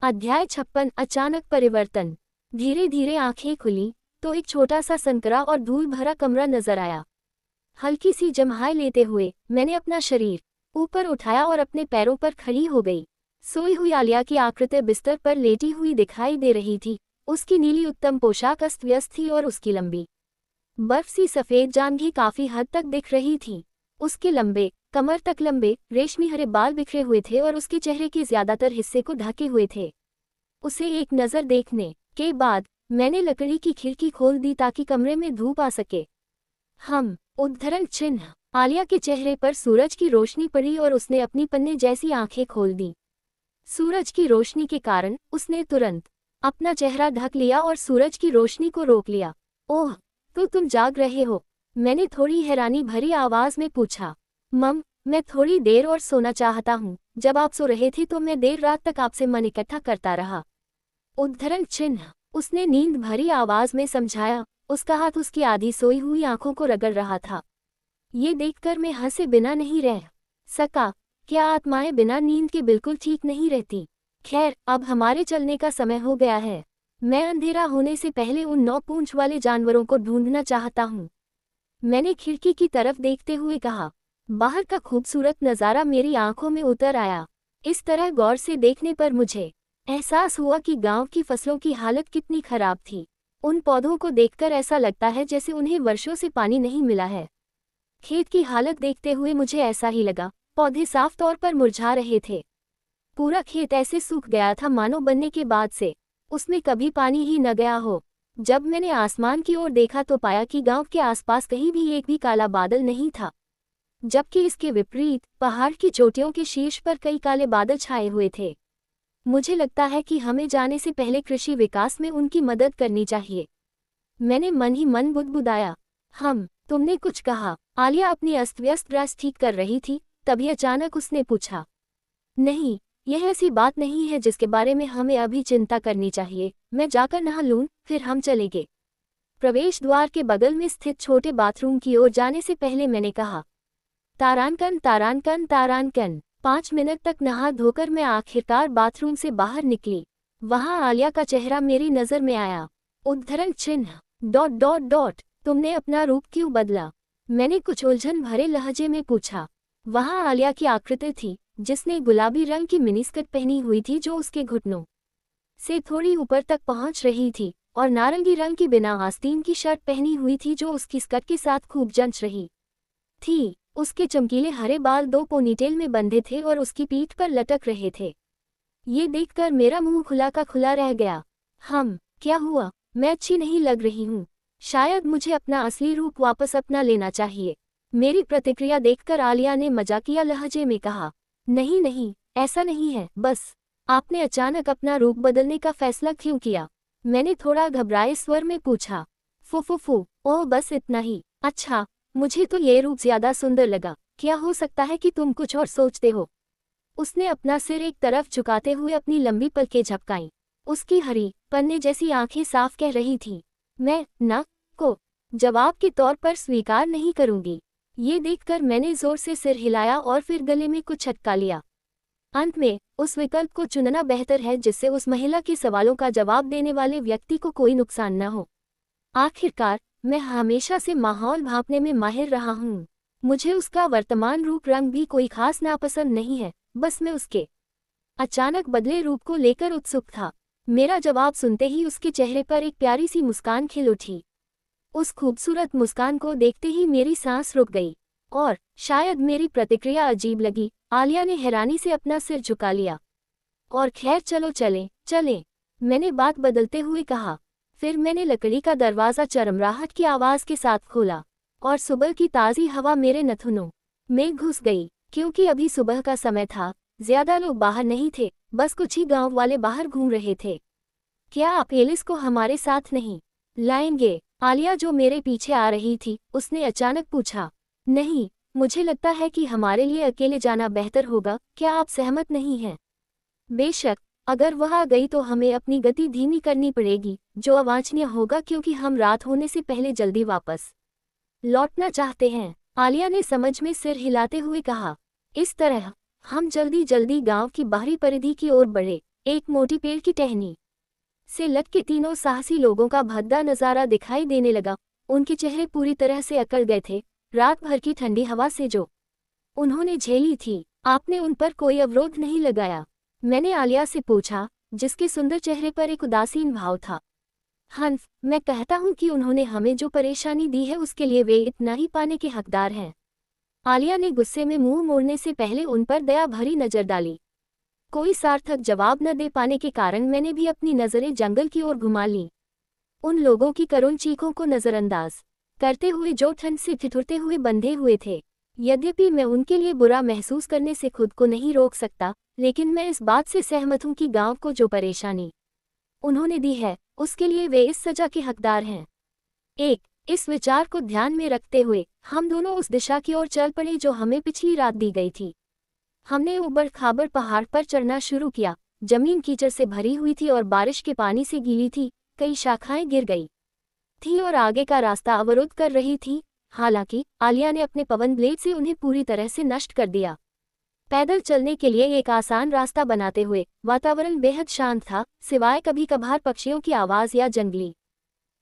अध्याय 56 अचानक परिवर्तन। धीरे धीरे आंखें खुली तो एक छोटा सा संकरा और धूल भरा कमरा नजर आया। हल्की सी जम्हाई लेते हुए मैंने अपना शरीर ऊपर उठाया और अपने पैरों पर खड़ी हो गई। सोई हुई आलिया की आकृति बिस्तर पर लेटी हुई दिखाई दे रही थी। उसकी नीली उत्तम पोशाक अस्त व्यस्त थी और उसकी लंबी बर्फ सी सफेद जांघ भी काफी हद तक दिख रही थी। उसके लंबे कमर तक लंबे रेशमी हरे बाल बिखरे हुए थे और उसके चेहरे के ज्यादातर हिस्से को ढके हुए थे। उसे एक नज़र देखने के बाद मैंने लकड़ी की खिड़की खोल दी ताकि कमरे में धूप आ सके। हम उद्धरण चिन्ह। आलिया के चेहरे पर सूरज की रोशनी पड़ी और उसने अपनी पन्ने जैसी आंखें खोल दी। सूरज की रोशनी के कारण उसने तुरंत अपना चेहरा ढक लिया और सूरज की रोशनी को रोक लिया। ओह, तो तुम जाग रहे हो? मैंने थोड़ी हैरानी भरी आवाज में पूछा। मम, मैं थोड़ी देर और सोना चाहता हूँ। जब आप सो रहे थे तो मैं देर रात तक आपसे मन इकट्ठा करता रहा। उद्धरण चिन्ह। उसने नींद भरी आवाज में समझाया। उसका हाथ उसकी आधी सोई हुई आंखों को रगड़ रहा था। ये देखकर मैं हंसे बिना नहीं रह सका। क्या आत्माएं बिना नींद के बिल्कुल ठीक नहीं रहती? खैर, अब हमारे चलने का समय हो गया है। मैं अंधेरा होने से पहले उन 9 पूंछ वाले जानवरों को ढूंढना चाहता हूँ। मैंने खिड़की की तरफ देखते हुए कहा। बाहर का खूबसूरत नज़ारा मेरी आंखों में उतर आया। इस तरह गौर से देखने पर मुझे एहसास हुआ कि गांव की फसलों की हालत कितनी खराब थी। उन पौधों को देखकर ऐसा लगता है जैसे उन्हें वर्षों से पानी नहीं मिला है। खेत की हालत देखते हुए मुझे ऐसा ही लगा। पौधे साफ तौर पर मुरझा रहे थे। पूरा खेत ऐसे सूख गया था मानो बनने के बाद से उसमें कभी पानी ही न गया हो। जब मैंने आसमान की ओर देखा तो पाया कि गांव के आसपास कहीं भी एक भी काला बादल नहीं था, जबकि इसके विपरीत पहाड़ की चोटियों के शीर्ष पर कई काले बादल छाए हुए थे। मुझे लगता है कि हमें जाने से पहले कृषि विकास में उनकी मदद करनी चाहिए। मैंने मन ही मन बुदबुदाया। तुमने कुछ कहा? आलिया अपनी अस्त व्यस्त ड्रेस ठीक कर रही थी, तभी अचानक उसने पूछा। नहीं, यह ऐसी बात नहीं है जिसके बारे में हमें अभी चिंता करनी चाहिए। मैं जाकर नहा लूं, फिर हम चलेंगे। प्रवेश द्वार के बगल में स्थित छोटे बाथरूम की ओर जाने से पहले मैंने कहा, तारानकन तारानकन तारानकन। 5 मिनट तक नहा धोकर मैं आखिरकार बाथरूम से बाहर निकली। वहां आलिया का चेहरा मेरी नजर में आया। उद्धरण चिन्ह डॉट डॉट डॉट। तुमने अपना रूप क्यों बदला? मैंने कुछ उलझन भरे लहजे में पूछा। वहां आलिया की आकृति थी जिसने गुलाबी रंग की मिनीस्कर्ट पहनी हुई थी जो उसके घुटनों से थोड़ी ऊपर तक पहुंच रही थी, और नारंगी रंग की बिना आस्तीन की शर्ट पहनी हुई थी जो उसकी स्कर्ट के साथ खूब जंच रही थी। उसके चमकीले हरे बाल 2 पोनीटेल में बंधे थे और उसकी पीठ पर लटक रहे थे। ये देखकर मेरा मुंह खुला का खुला रह गया। क्या हुआ? मैं अच्छी नहीं लग रही हूँ। शायद मुझे अपना असली रूप वापस अपना लेना चाहिए। मेरी प्रतिक्रिया देखकर आलिया ने मजाकिया लहजे में कहा, नहीं नहीं, ऐसा नहीं है। बस आपने अचानक अपना रूप बदलने का फैसला क्यों किया? मैंने थोड़ा घबराए स्वर में पूछा। फू, ओह बस इतना ही। अच्छा, मुझे तो ये रूप ज्यादा सुंदर लगा। क्या हो सकता है कि तुम कुछ और सोचते हो? उसने अपना सिर एक तरफ झुकाते हुए अपनी लंबी पलकें झपकाईं। उसकी हरी पन्ने जैसी आंखें साफ कह रही थीं, मैं ना को जवाब के तौर पर स्वीकार नहीं करूंगी। ये देखकर मैंने जोर से सिर हिलाया और फिर गले में कुछ अटका लिया। अंत में उस विकल्प को चुनना बेहतर है जिससे उस महिला के सवालों का जवाब देने वाले व्यक्ति को कोई नुकसान न हो। आखिरकार मैं हमेशा से माहौल भांपने में माहिर रहा हूँ। मुझे उसका वर्तमान रूप रंग भी कोई खास नापसंद नहीं है, बस मैं उसके अचानक बदले रूप को लेकर उत्सुक था। मेरा जवाब सुनते ही उसके चेहरे पर एक प्यारी सी मुस्कान खिल उठी। उस खूबसूरत मुस्कान को देखते ही मेरी सांस रुक गई, और शायद मेरी प्रतिक्रिया अजीब लगी। आलिया ने हैरानी से अपना सिर झुका लिया। और खैर चलो चलें, मैंने बात बदलते हुए कहा। फिर मैंने लकड़ी का दरवाज़ा चरमराहट की आवाज़ के साथ खोला, और सुबह की ताज़ी हवा मेरे नथुनों में घुस गई। क्योंकि अभी सुबह का समय था, ज्यादा लोग बाहर नहीं थे, बस कुछ ही गांव वाले बाहर घूम रहे थे। क्या आप एलिस को हमारे साथ नहीं लाएंगे? आलिया जो मेरे पीछे आ रही थी, उसने अचानक पूछा। नहीं, मुझे लगता है कि हमारे लिए अकेले जाना बेहतर होगा। क्या आप सहमत नहीं हैं? बेशक, अगर वह आ गई तो हमें अपनी गति धीमी करनी पड़ेगी, जो अवांछनीय होगा क्योंकि हम रात होने से पहले जल्दी वापस लौटना चाहते हैं। आलिया ने समझ में सिर हिलाते हुए कहा। इस तरह हम जल्दी जल्दी गांव की बाहरी परिधि की ओर बढ़े। एक मोटी पेड़ की टहनी से लटके तीनों साहसी लोगों का भद्दा नज़ारा दिखाई देने लगा। उनके चेहरे पूरी तरह से अकड़ गए थे, रात भर की ठंडी हवा से जो उन्होंने झेली थी। आपने उन पर कोई अवरोध नहीं लगाया? मैंने आलिया से पूछा, जिसके सुंदर चेहरे पर एक उदासीन भाव था। हंस, मैं कहता हूँ कि उन्होंने हमें जो परेशानी दी है उसके लिए वे इतना ही पाने के हकदार हैं। आलिया ने गुस्से में मुंह मोड़ने से पहले उन पर दया भरी नजर डाली। कोई सार्थक जवाब न दे पाने के कारण मैंने भी अपनी नजरें जंगल की ओर घुमा लीं। उन लोगों की करुण चीखों को नजरअंदाज करते हुए जो ठंड से ठिठुरते हुए बंधे हुए थे। यद्यपि मैं उनके लिए बुरा महसूस करने से खुद को नहीं रोक सकता, लेकिन मैं इस बात से सहमत हूँ कि गांव को जो परेशानी उन्होंने दी है उसके लिए वे इस सजा के हकदार हैं। इस विचार को ध्यान में रखते हुए हम दोनों उस दिशा की ओर चल पड़े जो हमें पिछली रात दी गई थी। हमने ऊबड़ खाबड़ पहाड़ पर चढ़ना शुरू किया। जमीन कीचड़ से भरी हुई थी और बारिश के पानी से गीली थी। कई शाखाएं गिर गई थी और आगे का रास्ता अवरुद्ध कर रही थी। हालांकि आलिया ने अपने पवन ब्लेड से उन्हें पूरी तरह से नष्ट कर दिया। पैदल चलने के लिए एक आसान रास्ता बनाते हुए वातावरण बेहद शांत था, सिवाय कभी कभार पक्षियों की आवाज़ या जंगली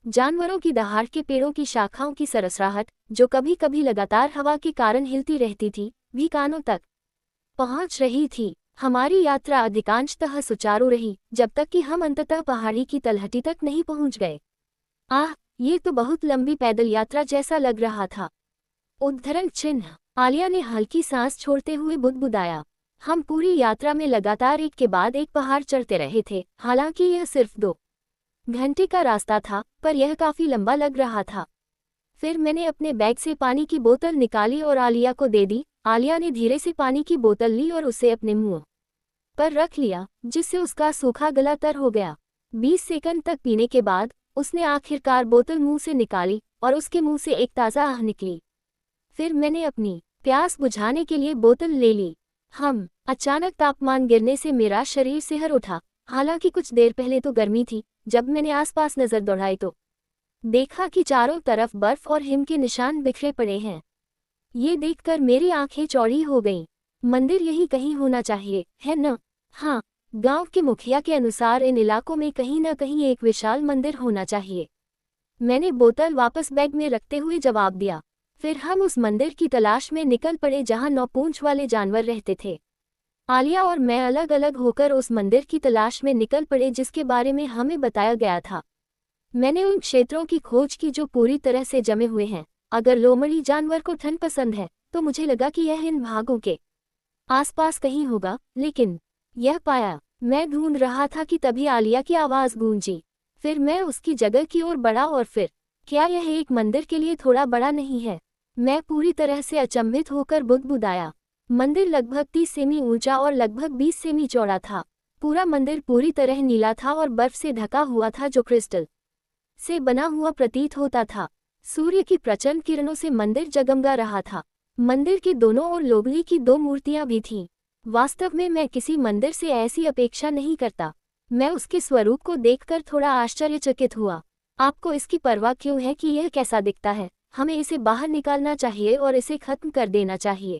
जानवरों की दहाड़ के पेड़ों की शाखाओं की सरसराहट, जो कभी कभी लगातार हवा के कारण हिलती रहती थी, भी कानों तक पहुंच रही थी। हमारी यात्रा अधिकांशतः सुचारू रही, जब तक कि हम अंततः पहाड़ी की तलहटी तक नहीं पहुंच गए। ये तो बहुत लंबी पैदल यात्रा जैसा लग रहा था। उद्धरण चिन्ह। आलिया ने हल्की सांस छोड़ते हुए बुदबुदाया। हम पूरी यात्रा में लगातार एक के बाद एक पहाड़ चढ़ते रहे थे। हालांकि यह सिर्फ 2 घंटे का रास्ता था, पर यह काफी लंबा लग रहा था। फिर मैंने अपने बैग से पानी की बोतल निकाली और आलिया को दे दी। आलिया ने धीरे से पानी की बोतल ली और उसे अपने मुंह पर रख लिया, जिससे उसका सूखा गला तर हो गया। 20 सेकंड तक पीने के बाद उसने आखिरकार बोतल मुंह से निकाली और उसके मुंह से एक ताज़ा आह निकली। फिर मैंने अपनी प्यास बुझाने के लिए बोतल ले ली। अचानक तापमान गिरने से मेरा शरीर सिहर उठा। हालांकि कुछ देर पहले तो गर्मी थी। जब मैंने आसपास नजर दौड़ाई तो देखा कि चारों तरफ बर्फ और हिम के निशान बिखरे पड़े हैं। ये देखकर मेरी आंखें चौड़ी हो गईं। मंदिर यही कहीं होना चाहिए, है न? हाँ, गांव के मुखिया के अनुसार इन इलाकों में कहीं न कहीं एक विशाल मंदिर होना चाहिए। मैंने बोतल वापस बैग में रखते हुए जवाब दिया। फिर हम उस मंदिर की तलाश में निकल पड़े जहां 9 पूंछ वाले जानवर रहते थे। आलिया और मैं अलग अलग होकर उस मंदिर की तलाश में निकल पड़े जिसके बारे में हमें बताया गया था। मैंने उन क्षेत्रों की खोज की जो पूरी तरह से जमे हुए हैं। अगर लोमड़ी जानवर को ठंड पसंद है तो मुझे लगा कि यह इन भागों के आसपास कहीं होगा, लेकिन यह पाया मैं ढूंढ रहा था कि तभी आलिया की आवाज़ गूंजी। फिर मैं उसकी जगह की ओर बढ़ा और फिर, क्या यह एक मंदिर के लिए थोड़ा बड़ा नहीं है? मैं पूरी तरह से अचंभित होकर बुदबुदाया। मंदिर लगभग 30 सेमी ऊंचा और लगभग 20 सेमी चौड़ा था। पूरा मंदिर पूरी तरह नीला था और बर्फ से ढका हुआ था जो क्रिस्टल से बना हुआ प्रतीत होता था। सूर्य की प्रचंड किरणों से मंदिर जगमगा रहा था। मंदिर के दोनों ओर लोबली की 2 मूर्तियां भी थीं। वास्तव में मैं किसी मंदिर से ऐसी अपेक्षा नहीं करता। मैं उसके स्वरूप को देखकर थोड़ा आश्चर्यचकित हुआ। आपको इसकी परवाह क्यों है कि यह कैसा दिखता है? हमें इसे बाहर निकालना चाहिए और इसे खत्म कर देना चाहिए,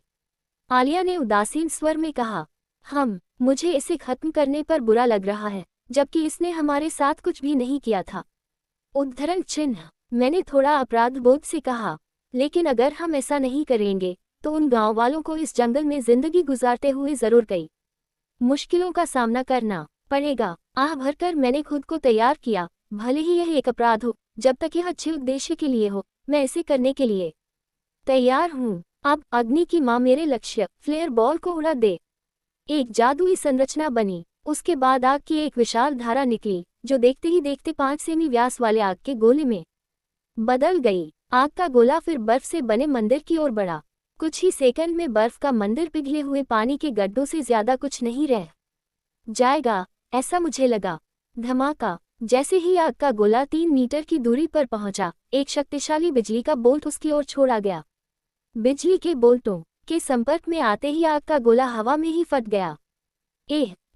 आलिया ने उदासीन स्वर में कहा। मुझे इसे खत्म करने पर बुरा लग रहा है, जबकि इसने हमारे साथ कुछ भी नहीं किया था। उद्धरण चिन्ह। मैंने थोड़ा अपराध बोध से कहा, लेकिन अगर हम ऐसा नहीं करेंगे तो उन गांव वालों को इस जंगल में जिंदगी गुजारते हुए जरूर कई मुश्किलों का सामना करना पड़ेगा। आह भरकर मैंने खुद को तैयार किया। भले ही यह एक अपराध हो, जब तक यह अच्छे उद्देश्य के लिए हो, मैं इसे करने के लिए तैयार हूँ। अब अग्नि की माँ मेरे लक्ष्य फ्लेयर बॉल को उड़ा दे। एक जादुई संरचना बनी। उसके बाद आग की एक विशाल धारा निकली, जो देखते ही देखते 5 सेमी व्यास वाले आग के गोले में बदल गई। आग का गोला फिर बर्फ से बने मंदिर की ओर बढ़ा। कुछ ही सेकंड में बर्फ का मंदिर पिघले हुए पानी के गड्ढों से ज्यादा कुछ नहीं रह जाएगा, ऐसा मुझे लगा। धमाका। जैसे ही आग का गोला 3 मीटर की दूरी पर पहुंचा, एक शक्तिशाली बिजली का बोल्ट उसकी ओर छोड़ा गया। बिजली के बोल्टों के संपर्क में आते ही आग का गोला हवा में ही फट गया।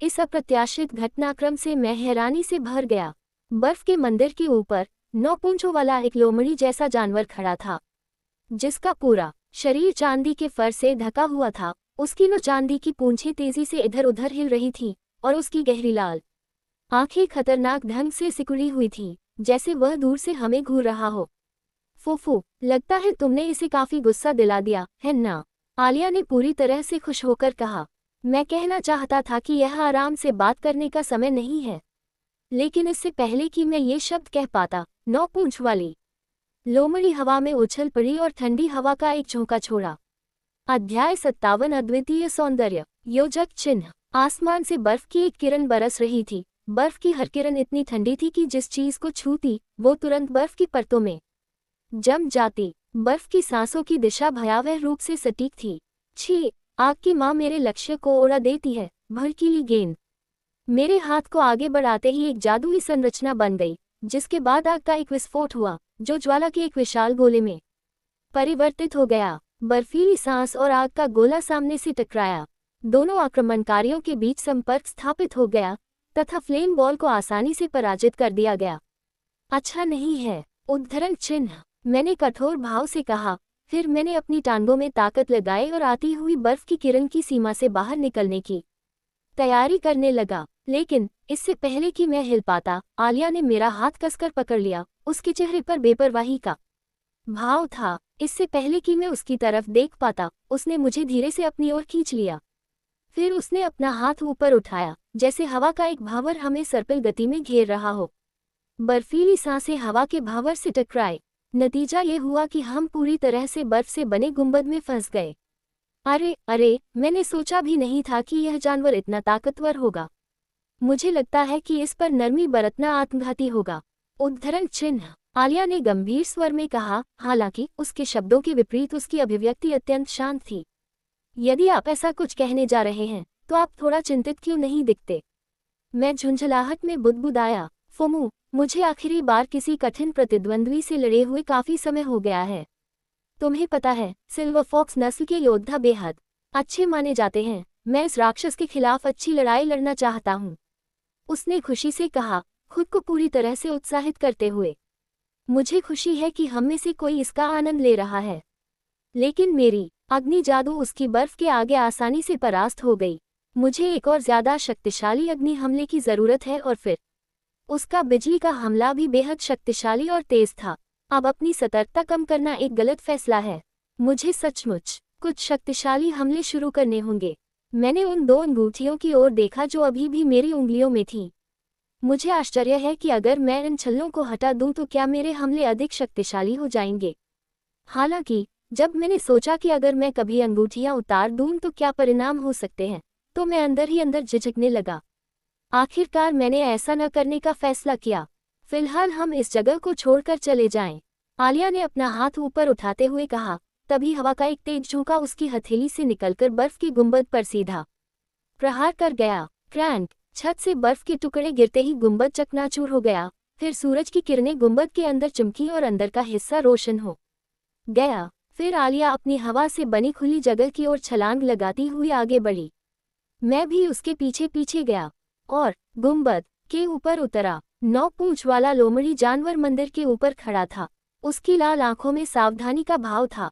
इस अप्रत्याशित घटनाक्रम से मैं हैरानी से भर गया। बर्फ के मंदिर के ऊपर 9 पूंछों वाला एक लोमड़ी जैसा जानवर खड़ा था, जिसका पूरा शरीर चांदी के फर से ढका हुआ था। उसकी 9 चांदी की पूंछें तेजी से इधर उधर हिल रही थीं, और उसकी गहरी लाल आंखें खतरनाक ढंग से सिकुड़ी हुई थीं, जैसे वह दूर से हमें घूर रहा हो। फूफू, लगता है तुमने इसे काफी गुस्सा दिला दिया है ना? आलिया ने पूरी तरह से खुश होकर कहा। मैं कहना चाहता था कि यह आराम से बात करने का समय नहीं है, लेकिन इससे पहले कि मैं ये शब्द कह पाता, 9 पूंछ वाली लोमड़ी हवा में उछल पड़ी और ठंडी हवा का एक झोंका छोड़ा। अध्याय 57 अद्वितीय सौंदर्य। योजक चिन्ह। आसमान से बर्फ की एक किरण बरस रही थी। बर्फ की हर किरण इतनी ठंडी थी कि जिस चीज को छूती वो तुरंत बर्फ की परतों में जम जाती। बर्फ की सांसों की दिशा भयावह रूप से सटीक थी। छी, आग की मां मेरे लक्ष्य को उड़ा देती है। भड़कीली गेंद मेरे हाथ को आगे बढ़ाते ही एक जादुई संरचना बन गई, जिसके बाद आग का एक विस्फोट हुआ जो ज्वाला के एक विशाल गोले में परिवर्तित हो गया। बर्फीली सांस और आग का गोला सामने से टकराया। दोनों आक्रमणकारियों के बीच संपर्क स्थापित हो गया तथा फ्लेम बॉल को आसानी से पराजित कर दिया गया। अच्छा नहीं है। उद्धरण चिन्ह। मैंने कठोर भाव से कहा। फिर मैंने अपनी टांगों में ताकत लगाई और आती हुई बर्फ की किरण की सीमा से बाहर निकलने की तैयारी करने लगा। लेकिन इससे पहले कि मैं हिल पाता, आलिया ने मेरा हाथ कसकर पकड़ लिया। उसके चेहरे पर बेपरवाही का भाव था। इससे पहले कि मैं उसकी तरफ देख पाता, उसने मुझे धीरे से अपनी ओर खींच लिया। फिर उसने अपना हाथ ऊपर उठाया, जैसे हवा का एक भावर हमें सर्पिल गति में घेर रहा हो। बर्फीली सांसें हवा के भावर से टकराए। नतीजा ये हुआ कि हम पूरी तरह से बर्फ से बने गुंबद में फंस गए। अरे अरे, मैंने सोचा भी नहीं था कि यह जानवर इतना ताकतवर होगा। मुझे लगता है कि इस पर नरमी बरतना आत्मघाती होगा। उद्धरण चिन्ह। आलिया ने गंभीर स्वर में कहा, हालांकि उसके शब्दों के विपरीत उसकी अभिव्यक्ति अत्यंत शांत थी। यदि आप ऐसा कुछ कहने जा रहे हैं तो आप थोड़ा चिंतित क्यों नहीं दिखते? मैं झुंझलाहट में बुदबुदाया। फुमू, मुझे आखिरी बार किसी कठिन प्रतिद्वंद्वी से लड़े हुए काफी समय हो गया है। तुम्हें पता है, सिल्वर फॉक्स नस्ल के योद्धा बेहद अच्छे माने जाते हैं। मैं इस राक्षस के खिलाफ अच्छी लड़ाई लड़ना चाहता हूँ, उसने खुशी से कहा, खुद को पूरी तरह से उत्साहित करते हुए। मुझे खुशी है कि हम में से कोई इसका आनंद ले रहा है। लेकिन मेरी अग्नि जादू उसकी बर्फ के आगे आसानी से परास्त हो गई। मुझे एक और ज्यादा शक्तिशाली अग्नि हमले की जरूरत है और फिर उसका बिजली का हमला भी बेहद शक्तिशाली और तेज था। अब अपनी सतर्कता कम करना एक गलत फैसला है। मुझे सचमुच कुछ शक्तिशाली हमले शुरू करने होंगे। मैंने उन 2 अंगूठियों की ओर देखा जो अभी भी मेरी उंगलियों में थीं। मुझे आश्चर्य है कि अगर मैं इन छल्लों को हटा दूं तो क्या मेरे हमले अधिक शक्तिशाली हो जाएंगे। हालांकि जब मैंने सोचा कि अगर मैं कभी अंगूठियां उतार दूं तो क्या परिणाम हो सकते हैं, तो मैं अंदर ही अंदर झिझकने लगा। आखिरकार मैंने ऐसा न करने का फैसला किया। फिलहाल हम इस जगह को छोड़कर चले जाएं। आलिया ने अपना हाथ ऊपर उठाते हुए कहा। तभी हवा का एक तेज झोंका उसकी हथेली से निकलकर बर्फ की गुंबद पर सीधा प्रहार कर गया। क्रैंक। छत से बर्फ के टुकड़े गिरते ही गुंबद चकनाचूर हो गया। फिर सूरज की किरणें गुंबद के अंदर चमकी और अंदर का हिस्सा रोशन हो गया। फिर आलिया अपनी हवा से बनी खुली जगह की ओर छलांग लगाती हुई आगे बढ़ी। मैं भी उसके पीछे पीछे गया और गुंबद के ऊपर उतरा। 9 पूंछ वाला लोमड़ी जानवर मंदिर के ऊपर खड़ा था। उसकी लाल आंखों में सावधानी का भाव था।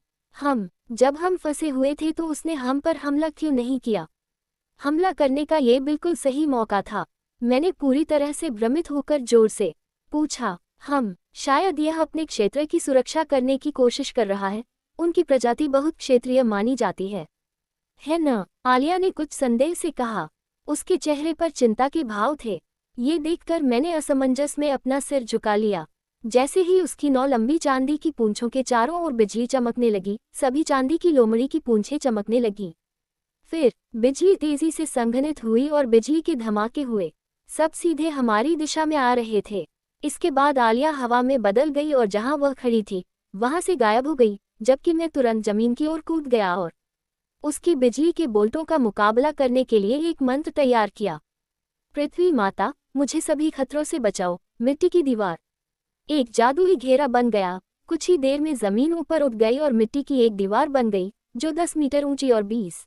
जब हम फंसे हुए थे तो उसने हम पर हमला क्यों नहीं किया? हमला करने का ये बिल्कुल सही मौका था। मैंने पूरी तरह से भ्रमित होकर जोर से पूछा। शायद यह अपने क्षेत्र की सुरक्षा करने की कोशिश कर रहा है। उनकी प्रजाति बहुत क्षेत्रीय मानी जाती है न? आलिया ने कुछ संदेह से कहा। उसके चेहरे पर चिंता के भाव थे। ये देखकर मैंने असमंजस में अपना सिर झुका लिया। जैसे ही उसकी 9 लंबी चांदी की पूंछों के चारों ओर बिजली चमकने लगी, सभी चांदी की लोमड़ी की पूंछें चमकने लगीं। फिर बिजली तेजी से संघनित हुई और बिजली के धमाके हुए। सब सीधे हमारी दिशा में आ रहे थे। इसके बाद आलिया हवा में बदल गई और जहां वह खड़ी थी वहां से गायब हो गई, जबकि मैं तुरंत जमीन की ओर कूद गया और उसकी बिजली के बोल्टों का मुकाबला करने के लिए एक मंत्र तैयार किया। पृथ्वी माता, मुझे सभी खतरों से बचाओ। मिट्टी की दीवार एक जादुई घेरा बन गया। कुछ ही देर में जमीन ऊपर उठ गई और मिट्टी की एक दीवार बन गई जो 10 मीटर ऊंची और 20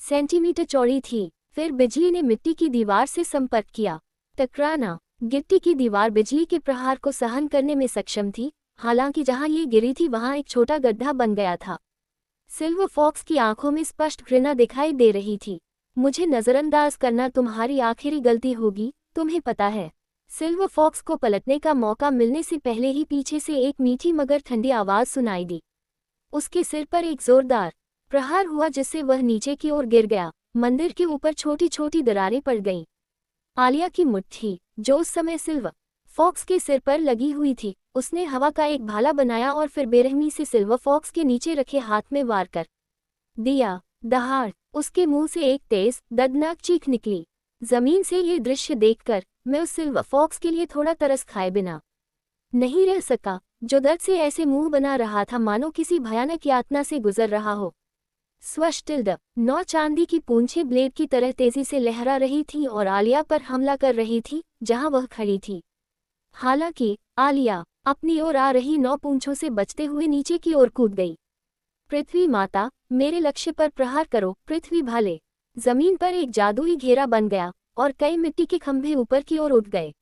सेंटीमीटर चौड़ी थी। फिर बिजली ने मिट्टी की दीवार से संपर्क किया। टकराना। गिट्टी की दीवार बिजली के प्रहार को सहन करने में सक्षम थी। हालांकि जहां ये गिरी थी वहां एक छोटा गड्ढा बन गया था। सिल्वर फॉक्स की आंखों में स्पष्ट घृणा दिखाई दे रही थी। मुझे नज़रअंदाज करना तुम्हारी आखिरी गलती होगी, तुम्हें पता है। सिल्वर फॉक्स को पलटने का मौका मिलने से पहले ही पीछे से एक मीठी मगर ठंडी आवाज़ सुनाई दी। उसके सिर पर एक जोरदार प्रहार हुआ जिससे वह नीचे की ओर गिर गया। मंदिर के ऊपर छोटी छोटी दरारें पड़ गईं। आलिया की मुट्ठी, जो उस समय सिल्वर फॉक्स के सिर पर लगी हुई थी, उसने हवा का एक भाला बनाया और फिर बेरहमी से सिल्वर फॉक्स के नीचे रखे हाथ में वार कर दिया। दहाड़ उसके मुंह से एक तेज दर्दनाक चीख निकली। जमीन से ये दृश्य देखकर मैं उस सिल्वर फॉक्स के लिए थोड़ा तरस खाए बिना नहीं रह सका, जो दर्द से ऐसे मुंह बना रहा था मानो किसी भयानक यातना से गुजर रहा हो। स्वश्टिल्ड 9 चांदी की पूंछें ब्लेड की तरह तेजी से लहरा रही थीं और आलिया पर हमला कर रही थी जहां वह खड़ी थी। हालांकि आलिया अपनी ओर आ रही 9 पूंछों से बचते हुए नीचे की ओर कूद गई। पृथ्वी माता, मेरे लक्ष्य पर प्रहार करो। पृथ्वी भाले। जमीन पर एक जादुई घेरा बन गया और कई मिट्टी के खंभे ऊपर की ओर उठ गए।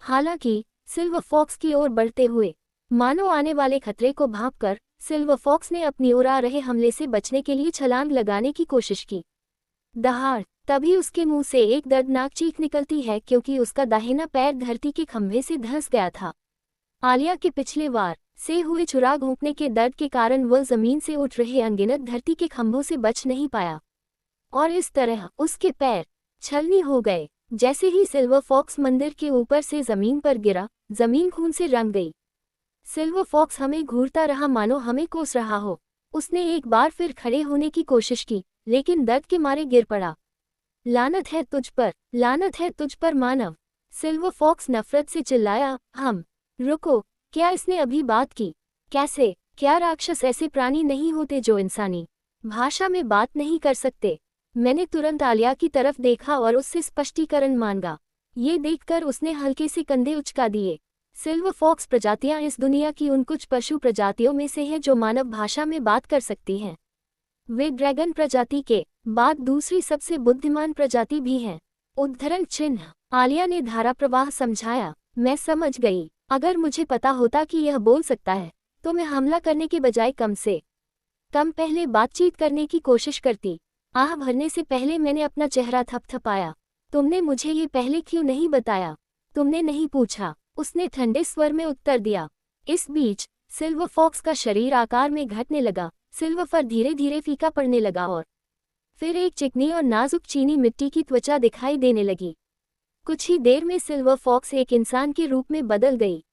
हालांकि सिल्वर फॉक्स की ओर बढ़ते हुए मानो आने वाले खतरे को भांपकर सिल्वर फॉक्स ने अपनी ओर आ रहे हमले से बचने के लिए छलांग लगाने की कोशिश की। दहाड़ तभी उसके मुंह से एक दर्दनाक चीख निकलती है क्योंकि उसका दाहिना पैर धरती के खंभे से धंस गया था। आलिया के पिछले वार से हुए छुरा घोंपने के दर्द के कारण वह जमीन से उठ रहे अनगिनत धरती के खंभों से बच नहीं पाया और इस तरह उसके पैर छलनी हो गए। जैसे ही सिल्वर फॉक्स मंदिर के ऊपर से जमीन पर गिरा, जमीन खून से रंग गई। सिल्वर फॉक्स हमें घूरता रहा मानो हमें कोस रहा हो। उसने एक बार फिर खड़े होने की कोशिश की, लेकिन दर्द के मारे गिर पड़ा। लानत है तुझ पर, लानत है तुझ पर मानव। सिल्वर फॉक्स नफरत से चिल्लाया। रुको, क्या इसने अभी बात की? कैसे? क्या राक्षस ऐसे प्राणी नहीं होते जो इंसानी भाषा में बात नहीं कर सकते? मैंने तुरंत आलिया की तरफ देखा और उससे स्पष्टीकरण मांगा। ये देखकर उसने हल्के से कंधे उचका दिए। सिल्वर फॉक्स प्रजातियां इस दुनिया की उन कुछ पशु प्रजातियों में से हैं जो मानव भाषा में बात कर सकती हैं। वे ड्रैगन प्रजाति के बाद दूसरी सबसे बुद्धिमान प्रजाति भी हैं। उद्धरण चिन्ह। आलिया ने धारा प्रवाह समझाया। मैं समझ गई। अगर मुझे पता होता कि यह बोल सकता है तो मैं हमला करने के बजाय कम से कम पहले बातचीत करने की कोशिश करती। आह भरने से पहले मैंने अपना चेहरा थपथपाया। तुमने मुझे ये पहले क्यों नहीं बताया? तुमने नहीं पूछा, उसने ठंडे स्वर में उत्तर दिया। इस बीच सिल्वर फॉक्स का शरीर आकार में घटने लगा। सिल्वर फर धीरे धीरे फीका पड़ने लगा और फिर एक चिकनी और नाजुक चीनी मिट्टी की त्वचा दिखाई देने लगी। कुछ ही देर में सिल्वर फॉक्स एक इंसान के रूप में बदल गई।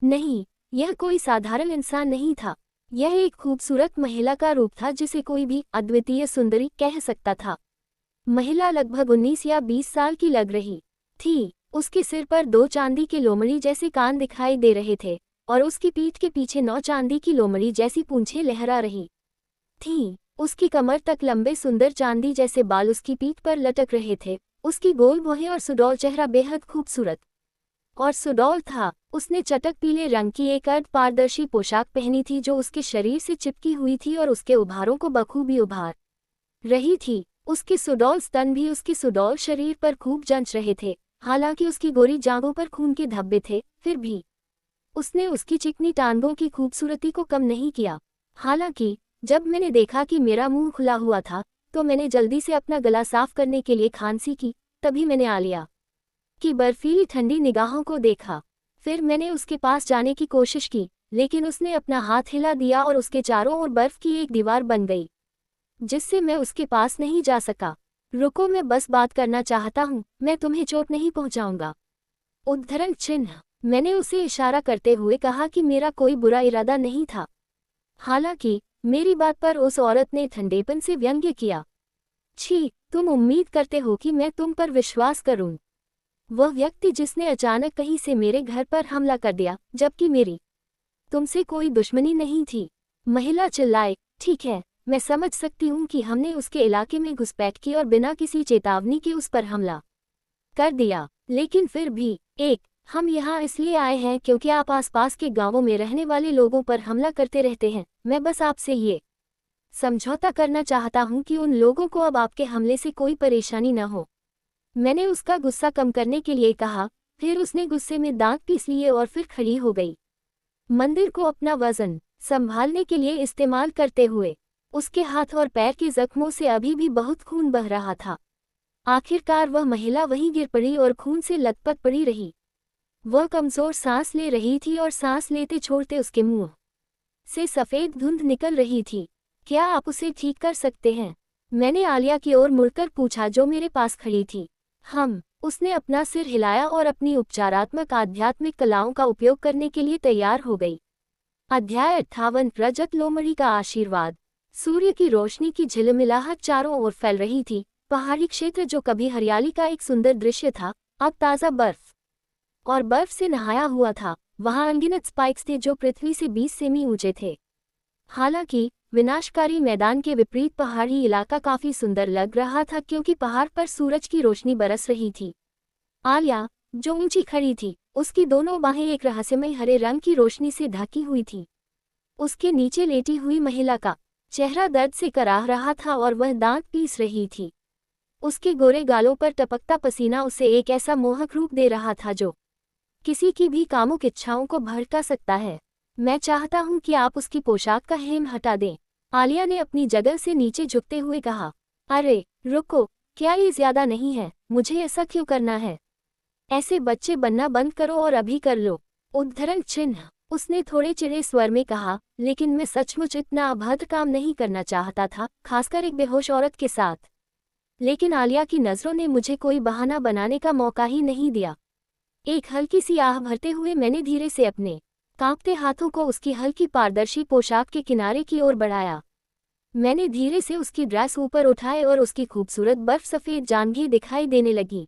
नहीं, यह कोई साधारण इंसान नहीं था। यह एक खूबसूरत महिला का रूप था जिसे कोई भी अद्वितीय सुंदरी कह सकता था। महिला लगभग 19 या 20 साल की लग रही थी। उसके सिर पर 2 चांदी के लोमड़ी जैसे कान दिखाई दे रहे थे और उसकी पीठ के पीछे 9 चांदी की लोमड़ी जैसी पूंछें लहरा रही थीं। उसकी कमर तक लंबे सुंदर चांदी जैसे बाल उसकी पीठ पर लटक रहे थे। उसकी गोल भौहें और सुडौल चेहरा बेहद खूबसूरत और सुडौल था। उसने चटक पीले रंग की एक अर्ध पारदर्शी पोशाक पहनी थी जो उसके शरीर से चिपकी हुई थी और उसके उभारों को बखूबी उभार रही थी। उसके सुडौल स्तन भी उसके सुडौल शरीर पर खूब जंच रहे थे। हालांकि उसकी गोरी जांघों पर खून के धब्बे थे, फिर भी उसने उसकी चिकनी टांगों की खूबसूरती को कम नहीं किया। हालांकि जब मैंने देखा कि मेरा मुंह खुला हुआ था तो मैंने जल्दी से अपना गला साफ करने के लिए खांसी की। तभी मैंने आलिया की बर्फीली ठंडी निगाहों को देखा। फिर मैंने उसके पास जाने की कोशिश की, लेकिन उसने अपना हाथ हिला दिया और उसके चारों ओर बर्फ की एक दीवार बन गई, जिससे मैं उसके पास नहीं जा सका। रुको, मैं बस बात करना चाहता हूँ, मैं तुम्हें चोट नहीं पहुँचाऊंगा। उद्धरण चिन्ह। मैंने उसे इशारा करते हुए कहा कि मेरा कोई बुरा इरादा नहीं था। हालांकि मेरी बात पर उस औरत ने ठंडेपन से व्यंग्य किया। छी, तुम उम्मीद करते हो कि मैं तुम पर विश्वास करूं? वह व्यक्ति जिसने अचानक कहीं से मेरे घर पर हमला कर दिया, जबकि मेरी तुमसे कोई दुश्मनी नहीं थी। महिला चिल्लाए। ठीक है, मैं समझ सकती हूँ कि हमने उसके इलाके में घुसपैठ की और बिना किसी चेतावनी के उस पर हमला कर दिया, लेकिन फिर भी हम यहाँ इसलिए आए हैं क्योंकि आप आसपास के गांवों में रहने वाले लोगों पर हमला करते रहते हैं। मैं बस आपसे ये समझौता करना चाहता हूँ कि उन लोगों को अब आपके हमले से कोई परेशानी न हो। मैंने उसका गुस्सा कम करने के लिए कहा। फिर उसने गुस्से में दांत पीस लिए और फिर खड़ी हो गई। मंदिर को अपना वजन संभालने के लिए इस्तेमाल करते हुए उसके हाथ और पैर के जख्मों से अभी भी बहुत खून बह रहा था। आखिरकार वह महिला वहीं गिर पड़ी और खून से लथपथ पड़ी रही। वह कमजोर सांस ले रही थी और सांस लेते छोड़ते उसके मुंह से सफेद धुंध निकल रही थी। क्या आप उसे ठीक कर सकते हैं? मैंने आलिया की ओर मुड़कर पूछा जो मेरे पास खड़ी थी। उसने अपना सिर हिलाया और अपनी उपचारात्मक आध्यात्मिक कलाओं का उपयोग करने के लिए तैयार हो गई। अध्याय 58 रजत लोमड़ी का आशीर्वाद। सूर्य की रोशनी की झिलमिलाहट चारों ओर फैल रही थी। पहाड़ी क्षेत्र जो कभी हरियाली का एक सुंदर दृश्य था, अब ताज़ा बर्फ और बर्फ से नहाया हुआ था। वहां अनगिनत स्पाइक्स थे जो पृथ्वी से 20 सेमी ऊंचे थे। हालांकि विनाशकारी मैदान के विपरीत पहाड़ी इलाका काफी सुंदर लग रहा था क्योंकि पहाड़ पर सूरज की रोशनी बरस रही थी। आलिया, जो ऊंची खड़ी थी, उसकी दोनों बाहें एक रहस्यमय हरे रंग की रोशनी से ढकी हुई थी। उसके नीचे लेटी हुई महिला का चेहरा दर्द से कराह रहा था और वह दांत पीस रही थी। उसके गोरे गालों पर टपकता पसीना उसे एक ऐसा मोहक रूप दे रहा था जो किसी की भी कामुक इच्छाओं को भड़का सकता है। मैं चाहता हूं कि आप उसकी पोशाक का हेम हटा दें, आलिया ने अपनी जगह से नीचे झुकते हुए कहा। अरे रुको, क्या ये ज्यादा नहीं है? मुझे ऐसा क्यों करना है? ऐसे बच्चे बनना बंद करो और अभी कर लो। उद्धरण चिन्ह, उसने थोड़े चिढ़े स्वर में कहा। लेकिन मैं सचमुच इतना अभद्र काम नहीं करना चाहता था, खासकर एक बेहोश औरत के साथ। लेकिन आलिया की नजरों ने मुझे कोई बहाना बनाने का मौका ही नहीं दिया। एक हल्की सी आह भरते हुए मैंने धीरे से अपने कांपते हाथों को उसकी हल्की पारदर्शी पोशाक के किनारे की ओर बढ़ाया। मैंने धीरे से उसकी ड्रेस ऊपर उठाए और उसकी खूबसूरत बर्फ सफ़ेद जांघें दिखाई देने लगी।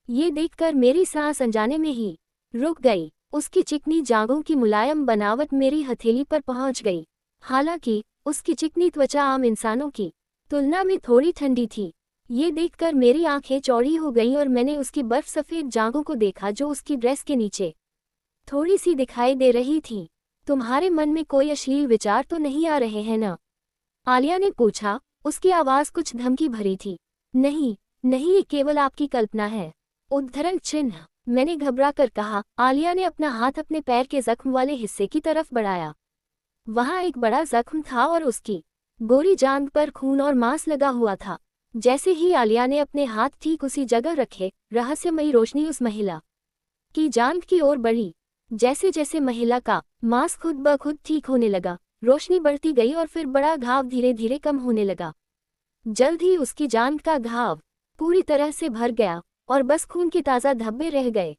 ये देखकर मेरी सांस अनजाने में ही रुक गई। उसकी चिकनी जांघों की मुलायम बनावट मेरी हथेली पर पहुंच गई। हालांकि उसकी चिकनी त्वचा आम इंसानों की तुलना में थोड़ी ठंडी थी। ये देखकर मेरी आंखें चौड़ी हो गईं और मैंने उसकी बर्फ सफ़ेद जांघों को देखा जो उसकी ड्रेस के नीचे थोड़ी सी दिखाई दे रही थी। तुम्हारे मन में कोई अश्लील विचार तो नहीं आ रहे हैं ना? आलिया ने पूछा। उसकी आवाज़ कुछ धमकी भरी थी। नहीं नहीं, ये केवल आपकी कल्पना है। उद्धरण चिन्ह, मैंने घबरा कर कहा। आलिया ने अपना हाथ अपने पैर के जख्म वाले हिस्से की तरफ बढ़ाया। वहाँ एक बड़ा जख्म था और उसकी गोरी जांघ पर खून और मांस लगा हुआ था। जैसे ही आलिया ने अपने हाथ ठीक उसी जगह रखे, रहस्यमयी रोशनी उस महिला की जांघ की ओर बढ़ी। जैसे जैसे महिला का मांस खुद ब खुद ठीक होने लगा, रोशनी बढ़ती गई और फिर बड़ा घाव धीरे धीरे कम होने लगा। जल्द ही उसकी जांघ का घाव पूरी तरह से भर गया और बस खून के ताज़ा धब्बे रह गए।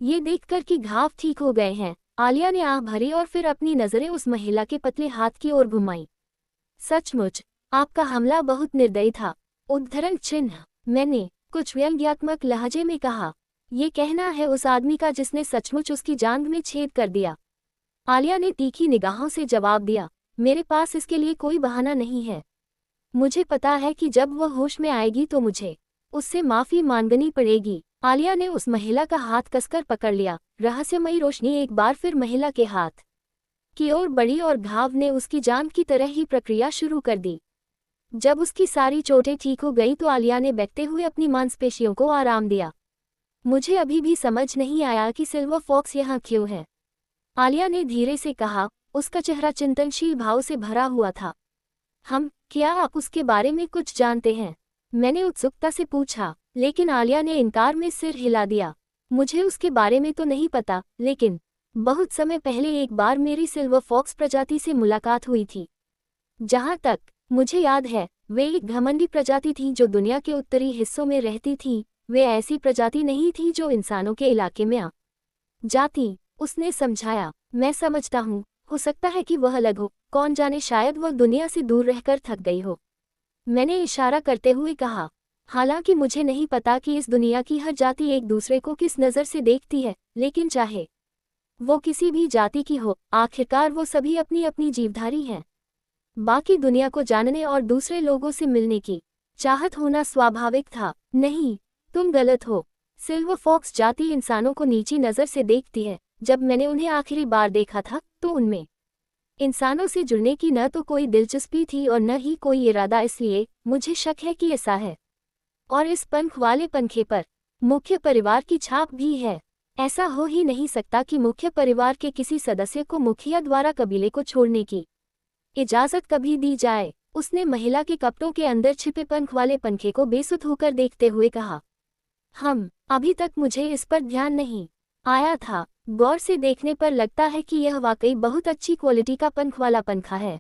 ये देखकर कि घाव ठीक हो गए हैं, आलिया ने आह भरी और फिर अपनी नज़रें उस महिला के पतले हाथ की ओर घुमाई। सचमुच आपका हमला बहुत निर्दयी था। उद्धरण चिन्ह, मैंने कुछ व्यंग्यात्मक लहजे में कहा। ये कहना है उस आदमी का जिसने सचमुच उसकी जांघ में छेद कर दिया। आलिया ने तीखी निगाहों से जवाब दिया। मेरे पास इसके लिए कोई बहाना नहीं है। मुझे पता है कि जब वह होश में आएगी तो मुझे उससे माफ़ी मांगनी पड़ेगी। आलिया ने उस महिला का हाथ कसकर पकड़ लिया। रहस्यमयी रोशनी एक बार फिर महिला के हाथ की ओर बढ़ी और घाव ने उसकी जांघ की तरह ही प्रक्रिया शुरू कर दी। जब उसकी सारी चोटें ठीक हो गई तो आलिया ने बैठते हुए अपनी मांसपेशियों को आराम दिया। मुझे अभी भी समझ नहीं आया कि सिल्वर फॉक्स यहाँ क्यों है, आलिया ने धीरे से कहा। उसका चेहरा चिंतनशील भाव से भरा हुआ था। क्या आप उसके बारे में कुछ जानते हैं? मैंने उत्सुकता से पूछा, लेकिन आलिया ने इनकार में सिर हिला दिया। मुझे उसके बारे में तो नहीं पता, लेकिन बहुत समय पहले एक बार मेरी सिल्वर फॉक्स प्रजाति से मुलाकात हुई थी। जहाँ तक मुझे याद है, वे एक घमंडी प्रजाति थी जो दुनिया के उत्तरी हिस्सों में रहती थी। वे ऐसी प्रजाति नहीं थी जो इंसानों के इलाके में आ जाती, उसने समझाया। मैं समझता हूँ, हो सकता है कि वह अलग हो, कौन जाने, शायद वह दुनिया से दूर रहकर थक गई हो, मैंने इशारा करते हुए कहा। हालांकि मुझे नहीं पता कि इस दुनिया की हर जाति एक दूसरे को किस नज़र से देखती है, लेकिन चाहे वो किसी भी जाति की हो, आखिरकार वो सभी अपनी अपनी जीवधारी हैं। बाकी दुनिया को जानने और दूसरे लोगों से मिलने की चाहत होना स्वाभाविक था। नहीं, तुम गलत हो। सिल्वर फॉक्स जाति इंसानों को नीची नज़र से देखती है। जब मैंने उन्हें आखिरी बार देखा था तो उनमें इंसानों से जुड़ने की न तो कोई दिलचस्पी थी और न ही कोई इरादा, इसलिए मुझे शक है कि ऐसा है। और इस पंख वाले पंखे पर मुख्य परिवार की छाप भी है। ऐसा हो ही नहीं सकता कि मुख्य परिवार के किसी सदस्य को मुखिया द्वारा कबीले को छोड़ने की इजाज़त कभी दी जाए। उसने महिला के कपड़ों के अंदर छिपे पंख वाले पंखे को बेसुध होकर देखते हुए कहा। अभी तक मुझे इस पर ध्यान नहीं आया था। गौर से देखने पर लगता है कि यह वाकई बहुत अच्छी क्वालिटी का पंख वाला पंखा है।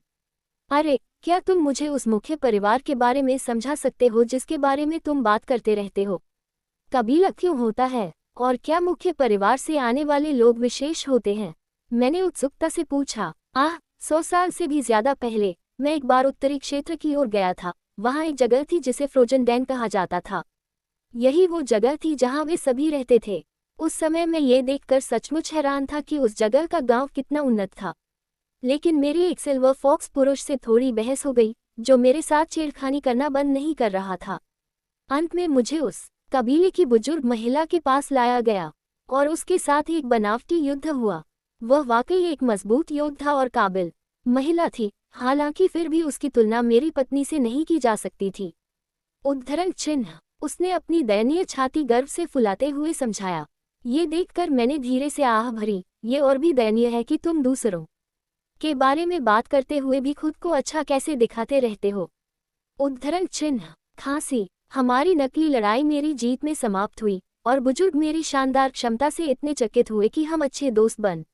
अरे, क्या तुम मुझे उस मुख्य परिवार के बारे में समझा सकते हो जिसके बारे में तुम बात करते रहते हो? कबीला क्यों होता है, और क्या मुख्य परिवार से आने वाले लोग विशेष होते हैं? मैंने उत्सुकता से पूछा। 100 साल से भी ज्यादा पहले मैं एक बार उत्तरी क्षेत्र की ओर गया था। वहाँ एक जगह थी जिसे फ्रोजन डैन कहा जाता था। यही वो जगह थी जहाँ वे सभी रहते थे। उस समय मैं ये देखकर सचमुच हैरान था कि उस जगह का गांव कितना उन्नत था। लेकिन मेरी एक सिल्वर फॉक्स पुरुष से थोड़ी बहस हो गई, जो मेरे साथ छेड़खानी करना बंद नहीं कर रहा था। अंत में मुझे उस कबीले की बुजुर्ग महिला के पास लाया गया और उसके साथ एक बनावटी युद्ध हुआ। वह वाकई एक मजबूत योद्धा और काबिल महिला थी, हालांकि फिर भी उसकी तुलना मेरी पत्नी से नहीं की जा सकती थी। उद्धरण चिन्ह। उसने अपनी दयनीय छाती गर्व से फुलाते हुए समझाया। ये देखकर मैंने धीरे से आह भरी। ये और भी दयनीय है कि तुम दूसरों के बारे में बात करते हुए भी खुद को अच्छा कैसे दिखाते रहते हो। उद्धरण चिन्ह। खांसी। हमारी नकली लड़ाई मेरी जीत में समाप्त हुई और बुजुर्ग मेरी शानदार क्षमता से इतने चकित हुए कि हम अच्छे दोस्त बन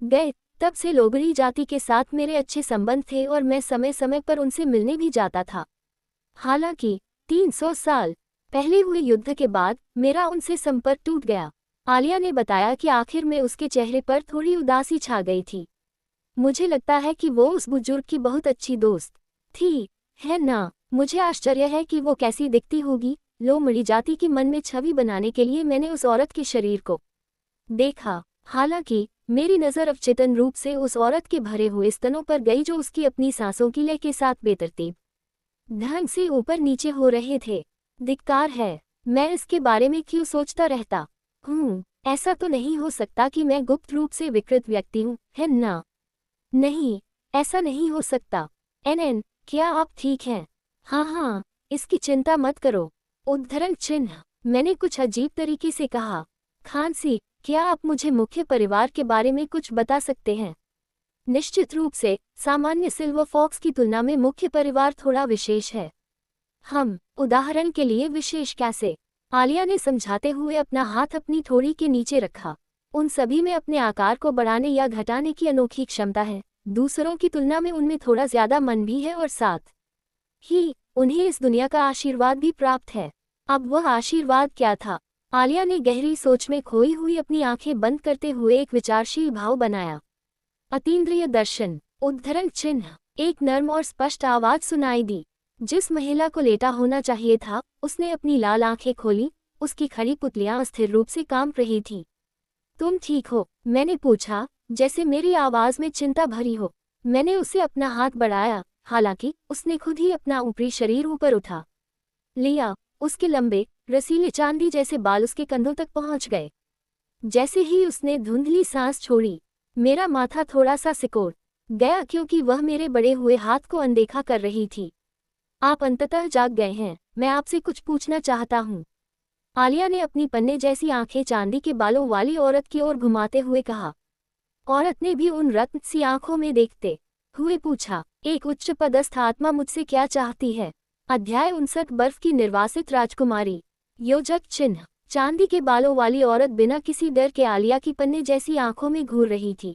गए। तब से लोगरी जाति के साथ मेरे अच्छे संबंध थे और मैं समय समय पर उनसे मिलने भी जाता था। हालांकि 300 साल पहले हुए युद्ध के बाद मेरा उनसे संपर्क टूट गया। आलिया ने बताया कि आखिर में उसके चेहरे पर थोड़ी उदासी छा गई थी। मुझे लगता है कि वो उस बुजुर्ग की बहुत अच्छी दोस्त थी, है ना? मुझे आश्चर्य है कि वो कैसी दिखती होगी। लोमड़ी जाति की मन में छवि बनाने के लिए मैंने उस औरत के शरीर को देखा। हालांकि मेरी नज़र अवचेतन रूप से उस औरत के भरे हुए स्तनों पर गई, जो उसकी अपनी सांसों की लय के साथ बेतरतीब ढंग से ऊपर नीचे हो रहे थे। धिक्कार है, मैं इसके बारे में क्यों सोचता रहता हूँ? ऐसा तो नहीं हो सकता कि मैं गुप्त रूप से विकृत व्यक्ति हूँ, है ना? नहीं, ऐसा नहीं हो सकता। एनएन, क्या आप ठीक हैं? हाँ, इसकी चिंता मत करो। उद्धरण चिन्ह। मैंने कुछ अजीब तरीके से कहा। खांसी। क्या आप मुझे मुख्य परिवार के बारे में कुछ बता सकते हैं? निश्चित रूप से, सामान्य सिल्वर फॉक्स की तुलना में मुख्य परिवार थोड़ा विशेष है। उदाहरण के लिए विशेष कैसे? आलिया ने समझाते हुए अपना हाथ अपनी थोड़ी के नीचे रखा। उन सभी में अपने आकार को बढ़ाने या घटाने की अनोखी क्षमता है। दूसरों की तुलना में उनमें थोड़ा ज्यादा मन भी है और साथ ही उन्हें इस दुनिया का आशीर्वाद भी प्राप्त है। अब वह आशीर्वाद क्या था? आलिया ने गहरी सोच में खोई हुई अपनी आंखें बंद करते हुए एक विचारशील भाव बनाया। अतीन्द्रिय दर्शन। उद्धरण चिन्ह। एक नर्म और स्पष्ट आवाज सुनाई दी। जिस महिला को लेटा होना चाहिए था, उसने अपनी लाल आंखें खोली। उसकी खड़ी पुतलियां अस्थिर रूप से कांप रही थीं। तुम ठीक हो? मैंने पूछा, जैसे मेरी आवाज में चिंता भरी हो। मैंने उसे अपना हाथ बढ़ाया, हालांकि उसने खुद ही अपना ऊपरी शरीर ऊपर उठा लिया। उसके लंबे, रसीले चांदी जैसे बाल उसके कंधों तक पहुंच गए। जैसे ही उसने धुंधली सांस छोड़ी, मेरा माथा थोड़ा सा सिकोड़ गया, क्योंकि वह मेरे बड़े हुए हाथ को अनदेखा कर रही थी। आप अंततः जाग गए हैं। मैं आपसे कुछ पूछना चाहता हूँ। आलिया ने अपनी पन्ने जैसी आंखें चांदी के बालों वाली औरत की ओर घुमाते हुए कहा। औरत ने भी उन रत्न सी आंखों में देखते हुए पूछा, एक उच्च पदस्थ आत्मा मुझसे क्या चाहती है? अध्याय 59। बर्फ की निर्वासित राजकुमारी। योजक चिन्ह। चांदी के बालों वाली औरत बिना किसी डर के आलिया की पन्ने जैसी आंखों में घूर रही थी।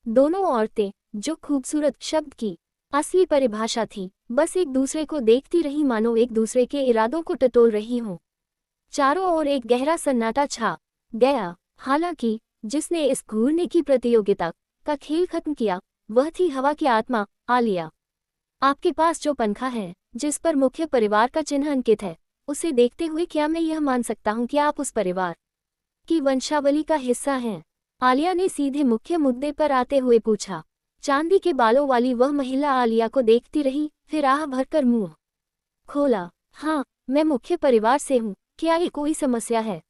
दोनों औरतें, जो खूबसूरत शब्द की असली परिभाषा थी, बस एक दूसरे को देखती रही, मानो एक दूसरे के इरादों को टटोल रही हों। चारों ओर एक गहरा सन्नाटा छा गया। हालांकि जिसने इस घूरने की प्रतियोगिता का खेल खत्म किया, वह थी हवा की आत्मा, आलिया। आपके पास जो पंखा है, जिस पर मुख्य परिवार का चिन्ह अंकित है, उसे देखते हुए क्या मैं यह मान सकता हूँ कि आप उस परिवार की वंशावली का हिस्सा हैं? आलिया ने सीधे मुख्य मुद्दे पर आते हुए पूछा। चांदी के बालों वाली वह महिला आलिया को देखती रही, फिर आह भरकर मुंह खोला। हाँ, मैं मुख्य परिवार से हूँ। क्या ये कोई समस्या है?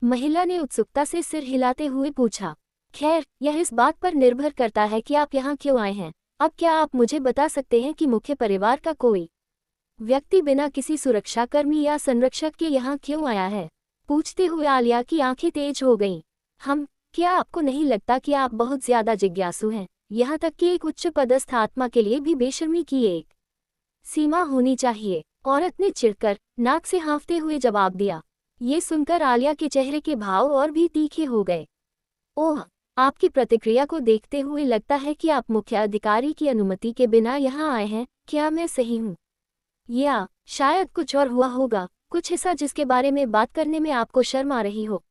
महिला ने उत्सुकता से सिर हिलाते हुए पूछा। खैर, यह इस बात पर निर्भर करता है कि आप यहाँ क्यों आए हैं। अब क्या आप मुझे बता सकते हैं कि मुख्य परिवार का कोई व्यक्ति बिना किसी सुरक्षाकर्मी या संरक्षक के यहाँ क्यों आया है? पूछते हुए आलिया की आंखें तेज हो गईं। क्या आपको नहीं लगता कि आप बहुत ज्यादा जिज्ञासु हैं, यहाँ तक कि एक उच्च पदस्थ आत्मा के लिए भी बेशर्मी की एक सीमा होनी चाहिए, औरत ने चिढ़कर नाक से हाँफते हुए जवाब दिया। ये सुनकर आलिया के चेहरे के भाव और भी तीखे हो गए। ओह, आपकी प्रतिक्रिया को देखते हुए लगता है कि आप मुख्य अधिकारी की अनुमति के बिना यहाँ आए हैं, क्या मैं सही हूँ? या शायद कुछ और हुआ होगा, कुछ ऐसा जिसके बारे में बात करने में आपको शर्म आ रही हो।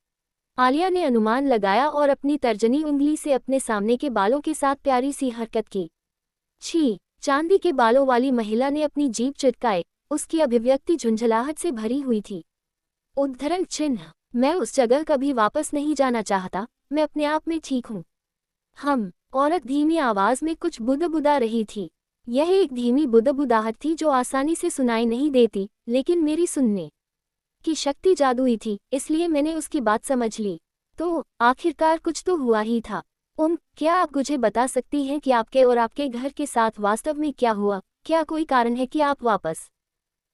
आलिया ने अनुमान लगाया और अपनी तर्जनी उंगली से अपने सामने के बालों के साथ प्यारी सी हरकत की। छी, चांदी के बालों वाली महिला ने अपनी जीभ चिटकाए, उसकी अभिव्यक्ति झुंझलाहट से भरी हुई थी। उद्धरण चिन्ह, मैं उस जगह कभी वापस नहीं जाना चाहता, मैं अपने आप में ठीक हूँ। औरत धीमी आवाज में कुछ बुदबुदा रही थी। यह एक धीमी बुदबुदाहट थी जो आसानी से सुनाई नहीं देती, लेकिन मेरी सुनने की शक्ति जादुई थी, इसलिए मैंने उसकी बात समझ ली। तो आखिरकार कुछ तो हुआ ही था। क्या आप मुझे बता सकती हैं कि आपके और आपके घर के साथ वास्तव में क्या हुआ? क्या कोई कारण है कि आप वापस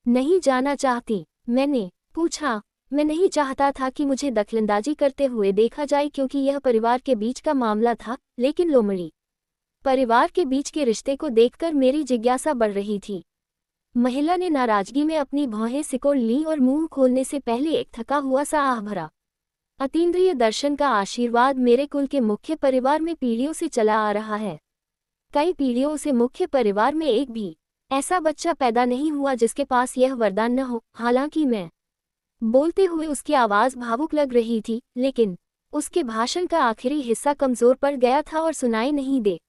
नहीं जाना चाहती? मैंने पूछा। मैं नहीं चाहता था कि मुझे दखलंदाजी करते हुए देखा जाए क्योंकि यह परिवार के बीच का मामला था, लेकिन लोमड़ी परिवार के बीच के रिश्ते को देखकर मेरी जिज्ञासा बढ़ रही थी। महिला ने नाराजगी में अपनी भौहें सिकोड़ लीं और मुंह खोलने से पहले एक थका हुआ सा आह भरा। अतीन्द्रिय दर्शन का आशीर्वाद मेरे कुल के मुख्य परिवार में पीढ़ियों से चला आ रहा है। कई पीढ़ियों से मुख्य परिवार में एक भी ऐसा बच्चा पैदा नहीं हुआ जिसके पास यह वरदान न हो। हालांकि मैं बोलते हुए उसकी आवाज़ भावुक लग रही थी, लेकिन उसके भाषण का आखिरी हिस्सा कमज़ोर पड़ गया था और सुनाई नहीं दे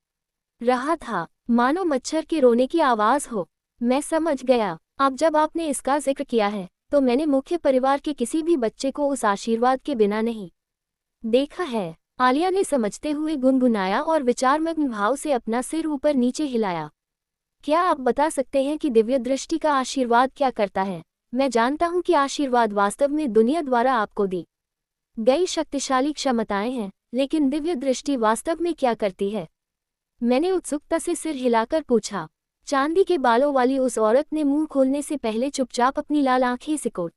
रहा था, मानो मच्छर के रोने की आवाज़ हो। मैं समझ गया। अब जब आपने इसका जिक्र किया है, तो मैंने मुख्य परिवार के किसी भी बच्चे को उस आशीर्वाद के बिना नहीं देखा है। आलिया ने समझते हुए गुनगुनाया और विचारमग्न भाव से अपना सिर ऊपर नीचे हिलाया। क्या आप बता सकते हैं कि दिव्य दृष्टि का आशीर्वाद क्या करता है? मैं जानता हूं कि आशीर्वाद वास्तव में दुनिया द्वारा आपको दी गई शक्तिशाली क्षमताएं हैं, लेकिन दिव्य दृष्टि वास्तव में क्या करती है? मैंने उत्सुकता से सिर हिलाकर पूछा। चांदी के बालों वाली उस औरत ने मुंह खोलने से पहले चुपचाप अपनी लाल आंखें सिकोड़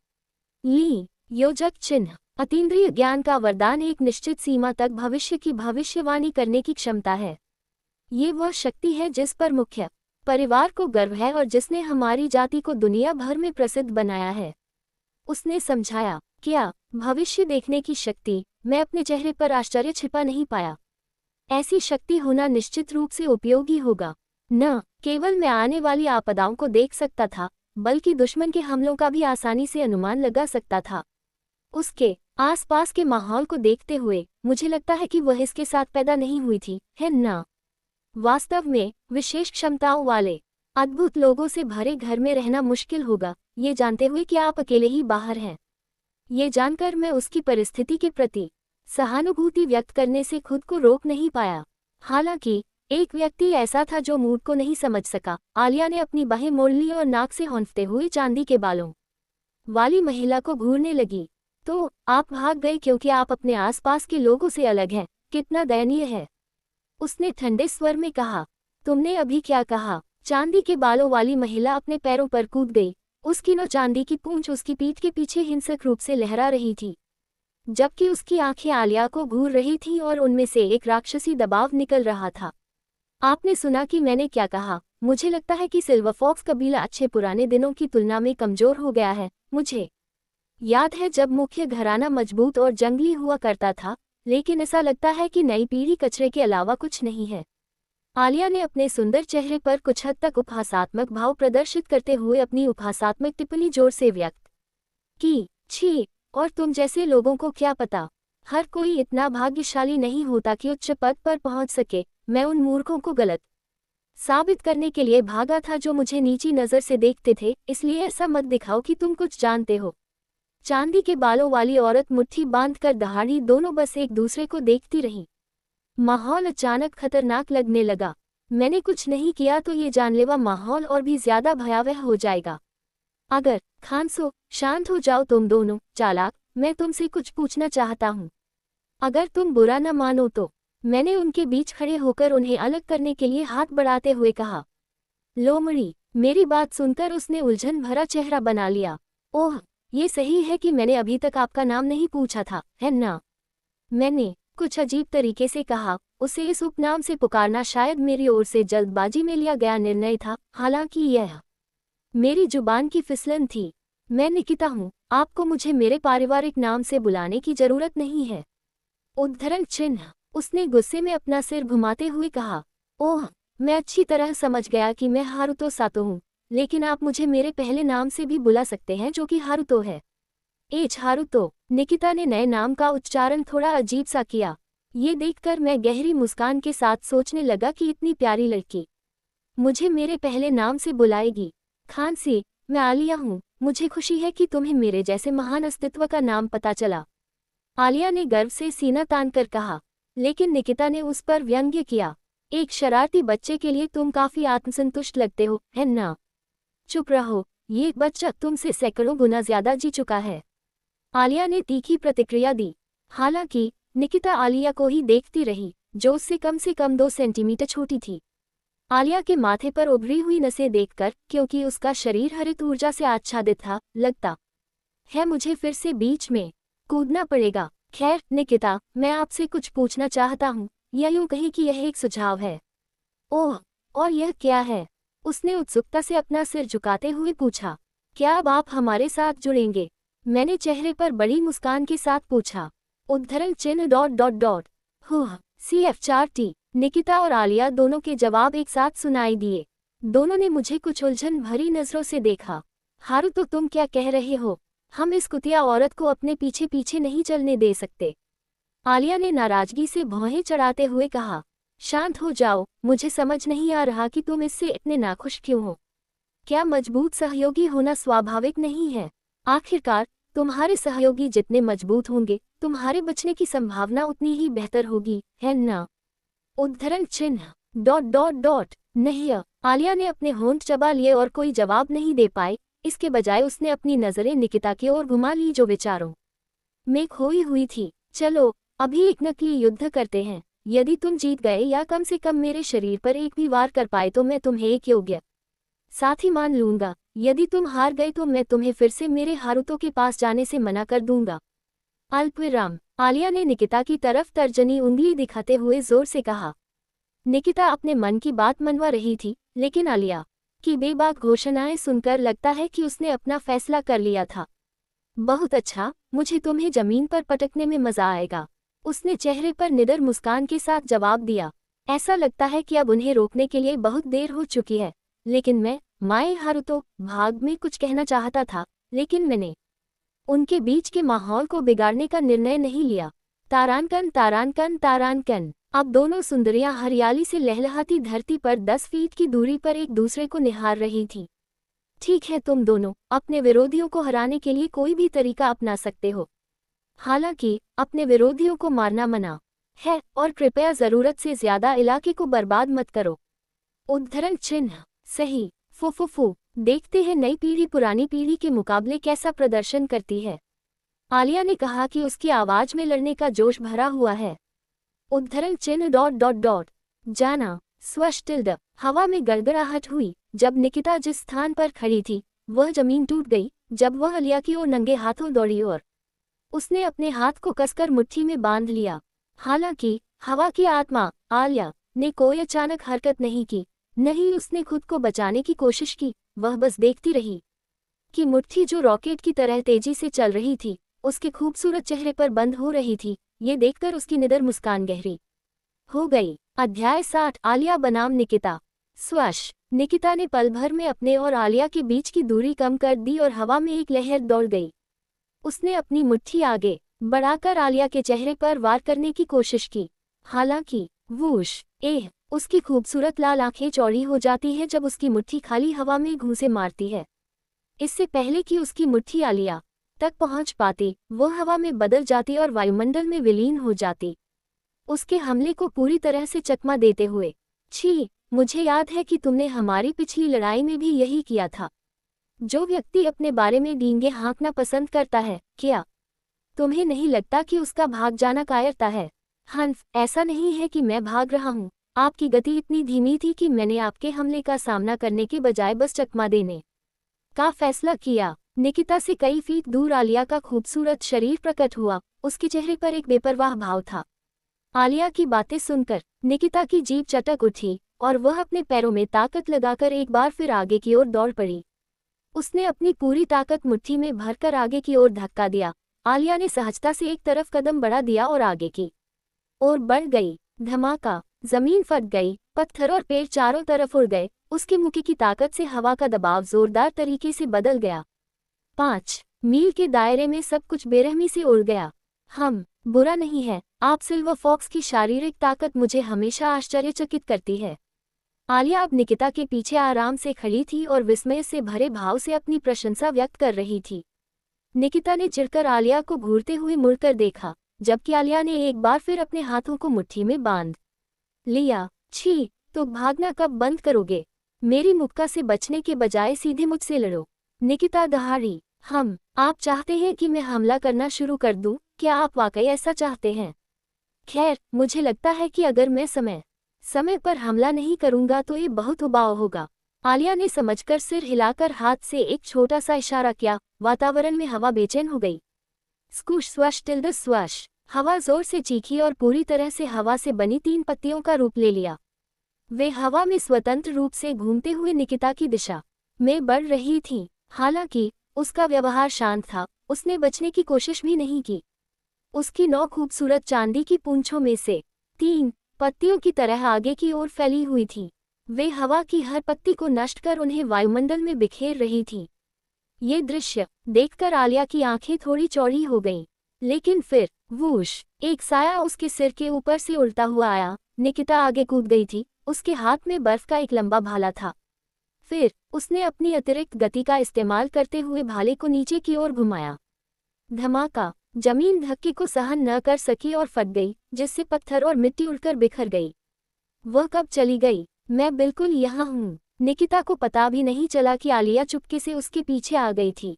ली। योजक चिन्ह, अतीन्द्रिय ज्ञान का वरदान एक निश्चित सीमा तक भविष्य की भविष्यवाणी करने की क्षमता है। ये वह शक्ति है जिस पर मुख्य परिवार को गर्व है और जिसने हमारी जाति को दुनिया भर में प्रसिद्ध बनाया है। उसने समझाया। क्या भविष्य देखने की शक्ति? मैं अपने चेहरे पर आश्चर्य छिपा नहीं पाया। ऐसी शक्ति होना निश्चित रूप से उपयोगी होगा। न केवल मैं आने वाली आपदाओं को देख सकता था, बल्कि दुश्मन के हमलों का भी आसानी से अनुमान लगा सकता था। उसके आसपास के माहौल को देखते हुए मुझे लगता है कि वह इसके साथ पैदा नहीं हुई थी, है ना? वास्तव में विशेष क्षमताओं वाले अद्भुत लोगों से भरे घर में रहना मुश्किल होगा, ये जानते हुए कि आप अकेले ही बाहर हैं। ये जानकर मैं उसकी परिस्थिति के प्रति सहानुभूति व्यक्त करने से खुद को रोक नहीं पाया। हालांकि एक व्यक्ति ऐसा था जो मूड को नहीं समझ सका। आलिया ने अपनी बाहें मोड़ ली और नाक से हौंफते हुए चांदी के बालों वाली महिला को घूरने लगी। तो आप भाग गए क्योंकि आप अपने आसपास के लोगों से अलग हैं? कितना दयनीय है, उसने ठंडे स्वर में कहा। तुमने अभी क्या कहा? चांदी के बालों वाली महिला अपने पैरों पर कूद गई। उसकी नौ चांदी की पूंछ उसकी पीठ के पीछे हिंसक रूप से लहरा रही थी, जबकि उसकी आंखें आलिया को घूर रही थीं और उनमें से एक राक्षसी दबाव निकल रहा था। आपने सुना कि मैंने क्या कहा? मुझे लगता है कि सिल्वर फॉक्स कबीला अच्छे पुराने दिनों की तुलना में कमजोर हो गया है। मुझे याद है जब मुख्य घराना मजबूत और जंगली हुआ करता था, लेकिन ऐसा लगता है कि नई पीढ़ी कचरे के अलावा कुछ नहीं है। आलिया ने अपने सुंदर चेहरे पर कुछ हद तक उपहासात्मक भाव प्रदर्शित करते हुए अपनी उपहासात्मक टिप्पणी जोर से व्यक्त की। छी, और तुम जैसे लोगों को क्या पता? हर कोई इतना भाग्यशाली नहीं होता कि उच्च पद पर पहुंच सके। मैं उन मूर्खों को गलत साबित करने के लिए भागा था जो मुझे नीची नज़र से देखते थे, इसलिए ऐसा मत दिखाओ कि तुम कुछ जानते हो। चांदी के बालों वाली औरत मुट्ठी बांधकर दहाड़ी दोनों बस एक दूसरे को देखती रही। माहौल अचानक खतरनाक लगने लगा। मैंने कुछ नहीं किया तो ये जानलेवा माहौल और भी ज्यादा भयावह हो जाएगा। अगर खांसो, शांत हो जाओ तुम दोनों। चालाक, मैं तुमसे कुछ पूछना चाहता हूँ, अगर तुम बुरा न मानो तो। मैंने उनके बीच खड़े होकर उन्हें अलग करने के लिए हाथ बढ़ाते हुए कहा। लोमड़ी, मेरी बात सुनकर उसने उलझन भरा चेहरा बना लिया। ओह, ये सही है कि मैंने अभी तक आपका नाम नहीं पूछा था, है ना? मैंने कुछ अजीब तरीके से कहा। उसे इस उपनाम से पुकारना शायद मेरी ओर से जल्दबाजी में लिया गया निर्णय था। हालांकि यह मेरी जुबान की फिसलन थी। मैं निकिता हूँ, आपको मुझे मेरे पारिवारिक नाम से बुलाने की जरूरत नहीं है। उद्धरण चिन्ह। उसने गुस्से में अपना सिर घुमाते हुए कहा, ओह, मैं अच्छी तरह समझ गया कि मैं हारुतो सातो हूँ, लेकिन आप मुझे मेरे पहले नाम से भी बुला सकते हैं जो कि हारुतो है। हारुतो। निकिता ने नए नाम का उच्चारण थोड़ा अजीब सा किया। ये देखकर मैं गहरी मुस्कान के साथ सोचने लगा कि इतनी प्यारी लड़की मुझे मेरे पहले नाम से बुलाएगी। खांसी, मैं आलिया हूँ, मुझे खुशी है कि तुम्हें मेरे जैसे महान अस्तित्व का नाम पता चला। आलिया ने गर्व से सीना तान कर कहा, लेकिन निकिता ने उस पर व्यंग्य किया। एक शरारती बच्चे के लिए तुम काफी आत्मसंतुष्ट लगते हो, है ना? चुप रहो, ये बच्चा तुमसे सैकड़ों गुना ज्यादा जी चुका है। आलिया ने तीखी प्रतिक्रिया दी। हालांकि निकिता आलिया को ही देखती रही, जो उससे कम 2 सेंटीमीटर छोटी थी। आलिया के माथे पर उभरी हुई नसें देखकर, क्योंकि उसका शरीर हरित ऊर्जा से आच्छादित था, लगता है मुझे फिर से बीच में कूदना पड़ेगा। खैर निकिता, मैं आपसे कुछ पूछना चाहता हूँ, या यूं कहीं कि यह एक सुझाव है। ओह, और यह क्या है? उसने उत्सुकता से अपना सिर झुकाते हुए पूछा। क्या अब आप हमारे साथ जुड़ेंगे? मैंने चेहरे पर बड़ी मुस्कान के साथ पूछा। उद्धरण चिन्ह ... CF4T। निकिता और आलिया दोनों के जवाब एक साथ सुनाई दिए। दोनों ने मुझे कुछ उलझन भरी नजरों से देखा। हारुतो, तुम क्या कह रहे हो? हम इस कुतिया औरत को अपने पीछे पीछे नहीं चलने दे सकते। आलिया ने नाराजगी से भौहें चढ़ाते हुए कहा। शांत हो जाओ, मुझे समझ नहीं आ रहा कि तुम इससे इतने नाखुश क्यों हो। क्या मजबूत सहयोगी होना स्वाभाविक नहीं है? आखिरकार तुम्हारे सहयोगी जितने मजबूत होंगे, तुम्हारे बचने की संभावना उतनी ही बेहतर होगी, है ना? उद्धरण चिन्ह ... नहीं। आलिया ने अपने होंठ चबा लिए और कोई जवाब नहीं दे पाई। इसके बजाय उसने अपनी नजरें निकिता की ओर घुमा ली, जो विचारों में खोई हुई थी। चलो, अभी एक नकली युद्ध करते हैं। यदि तुम जीत गए या कम से कम मेरे शरीर पर एक भी वार कर पाए तो मैं तुम्हें एक योग्य साथी मान लूंगा। यदि तुम हार गए तो मैं तुम्हें फिर से मेरे हारुतो के पास जाने से मना कर दूंगा। अल्पविराम। आलिया ने निकिता की तरफ तर्जनी उंगली दिखाते हुए जोर से कहा। निकिता अपने मन की बात मनवा रही थी, लेकिन आलिया की बेबाक घोषणाएं सुनकर लगता है कि उसने अपना फैसला कर लिया था। बहुत अच्छा, मुझे तुम्हें जमीन पर पटकने में मजा आएगा, उसने चेहरे पर निडर मुस्कान के साथ जवाब दिया। ऐसा लगता है कि अब उन्हें रोकने के लिए बहुत देर हो चुकी है, लेकिन मैं, माए हारुतो, भाग में कुछ कहना चाहता था, लेकिन मैंने उनके बीच के माहौल को बिगाड़ने का निर्णय नहीं लिया। तारानकन तारानकन तारानकन। अब दोनों सुंदरियां हरियाली से लहलहाती धरती पर 10 फीट की दूरी पर एक दूसरे को निहार रही थीं। ठीक है, तुम दोनों अपने विरोधियों को हराने के लिए कोई भी तरीका अपना सकते हो। हालांकि अपने विरोधियों को मारना मना है, और कृपया जरूरत से ज्यादा इलाके को बर्बाद मत करो। उद्धरण चिन्ह सही। फुफुफु। देखते हैं नई पीढ़ी पुरानी पीढ़ी के मुकाबले कैसा प्रदर्शन करती है। आलिया ने कहा कि उसकी आवाज में लड़ने का जोश भरा हुआ है। उद्धरण चिन्ह ... जाना। स्वश टिल्ड। हवा में गड़गड़ाहट हुई। जब निकिता जिस स्थान पर खड़ी थी, वह जमीन टूट गई। जब वह आलिया की ओर नंगे हाथों दौड़ी और उसने अपने हाथ को कसकर मुट्ठी में बांध लिया। हालांकि हवा की आत्मा आलिया ने कोई अचानक हरकत नहीं की, नहीं उसने खुद को बचाने की कोशिश की। वह बस देखती रही कि मुट्ठी जो रॉकेट की तरह तेजी से चल रही थी, उसके खूबसूरत चेहरे पर बंद हो रही थी। ये देखकर उसकी निडर मुस्कान गहरी हो गई। अध्याय 60। आलिया बनाम निकिता। स्वश। निकिता ने पल भर में अपने और आलिया के बीच की दूरी कम कर दी और हवा में एक लहर दौड़ गई। उसने अपनी मुट्ठी आगे बढ़ाकर आलिया के चेहरे पर वार करने की कोशिश की। हालांकि वूश उसकी खूबसूरत लाल आंखें चौड़ी हो जाती है जब उसकी मुट्ठी खाली हवा में घूंसे मारती है। इससे पहले कि उसकी मुट्ठी आलिया तक पहुंच पाती, वो हवा में बदल जाती और वायुमंडल में विलीन हो जाती, उसके हमले को पूरी तरह से चकमा देते हुए। छी, मुझे याद है कि तुमने हमारी पिछली लड़ाई में भी यही किया था। जो व्यक्ति अपने बारे में डींगे हाँकना पसंद करता है, क्या तुम्हें नहीं लगता कि उसका भाग जाना कायरता है? हंफ, ऐसा नहीं है कि मैं भाग रहा हूँ। आपकी गति इतनी धीमी थी कि मैंने आपके हमले का सामना करने के बजाय बस चकमा देने का फैसला किया। निकिता से कई फीट दूर आलिया का खूबसूरत शरीर प्रकट हुआ। उसके चेहरे पर एक बेपरवाह भाव था। आलिया की बातें सुनकर निकिता की जीभ चटक उठी और वह अपने पैरों में ताकत लगाकर एक बार फिर आगे की ओर दौड़ पड़ी। उसने अपनी पूरी ताकत मुट्ठी में भरकर आगे की ओर धक्का दिया। आलिया ने सहजता से एक तरफ कदम बढ़ा दिया और आगे की ओर बढ़ गई। धमाका, जमीन फट गई, पत्थर और पेड़ चारों तरफ उड़ गए। उसके मुक्के की ताकत से हवा का दबाव जोरदार तरीके से बदल गया। 5 मील के दायरे में सब कुछ बेरहमी से उड़ गया। बुरा नहीं है, आप सिल्वर फॉक्स की शारीरिक ताकत मुझे हमेशा आश्चर्यचकित करती है। आलिया अब निकिता के पीछे आराम से खड़ी थी और विस्मय से भरे भाव से अपनी प्रशंसा व्यक्त कर रही थी। निकिता ने चिढ़कर आलिया को घूरते हुए मुड़कर देखा, जबकि आलिया ने एक बार फिर अपने हाथों को मुट्ठी में बांध लिया। छी, तो भागना कब बंद करोगे? मेरी मुक्का से बचने के बजाय सीधे मुझसे लड़ो। निकिता दहाड़ी। आप चाहते हैं कि मैं हमला करना शुरू कर दूं? क्या आप वाकई ऐसा चाहते हैं? खैर, मुझे लगता है कि अगर मैं समय पर हमला नहीं करूंगा तो ये बहुत उबाऊ होगा। आलिया ने समझकर सिर हिलाकर हाथ से एक छोटा सा इशारा किया। वातावरण में हवा बेचैन हो गई। स्कूश स्वश टिल्ड स्वश। हवा जोर से चीखी और पूरी तरह से हवा से बनी 3 पत्तियों का रूप ले लिया। वे हवा में स्वतंत्र रूप से घूमते हुए निकिता की दिशा में बढ़ रही थीं। हालांकि उसका व्यवहार शांत था, उसने बचने की कोशिश भी नहीं की। उसकी 9 खूबसूरत चांदी की पूंछों में से 3 पत्तियों की तरह आगे की ओर फैली हुई थीं। वे हवा की हर पत्ती को नष्ट कर उन्हें वायुमंडल में बिखेर रही थीं। ये दृश्य देखकर आलिया की आंखें थोड़ी चौड़ी हो गईं। लेकिन फिर वूश, एक साया उसके सिर के ऊपर से उड़ता हुआ आया। निकिता आगे कूद गई थी, उसके हाथ में बर्फ का एक लंबा भाला था। फिर उसने अपनी अतिरिक्त गति का इस्तेमाल करते हुए भाले को नीचे की ओर घुमाया। धमाका, जमीन धक्के को सहन न कर सकी और फट गई, जिससे पत्थर और मिट्टी उड़कर बिखर गई। वह कब चली गई? मैं बिल्कुल यहाँ हूँ। निकिता को पता भी नहीं चला कि आलिया चुपके से उसके पीछे आ गई थी।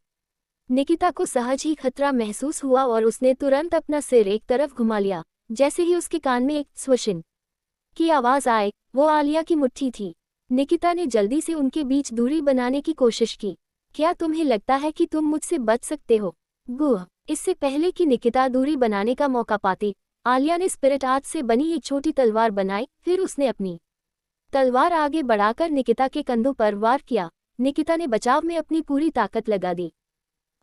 निकिता को सहज ही खतरा महसूस हुआ और उसने तुरंत अपना सिर एक तरफ घुमा लिया। जैसे ही उसके कान में एक स्विशिंग की आवाज आए, वो आलिया की मुट्ठी थी। निकिता ने जल्दी से उनके बीच दूरी बनाने की कोशिश की। क्या तुम्हें लगता है कि तुम मुझसे बच सकते हो? गुह। इससे पहले कि निकिता दूरी बनाने का मौका पाती, आलिया ने स्पिरिट आर्ट से बनी एक छोटी तलवार बनाई। फिर उसने अपनी तलवार आगे बढ़ाकर निकिता के कंधों पर वार किया। निकिता ने बचाव में अपनी पूरी ताकत लगा दी।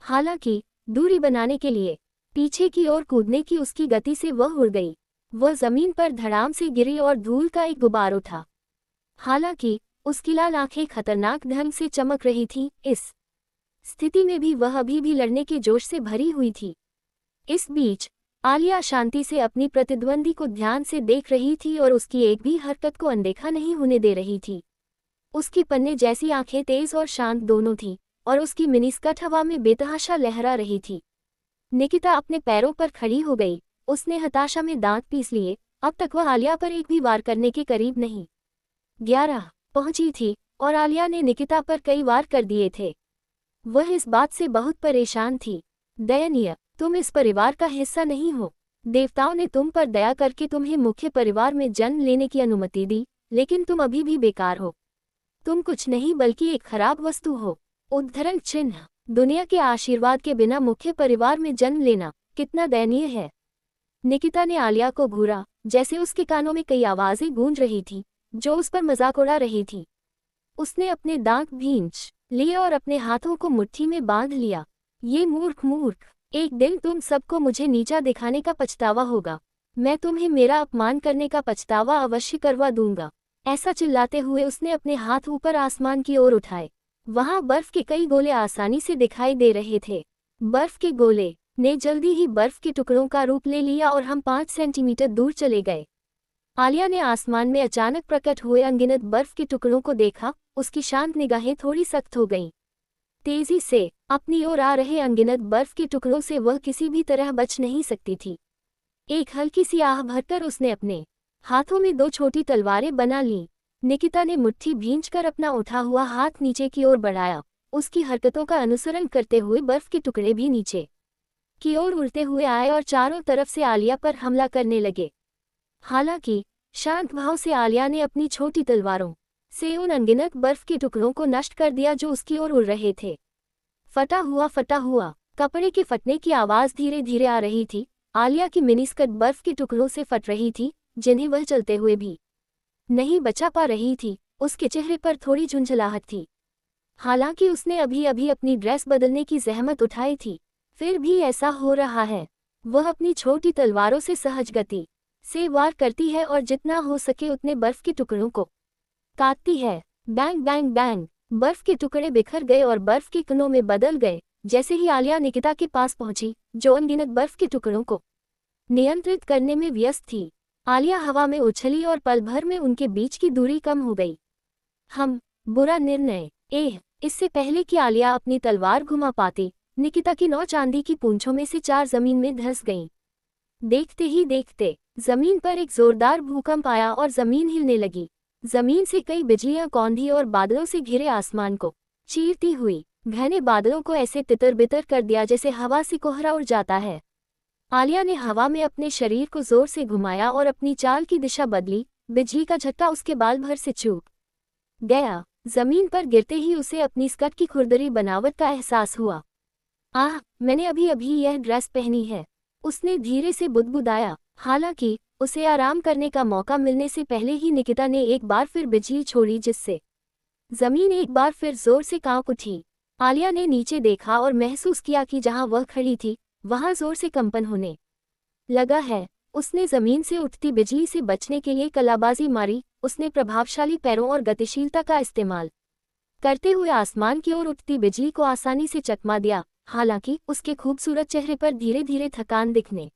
हालांकि दूरी बनाने के लिए पीछे की ओर कूदने की उसकी गति से वह उड़ गई। वह जमीन पर धड़ाम से गिरी और धूल का एक गुबार उठा। हालांकि उसकी लाल आंखें खतरनाक ढंग से चमक रही थीं। इस स्थिति में भी वह अभी भी लड़ने के जोश से भरी हुई थी। इस बीच आलिया शांति से अपनी प्रतिद्वंदी को ध्यान से देख रही थी और उसकी एक भी हरकत को अनदेखा नहीं होने दे रही थी। उसकी पन्ने जैसी आंखें तेज और शांत दोनों थीं और उसकी मिनीस्कर्ट हवा में बेतहाशा लहरा रही थी। निकिता अपने पैरों पर खड़ी हो गई। उसने हताशा में दांत पीस लिए। अब तक वह आलिया पर एक भी वार करने के करीब नहीं 11 पहुंची थी और आलिया ने निकिता पर कई वार कर दिए थे। वह इस बात से बहुत परेशान थी। दयनीय, तुम इस परिवार का हिस्सा नहीं हो। देवताओं ने तुम पर दया करके तुम्हें मुख्य परिवार में जन्म लेने की अनुमति दी, लेकिन तुम अभी भी बेकार हो। तुम कुछ नहीं बल्कि एक खराब वस्तु हो। उद्धरण चिन्ह। दुनिया के आशीर्वाद के बिना मुख्य परिवार में जन्म लेना कितना दयनीय है। निकिता ने आलिया को घूरा, जैसे उसके कानों में कई आवाजें गूंज रही थीं, जो उस पर मजाक उड़ा रही थी। उसने अपने दांत भींच लिए और अपने हाथों को मुट्ठी में बांध लिया। ये मूर्ख, एक दिन तुम सबको मुझे नीचा दिखाने का पछतावा होगा। मैं तुम्हें मेरा अपमान करने का पछतावा अवश्य करवा दूंगा। ऐसा चिल्लाते हुए उसने अपने हाथ ऊपर आसमान की ओर उठाए। वहां बर्फ के कई गोले आसानी से दिखाई दे रहे थे। बर्फ के गोले ने जल्दी ही बर्फ के टुकड़ों का रूप ले लिया और हम 5 सेंटीमीटर दूर चले गए। आलिया ने आसमान में अचानक प्रकट हुए अनगिनत बर्फ के टुकड़ों को देखा। उसकी शांत निगाहें थोड़ी सख्त हो गईं। तेजी से अपनी ओर आ रहे अनगिनत बर्फ के टुकड़ों से वह किसी भी तरह बच नहीं सकती थी। एक हल्की सी आह भरकर उसने अपने हाथों में 2 छोटी तलवारें बना लीं। निकिता ने मुट्ठी भींचकर अपना उठा हुआ हाथ नीचे की ओर बढ़ाया। उसकी हरकतों का अनुसरण करते हुए बर्फ के टुकड़े भी नीचे की ओर उड़ते हुए आए और चारों तरफ से आलिया पर हमला करने लगे। हालांकि शांत भाव से आलिया ने अपनी छोटी तलवारों से उन अनगिनत बर्फ के टुकड़ों को नष्ट कर दिया जो उसकी ओर उड़ रहे थे। फटा हुआ कपड़े के फटने की आवाज धीरे धीरे आ रही थी। आलिया की मिनीस्कर्ट बर्फ के टुकड़ों से फट रही थी, जिन्हें वह चलते हुए भी नहीं बचा पा रही थी। उसके चेहरे पर थोड़ी झुंझलाहट थी। हालांकि उसने अभी अभी अपनी ड्रेस बदलने की जहमत उठाई थी, फिर भी ऐसा हो रहा है। वह अपनी छोटी तलवारों से सहज गति से वार करती है और जितना हो सके उतने बर्फ के टुकड़ों को काटती है। बैंग बैंग बैंग, बर्फ के टुकड़े बिखर गए और बर्फ के कणों में बदल गए। जैसे ही आलिया निकिता के पास पहुंची, जो अनगिनत बर्फ के टुकड़ों को नियंत्रित करने में व्यस्त थी, आलिया हवा में उछली और पल भर में उनके बीच की दूरी कम हो गई। बुरा निर्णय। इससे पहले कि आलिया अपनी तलवार घुमा पाती, निकिता की 9 चांदी की पूंछों में से 4 जमीन में धंस गईं। देखते ही देखते जमीन पर एक जोरदार भूकंप आया और जमीन हिलने लगी। जमीन से कई बिजलियां कौंधी और बादलों से घिरे आसमान को चीरती हुई घने बादलों को ऐसे तितर बितर कर दिया जैसे हवा से कोहरा उड़ जाता है। आलिया ने हवा में अपने शरीर को जोर से घुमाया और अपनी चाल की दिशा बदली। बिजली का झटका उसके बाल भर से चूक गया। जमीन पर गिरते ही उसे अपनी स्कर्ट की खुरदरी बनावट का एहसास हुआ। मैंने अभी अभी यह ड्रेस पहनी है, उसने धीरे से बुदबुदाया। हालांकि उसे आराम करने का मौका मिलने से पहले ही निकिता ने एक बार फिर बिजली छोड़ी, जिससे जमीन एक बार फिर जोर से कांप उठी। आलिया ने नीचे देखा और महसूस किया कि जहां वह खड़ी थी वहां जोर से कंपन होने लगा है। उसने जमीन से उठती बिजली से बचने के लिए कलाबाजी मारी। उसने प्रभावशाली पैरों और गतिशीलता का इस्तेमाल करते हुए आसमान की ओर उठती बिजली को आसानी से चकमा दिया। हालांकि उसके खूबसूरत चेहरे पर धीरे धीरे थकान दिखने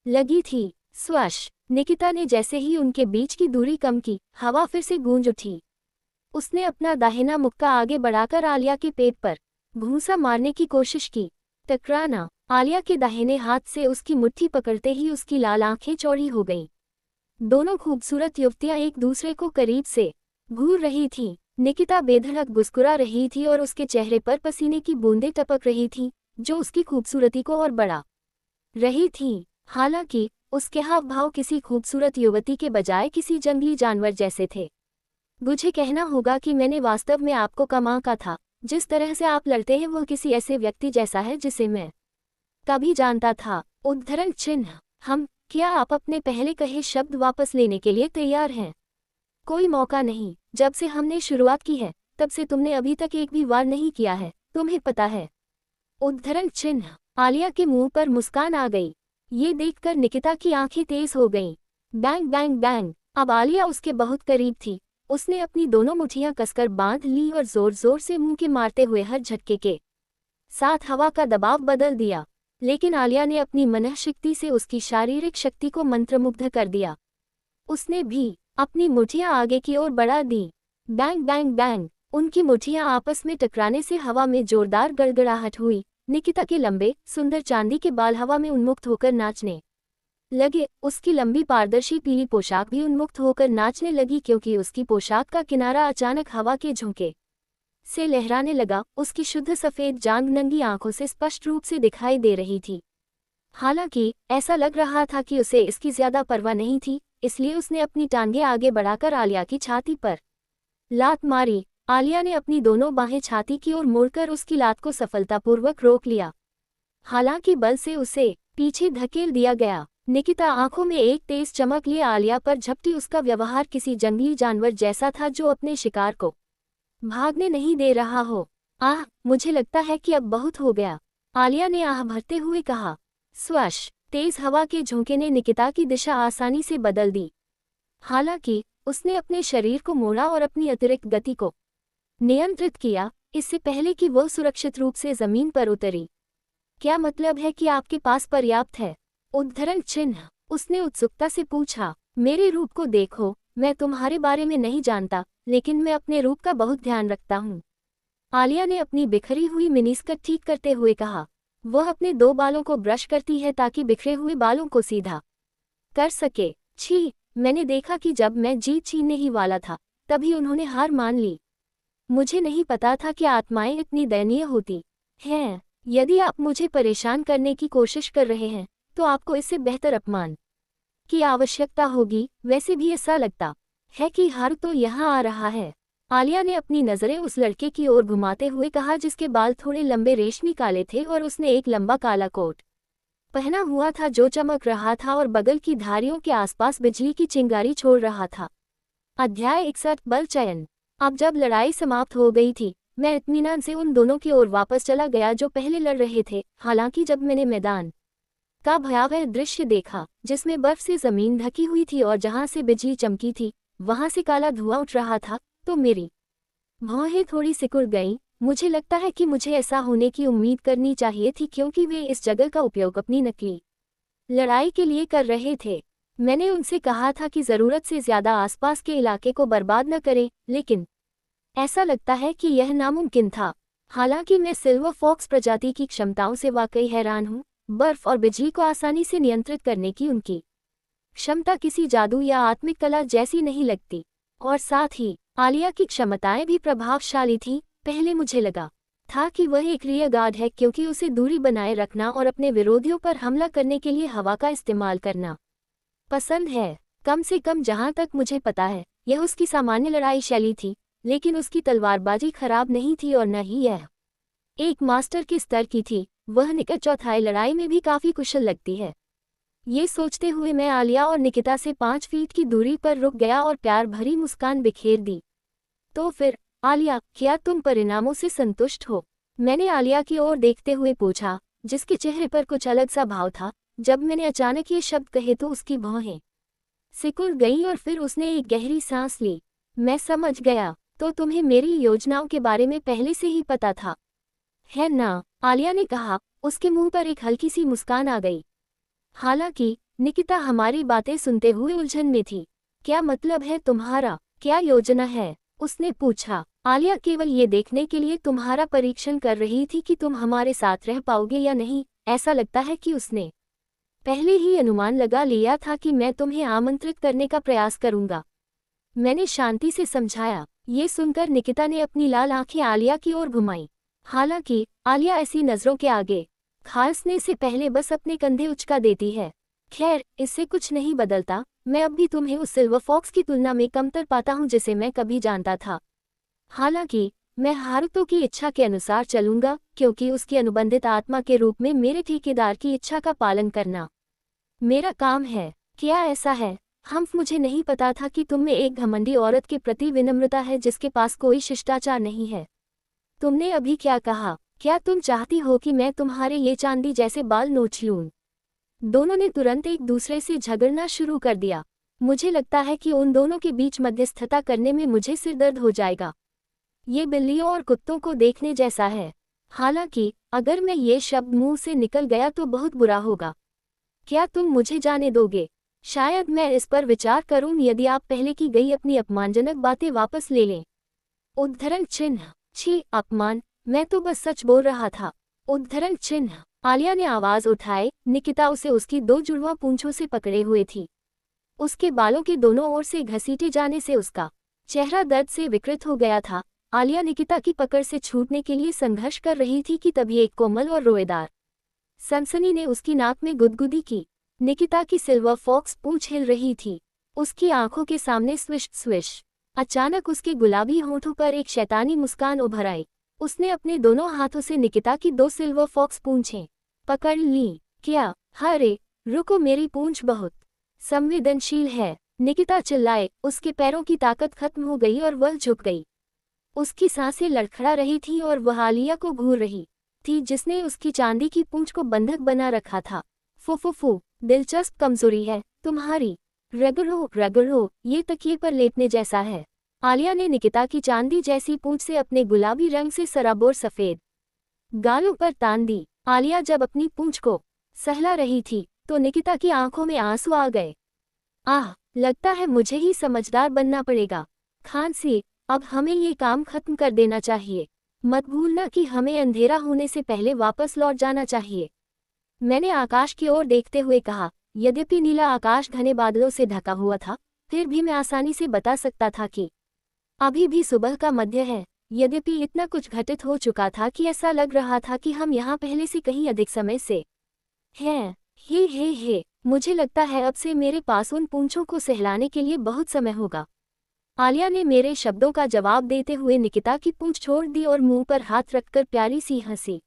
लगी थी। स्वश, निकिता ने जैसे ही उनके बीच की दूरी कम की, हवा फिर से गूंज उठी। उसने अपना दाहिना मुक्का आगे बढ़ाकर आलिया के पेट पर घूंसा मारने की कोशिश की। टकराना। आलिया के दाहिने हाथ से उसकी मुट्ठी पकड़ते ही उसकी लाल आंखें चौड़ी हो गईं। दोनों खूबसूरत युवतियां एक दूसरे को करीब से घूर रही थीं। निकिता बेधड़क मुस्कुरा रही थी और उसके चेहरे पर पसीने की बूंदें टपक रही थीं, जो उसकी खूबसूरती को और बढ़ा रही थीं। हालांकि उसके हाव भाव किसी खूबसूरत युवती के बजाय किसी जंगली जानवर जैसे थे। मुझे कहना होगा कि मैंने वास्तव में आपको कम आंका था। जिस तरह से आप लड़ते हैं वह किसी ऐसे व्यक्ति जैसा है जिसे मैं कभी जानता था। उद्धरण चिन्ह। क्या आप अपने पहले कहे शब्द वापस लेने के लिए तैयार हैं? कोई मौका नहीं। जब से हमने शुरुआत की है तब से तुमने अभी तक एक भी वार नहीं किया है, तुम्हें पता है। उद्धरण चिन्ह। आलिया के मुंह पर मुस्कान आ गई। ये देखकर निकिता की आंखें तेज हो गईं। Bang bang bang. अब आलिया उसके बहुत करीब थी। उसने अपनी दोनों मुट्ठियां कसकर बांध ली और जोर जोर से मुंह के मारते हुए हर झटके के साथ हवा का दबाव बदल दिया। लेकिन आलिया ने अपनी मनःशक्ति से उसकी शारीरिक शक्ति को मंत्रमुग्ध कर दिया। उसने भी अपनी मुट्ठियां आगे की ओर बढ़ा दी। Bang bang bang. उनकी मुट्ठियां आपस में टकराने से हवा में जोरदार गड़गड़ाहट हुई। निकिता के लंबे सुंदर चांदी के बाल हवा में उन्मुक्त होकर नाचने लगे। उसकी लंबी पारदर्शी पीली पोशाक भी उन्मुक्त होकर नाचने लगी, क्योंकि उसकी पोशाक का किनारा अचानक हवा के झोंके से लहराने लगा। उसकी शुद्ध सफेद जांघ नंगी आंखों से स्पष्ट रूप से दिखाई दे रही थी। हालांकि ऐसा लग रहा था कि उसे इसकी ज्यादा परवाह नहीं थी, इसलिए उसने अपनी टांगें आगे बढ़ाकर आलिया की छाती पर लात मारी। आलिया ने अपनी दोनों बाहें छाती की ओर मोड़कर उसकी लात को सफलतापूर्वक रोक लिया। हालांकि बल से उसे पीछे धकेल दिया गया। निकिता आंखों में एक तेज चमक लिए आलिया पर झपटी। उसका व्यवहार किसी जंगली जानवर जैसा था जो अपने शिकार को भागने नहीं दे रहा हो। मुझे लगता है कि अब बहुत हो गया, आलिया ने आह भरते हुए कहा। स्वश। तेज हवा के झोंके ने निकिता की दिशा आसानी से बदल दी। हालांकि उसने अपने शरीर को मोड़ा और अपनी अतिरिक्त गति को नियंत्रित किया, इससे पहले कि वह सुरक्षित रूप से जमीन पर उतरी। क्या मतलब है कि आपके पास पर्याप्त है? उद्धरण चिन्ह। उसने उत्सुकता से पूछा। मेरे रूप को देखो, मैं तुम्हारे बारे में नहीं जानता, लेकिन मैं अपने रूप का बहुत ध्यान रखता हूँ। आलिया ने अपनी बिखरी हुई मिनीस्कर्ट ठीक करते हुए कहा। वह अपने 2 बालों को ब्रश करती है ताकि बिखरे हुए बालों को सीधा कर सके। छी, मैंने देखा कि जब मैं जीत छीनने ही वाला था तभी उन्होंने हार मान ली। मुझे नहीं पता था कि आत्माएं इतनी दयनीय होती हैं। यदि आप मुझे परेशान करने की कोशिश कर रहे हैं तो आपको इससे बेहतर अपमान की आवश्यकता होगी। वैसे भी ऐसा लगता है कि हार तो यहाँ आ रहा है। आलिया ने अपनी नजरें उस लड़के की ओर घुमाते हुए कहा जिसके बाल थोड़े लंबे रेशमी काले थे और उसने एक लंबा काला कोट पहना हुआ था जो चमक रहा था और बगल की धारियों के आसपास बिजली की चिंगारी छोड़ रहा था। अध्याय 61 बल चयन। अब जब लड़ाई समाप्त हो गई थी मैं इत्मीनान से उन दोनों की ओर वापस चला गया जो पहले लड़ रहे थे। हालांकि जब मैंने मैदान का भयावह दृश्य देखा, जिसमें बर्फ से जमीन ढकी हुई थी और जहां से बिजली चमकी थी वहां से काला धुआं उठ रहा था, तो मेरी भौहें थोड़ी सिकुड़ गईं। मुझे लगता है कि मुझे ऐसा होने की उम्मीद करनी चाहिए थी, क्योंकि वे इस जगह का उपयोग अपनी नकली लड़ाई के लिए कर रहे थे। मैंने उनसे कहा था कि ज़रूरत से ज़्यादा आसपास के इलाके को बर्बाद न करें, लेकिन ऐसा लगता है कि यह नामुमकिन था। हालांकि मैं सिल्वर फॉक्स प्रजाति की क्षमताओं से वाकई हैरान हूँ। बर्फ और बिजली को आसानी से नियंत्रित करने की उनकी क्षमता किसी जादू या आत्मिक कला जैसी नहीं लगती, और साथ ही आलिया की क्षमताएं भी प्रभावशाली थीं। पहले मुझे लगा था कि वह एक रियर गार्ड है, क्योंकि उसे दूरी बनाए रखना और अपने विरोधियों पर हमला करने के लिए हवा का इस्तेमाल करना पसंद है। कम से कम जहां तक मुझे पता है, यह उसकी सामान्य लड़ाई शैली थी, लेकिन उसकी तलवारबाजी खराब नहीं थी और न ही यह एक मास्टर के स्तर की थी। वह निकट चौथाई लड़ाई में भी काफी कुशल लगती है। ये सोचते हुए मैं आलिया और निकिता से 5 फीट की दूरी पर रुक गया और प्यार भरी मुस्कान बिखेर दी। तो फिर आलिया, क्या तुम परिणामों से संतुष्ट हो? मैंने आलिया की ओर देखते हुए पूछा, जिसके चेहरे पर कुछ अलग सा भाव था। जब मैंने अचानक ये शब्द कहे तो उसकी भौहें सिकुड़ गईं और फिर उसने एक गहरी सांस ली। मैं समझ गया, तो तुम्हें मेरी योजनाओं के बारे में पहले से ही पता था, है ना? आलिया ने कहा। उसके मुंह पर एक हल्की सी मुस्कान आ गई। हालांकि निकिता हमारी बातें सुनते हुए उलझन में थी। क्या मतलब है तुम्हारा? क्या योजना है? उसने पूछा। आलिया केवल ये देखने के लिए तुम्हारा परीक्षण कर रही थी कि तुम हमारे साथ रह पाओगे या नहीं। ऐसा लगता है कि उसने पहले ही अनुमान लगा लिया था कि मैं तुम्हें आमंत्रित करने का प्रयास करूंगा। मैंने शांति से समझाया। ये सुनकर निकिता ने अपनी लाल आंखें आलिया की ओर घुमाई। हालांकि आलिया ऐसी नजरों के आगे खांसने से पहले बस अपने कंधे उचका देती है। खैर, इससे कुछ नहीं बदलता। मैं अब भी तुम्हें उस सिल्वर फॉक्स की तुलना में कमतर पाता हूँ जिसे मैं कभी जानता था। हालांकि मैं हारुतो की इच्छा के अनुसार चलूंगा, क्योंकि उसकी अनुबंधित आत्मा के रूप में मेरे ठेकेदार की इच्छा का पालन करना मेरा काम है। क्या ऐसा है? मुझे नहीं पता था कि तुम में एक घमंडी औरत के प्रति विनम्रता है जिसके पास कोई शिष्टाचार नहीं है। तुमने अभी क्या कहा? क्या तुम चाहती हो कि मैं तुम्हारे ये चांदी जैसे बाल नोच लूं? दोनों ने तुरंत एक दूसरे से झगड़ना शुरू कर दिया। मुझे लगता है कि उन दोनों के बीच मध्यस्थता करने में मुझे सिरदर्द हो जाएगा। ये बिल्लियों और कुत्तों को देखने जैसा है। हालांकि अगर मैं ये शब्द मुंह से निकल गया तो बहुत बुरा होगा। क्या तुम मुझे जाने दोगे? शायद मैं इस पर विचार करूं यदि आप पहले की गई अपनी अपमानजनक बातें वापस ले लें। उद्धरण चिन्ह। छी, अपमान। मैं तो बस सच बोल रहा था। उद्धरण चिन्ह। आलिया ने आवाज उठाए। निकिता उसे उसकी 2 जुड़वां पूंछों से पकड़े हुए थी। उसके बालों के दोनों ओर से घसीटे जाने से उसका चेहरा दर्द से विकृत हो गया था। आलिया निकिता की पकड़ से छूटने के लिए संघर्ष कर रही थी कि तभी एक कोमल और रोएदार सनसनी ने उसकी नाक में गुदगुदी की। निकिता की सिल्वर फॉक्स पूंछ हिल रही थी। उसकी आंखों के सामने स्विश स्विश। अचानक उसके गुलाबी होठों पर एक शैतानी मुस्कान उभर आई। उसने अपने दोनों हाथों से निकिता की 2 सिल्वर फॉक्स पूंछें पकड़ ली। क्या? अरे रुको, मेरी पूंछ बहुत संवेदनशील है। निकिता चिल्लाए। उसके पैरों की ताकत खत्म हो गई और वह झुक गई। उसकी सांसें लड़खड़ा रही थीं और वह आलिया को घूर रही थी, जिसने उसकी चांदी की पूंछ को बंधक बना रखा था। फुफुफु, दिलचस्प कमजोरी है तुम्हारी। रगड़ो रगड़ो, ये तकिए पर लेटने जैसा है। आलिया ने निकिता की चांदी जैसी पूंछ से अपने गुलाबी रंग से सराबोर सफेद गालों पर तान दी। आलिया जब अपनी पूंछ को सहला रही थी तो निकिता की आंखों में आंसू आ गए। आह, लगता है मुझे ही समझदार बनना पड़ेगा। खांसी, अब हमें ये काम खत्म कर देना चाहिए। मत भूलना कि हमें अंधेरा होने से पहले वापस लौट जाना चाहिए। मैंने आकाश की ओर देखते हुए कहा। यद्यपि नीला आकाश घने बादलों से ढका हुआ था, फिर भी मैं आसानी से बता सकता था कि अभी भी सुबह का मध्य है। यद्यपि इतना कुछ घटित हो चुका था कि ऐसा लग रहा था कि हम यहाँ पहले से कहीं अधिक समय से हैं। हे, मुझे लगता है अब से मेरे पास उन पूंछों को सहलाने के लिए बहुत समय होगा। आलिया ने मेरे शब्दों का जवाब देते हुए निकिता की पूंछ छोड़ दी और मुंह पर हाथ रखकर प्यारी सी हंसी।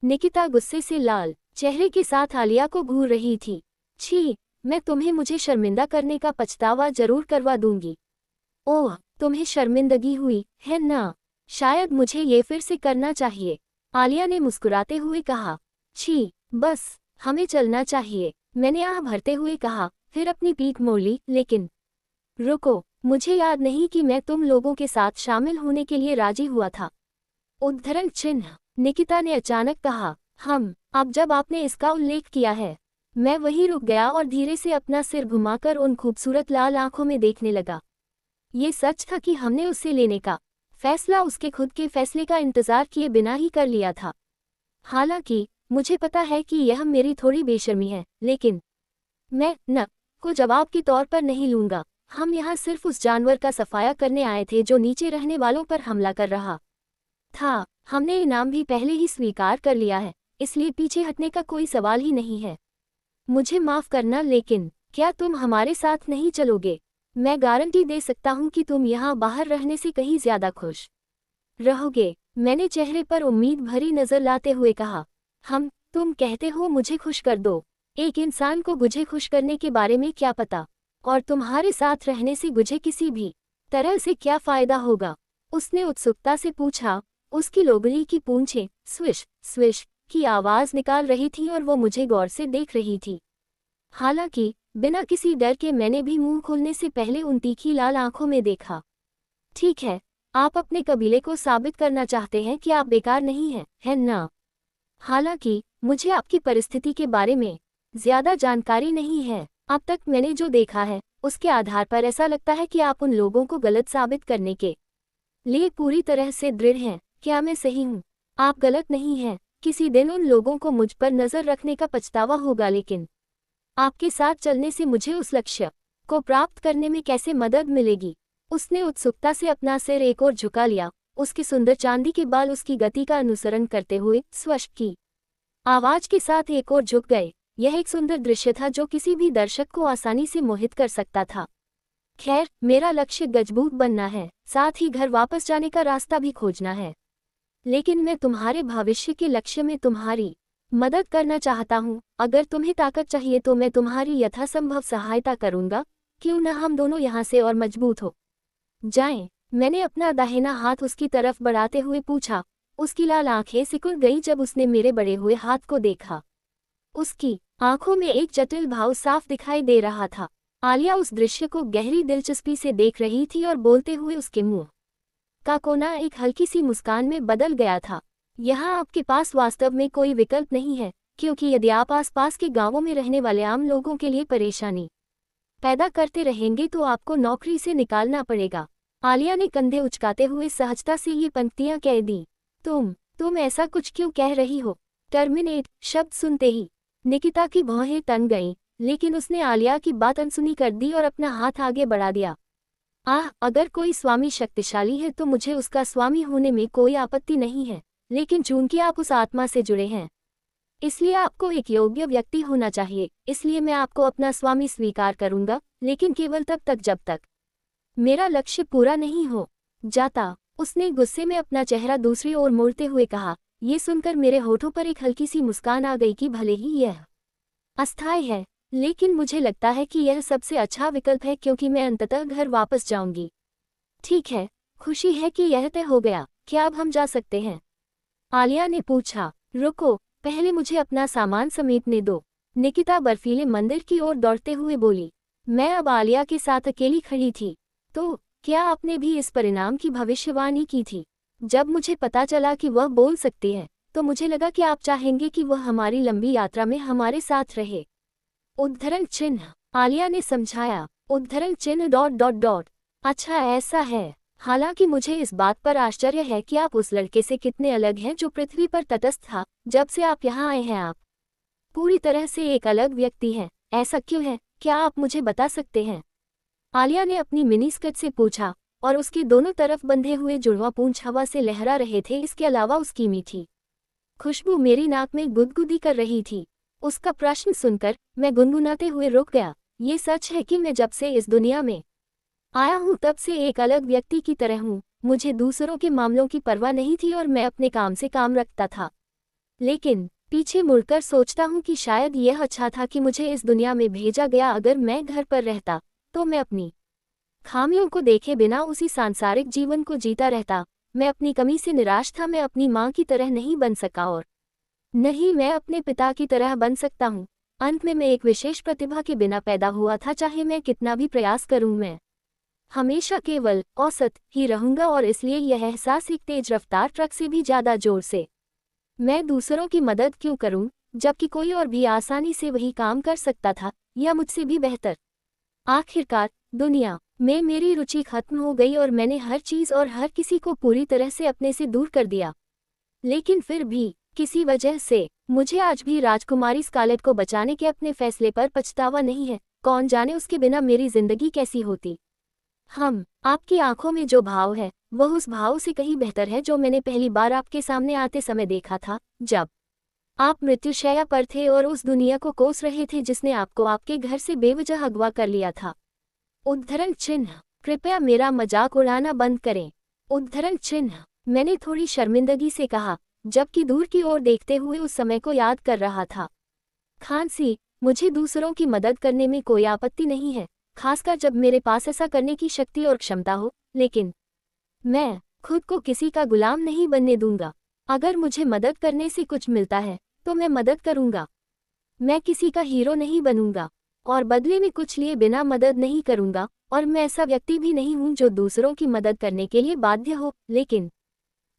निकिता गुस्से से लाल चेहरे के साथ आलिया को घूर रही थी। छी, मैं तुम्हें मुझे शर्मिंदा करने का पछतावा जरूर करवा दूंगी। ओह, तुम्हें शर्मिंदगी हुई है ना? शायद मुझे ये फिर से करना चाहिए। आलिया ने मुस्कुराते हुए कहा। छी, बस, हमें चलना चाहिए, मैंने आह भरते हुए कहा, फिर अपनी पीठ मोड़ ली। लेकिन रुको, मुझे याद नहीं कि मैं तुम लोगों के साथ शामिल होने के लिए राजी हुआ था। उद्धरण चिन्ह, निकिता ने अचानक कहा। अब जब आपने इसका उल्लेख किया है, मैं वहीं रुक गया और धीरे से अपना सिर घुमाकर उन खूबसूरत लाल आंखों में देखने लगा। ये सच था कि हमने उससे लेने का फैसला उसके खुद के फैसले का इंतजार किए बिना ही कर लिया था। हालांकि मुझे पता है कि यह मेरी थोड़ी बेशर्मी है, लेकिन मैं न को जवाब के तौर पर नहीं लूंगा। हम यहाँ सिर्फ उस जानवर का सफाया करने आए थे जो नीचे रहने वालों पर हमला कर रहा था। हमने इनाम भी पहले ही स्वीकार कर लिया है, इसलिए पीछे हटने का कोई सवाल ही नहीं है। मुझे माफ करना, लेकिन क्या तुम हमारे साथ नहीं चलोगे? मैं गारंटी दे सकता हूँ कि तुम यहाँ बाहर रहने से कहीं ज्यादा खुश रहोगे। मैंने चेहरे पर उम्मीद भरी नजर लाते हुए कहा। तुम कहते हो मुझे खुश कर दो? एक इंसान को मुझे खुश करने के बारे में क्या पता? और तुम्हारे साथ रहने से मुझे किसी भी तरह से क्या फायदा होगा? उसने उत्सुकता से पूछा। उसकी लोबड़ी की पूंछें स्विश स्विश की आवाज निकाल रही थी और वो मुझे गौर से देख रही थी। हालांकि बिना किसी डर के मैंने भी मुंह खोलने से पहले उन तीखी लाल आंखों में देखा। ठीक है, आप अपने कबीले को साबित करना चाहते हैं कि आप बेकार नहीं हैं, है ना? हालांकि मुझे आपकी परिस्थिति के बारे में ज्यादा जानकारी नहीं है। अब तक मैंने जो देखा है, उसके आधार पर ऐसा लगता है कि आप उन लोगों को गलत साबित करने के लिए पूरी तरह से दृढ़ हैं। क्या मैं सही हूँ? आप गलत नहीं हैं। किसी दिन उन लोगों को मुझ पर नजर रखने का पछतावा होगा, लेकिन आपके साथ चलने से मुझे उस लक्ष्य को प्राप्त करने में कैसे मदद मिलेगी? उसने उत्सुकता से अपना सिर एक ओर झुका लिया। उसके सुंदर चांदी के बाल उसकी गति का अनुसरण करते हुए स्वस्थ की आवाज के साथ एक ओर झुक गए। यह एक सुंदर दृश्य था जो किसी भी दर्शक को आसानी से मोहित कर सकता था। खैर, मेरा लक्ष्य गजबूत बनना है, साथ ही घर वापस जाने का रास्ता भी खोजना है। लेकिन मैं तुम्हारे भविष्य के लक्ष्य में तुम्हारी मदद करना चाहता हूँ। अगर तुम्हें ताकत चाहिए तो मैं तुम्हारी यथासंभव सहायता करूँगा। क्यों न हम दोनों यहाँ से और मजबूत हो जाएं? मैंने अपना दाहिना हाथ उसकी तरफ बढ़ाते हुए पूछा। उसकी लाल आंखें सिकुड़ गईं जब उसने मेरे बढ़े हुए हाथ को देखा। उसकी आंखों में एक जटिल भाव साफ दिखाई दे रहा था। आलिया उस दृश्य को गहरी दिलचस्पी से देख रही थी और बोलते हुए उसके मुंह का कोना एक हल्की सी मुस्कान में बदल गया था। यहाँ आपके पास वास्तव में कोई विकल्प नहीं है, क्योंकि यदि आप आसपास के गांवों में रहने वाले आम लोगों के लिए परेशानी पैदा करते रहेंगे तो आपको नौकरी से निकालना पड़ेगा। आलिया ने कंधे उचकाते हुए सहजता से ये पंक्तियां कह दी। तुम ऐसा कुछ क्यों कह रही हो? टर्मिनेट शब्द सुनते ही निकिता की भौहें तन गईं, लेकिन उसने आलिया की बात अनसुनी कर दी और अपना हाथ आगे बढ़ा दिया। अगर कोई स्वामी शक्तिशाली है तो मुझे उसका स्वामी होने में कोई आपत्ति नहीं है, लेकिन चूंकि आप उस आत्मा से जुड़े हैं, इसलिए आपको एक योग्य व्यक्ति होना चाहिए। इसलिए मैं आपको अपना स्वामी स्वीकार करूंगा, लेकिन केवल तब तक जब तक मेरा लक्ष्य पूरा नहीं हो जाता। उसने गुस्से में अपना चेहरा दूसरी ओर मोड़ते हुए कहा। ये सुनकर मेरे होठों पर एक हल्की सी मुस्कान आ गई कि भले ही यह अस्थायी है, लेकिन मुझे लगता है कि यह सबसे अच्छा विकल्प है, क्योंकि मैं अंततः घर वापस जाऊंगी। ठीक है, खुशी है कि यह तय हो गया। क्या अब हम जा सकते हैं? आलिया ने पूछा। रुको, पहले मुझे अपना सामान समेटने दो। निकिता बर्फीले मंदिर की ओर दौड़ते हुए बोली। मैं अब आलिया के साथ अकेली खड़ी थी। तो क्या आपने भी इस परिणाम की भविष्यवाणी की थी? जब मुझे पता चला कि वह बोल सकती है, तो मुझे लगा कि आप चाहेंगे कि वह हमारी लंबी यात्रा में हमारे साथ रहे। उद्धरण चिन्ह, आलिया ने समझाया। उद्धरण चिन्ह ... अच्छा ऐसा है। हालांकि मुझे इस बात पर आश्चर्य है कि आप उस लड़के से कितने अलग हैं जो पृथ्वी पर तटस्थ था। जब से आप यहाँ आए हैं, आप पूरी तरह से एक अलग व्यक्ति हैं। ऐसा क्यों है? क्या आप मुझे बता सकते हैं? आलिया ने अपनी मिनी स्कर्ट से पूछा, और उसके दोनों तरफ बंधे हुए जुड़वा पूंछ हवा से लहरा रहे थे। इसके अलावा उसकी मीठी खुशबू मेरी नाक में गुदगुदी कर रही थी। उसका प्रश्न सुनकर मैं गुनगुनाते हुए रुक गया। ये सच है कि मैं जब से इस दुनिया में आया हूँ तब से एक अलग व्यक्ति की तरह हूँ। मुझे दूसरों के मामलों की परवाह नहीं थी और मैं अपने काम से काम रखता था। लेकिन पीछे मुड़कर सोचता हूँ कि शायद यह अच्छा था कि मुझे इस दुनिया में भेजा गया। अगर मैं घर पर रहता तो मैं अपनी खामियों को देखे बिना उसी सांसारिक जीवन को जीता रहता, मैं अपनी कमी से निराश था। मैं अपनी माँ की तरह नहीं बन सका और नहीं मैं अपने पिता की तरह बन सकता हूँ। अंत में मैं एक विशेष प्रतिभा के बिना पैदा हुआ था। चाहे मैं कितना भी प्रयास करूँ, मैं हमेशा केवल औसत ही रहूंगा। और इसलिए यह एहसास एक तेज रफ्तार ट्रक से भी ज़्यादा जोर से मैं दूसरों की मदद क्यों करूं, जबकि कोई और भी आसानी से वही काम कर सकता था, या मुझसे भी बेहतर। आखिरकार दुनिया में मेरी रुचि खत्म हो गई और मैंने हर चीज़ और हर किसी को पूरी तरह से अपने से दूर कर दिया। लेकिन फिर भी किसी वजह से मुझे आज भी राजकुमारी स्कारलेट को बचाने के अपने फैसले पर पछतावा नहीं है। कौन जाने उसके बिना मेरी जिंदगी कैसी होती। आपकी आंखों में जो भाव है वह उस भाव से कहीं बेहतर है जो मैंने पहली बार आपके सामने आते समय देखा था, जब आप मृत्युशैया पर थे और उस दुनिया को कोस रहे थे जिसने आपको आपके घर से बेवजह अगवा कर लिया था। उद्धरण चिन्ह, कृपया मेरा मजाक उड़ाना बंद करें। उद्धरण चिन्ह, मैंने थोड़ी शर्मिंदगी से कहा, जबकि दूर की ओर देखते हुए उस समय को याद कर रहा था। खांसी, मुझे दूसरों की मदद करने में कोई आपत्ति नहीं है, खासकर जब मेरे पास ऐसा करने की शक्ति और क्षमता हो, लेकिन मैं खुद को किसी का गुलाम नहीं बनने दूंगा। अगर मुझे मदद करने से कुछ मिलता है तो मैं मदद करूंगा। मैं किसी का हीरो नहीं बनूंगा और बदले में कुछ लिए बिना मदद नहीं करूंगा। और मैं ऐसा व्यक्ति भी नहीं हूं जो दूसरों की मदद करने के लिए बाध्य हो, लेकिन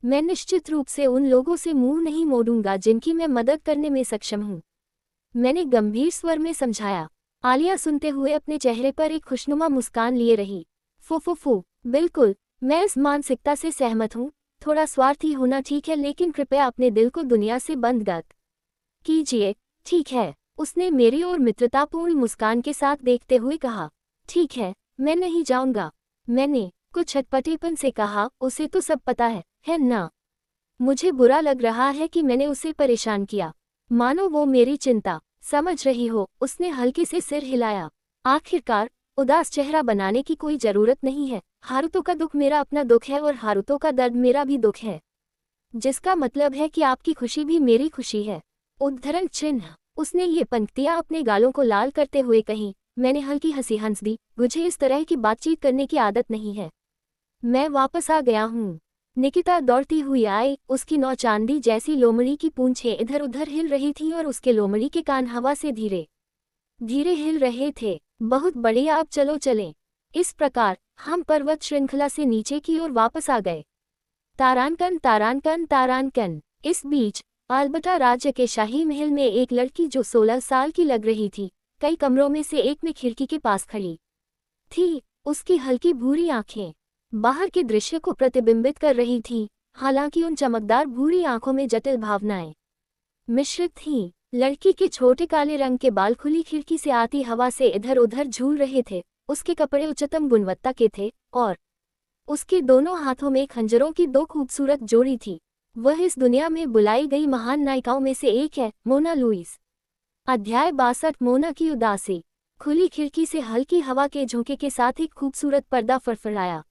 मैं निश्चित रूप से उन लोगों से मुंह नहीं मोड़ूंगा जिनकी मैं मदद करने में सक्षम हूं, मैंने गंभीर स्वर में समझाया। आलिया सुनते हुए अपने चेहरे पर एक खुशनुमा मुस्कान लिए रही। फू, बिल्कुल, मैं इस मानसिकता से सहमत हूँ। थोड़ा स्वार्थी होना ठीक है, लेकिन कृपया अपने दिल को दुनिया से बंद मत कीजिए, ठीक है? उसने मेरी ओर मित्रतापूर्ण मुस्कान के साथ देखते हुए कहा। ठीक है, मैं नहीं जाऊंगा, मैंने कुछ अटपटेपन से कहा। उसे तो सब पता है ना? मुझे बुरा लग रहा है कि मैंने उसे परेशान किया, मानो वो मेरी चिंता समझ रही हो। उसने हल्के से सिर हिलाया। आखिरकार उदास चेहरा बनाने की कोई जरूरत नहीं है। हारुतो का दुख मेरा अपना दुख है और हारुतो का दर्द मेरा भी दुख है, जिसका मतलब है कि आपकी खुशी भी मेरी खुशी है। उद्धरण चिन्ह, उसने ये पंक्तियां अपने गालों को लाल करते हुए कही। मैंने हल्की हंसी हंस दी। मुझे इस तरह की बातचीत करने की आदत नहीं है। मैं वापस आ गया हूँ। निकिता दौड़ती हुई आई। उसकी नौचांदी जैसी लोमड़ी की पूंछें इधर उधर हिल रही थीं और उसके लोमड़ी के कान हवा से धीरे धीरे हिल रहे थे। बहुत बढ़िया, अब चलो चलें। इस प्रकार हम पर्वत श्रृंखला से नीचे की ओर वापस आ गए। तारानकन तारानकन तारानकन। इस बीच अल्बर्टा राज्य के शाही महल में एक लड़की जो 16 साल की लग रही थी, कई कमरों में से एक में खिड़की के पास खड़ी थी। उसकी हल्की भूरी आंखें बाहर के दृश्य को प्रतिबिंबित कर रही थीं, हालांकि उन चमकदार भूरी आंखों में जटिल भावनाएं मिश्रित थीं। लड़की के छोटे काले रंग के बाल खुली खिड़की से आती हवा से इधर उधर झूल रहे थे। उसके कपड़े उच्चतम गुणवत्ता के थे और उसके दोनों हाथों में खंजरों की दो खूबसूरत जोड़ी थी। वह इस दुनिया में बुलाई गई महान नायिकाओं में से एक है, मोना लुइस। अध्याय 62। मोना की उदासी। खुली खिड़की से हल्की हवा के झोंके के साथ एक खूबसूरत पर्दा फड़फड़ाया।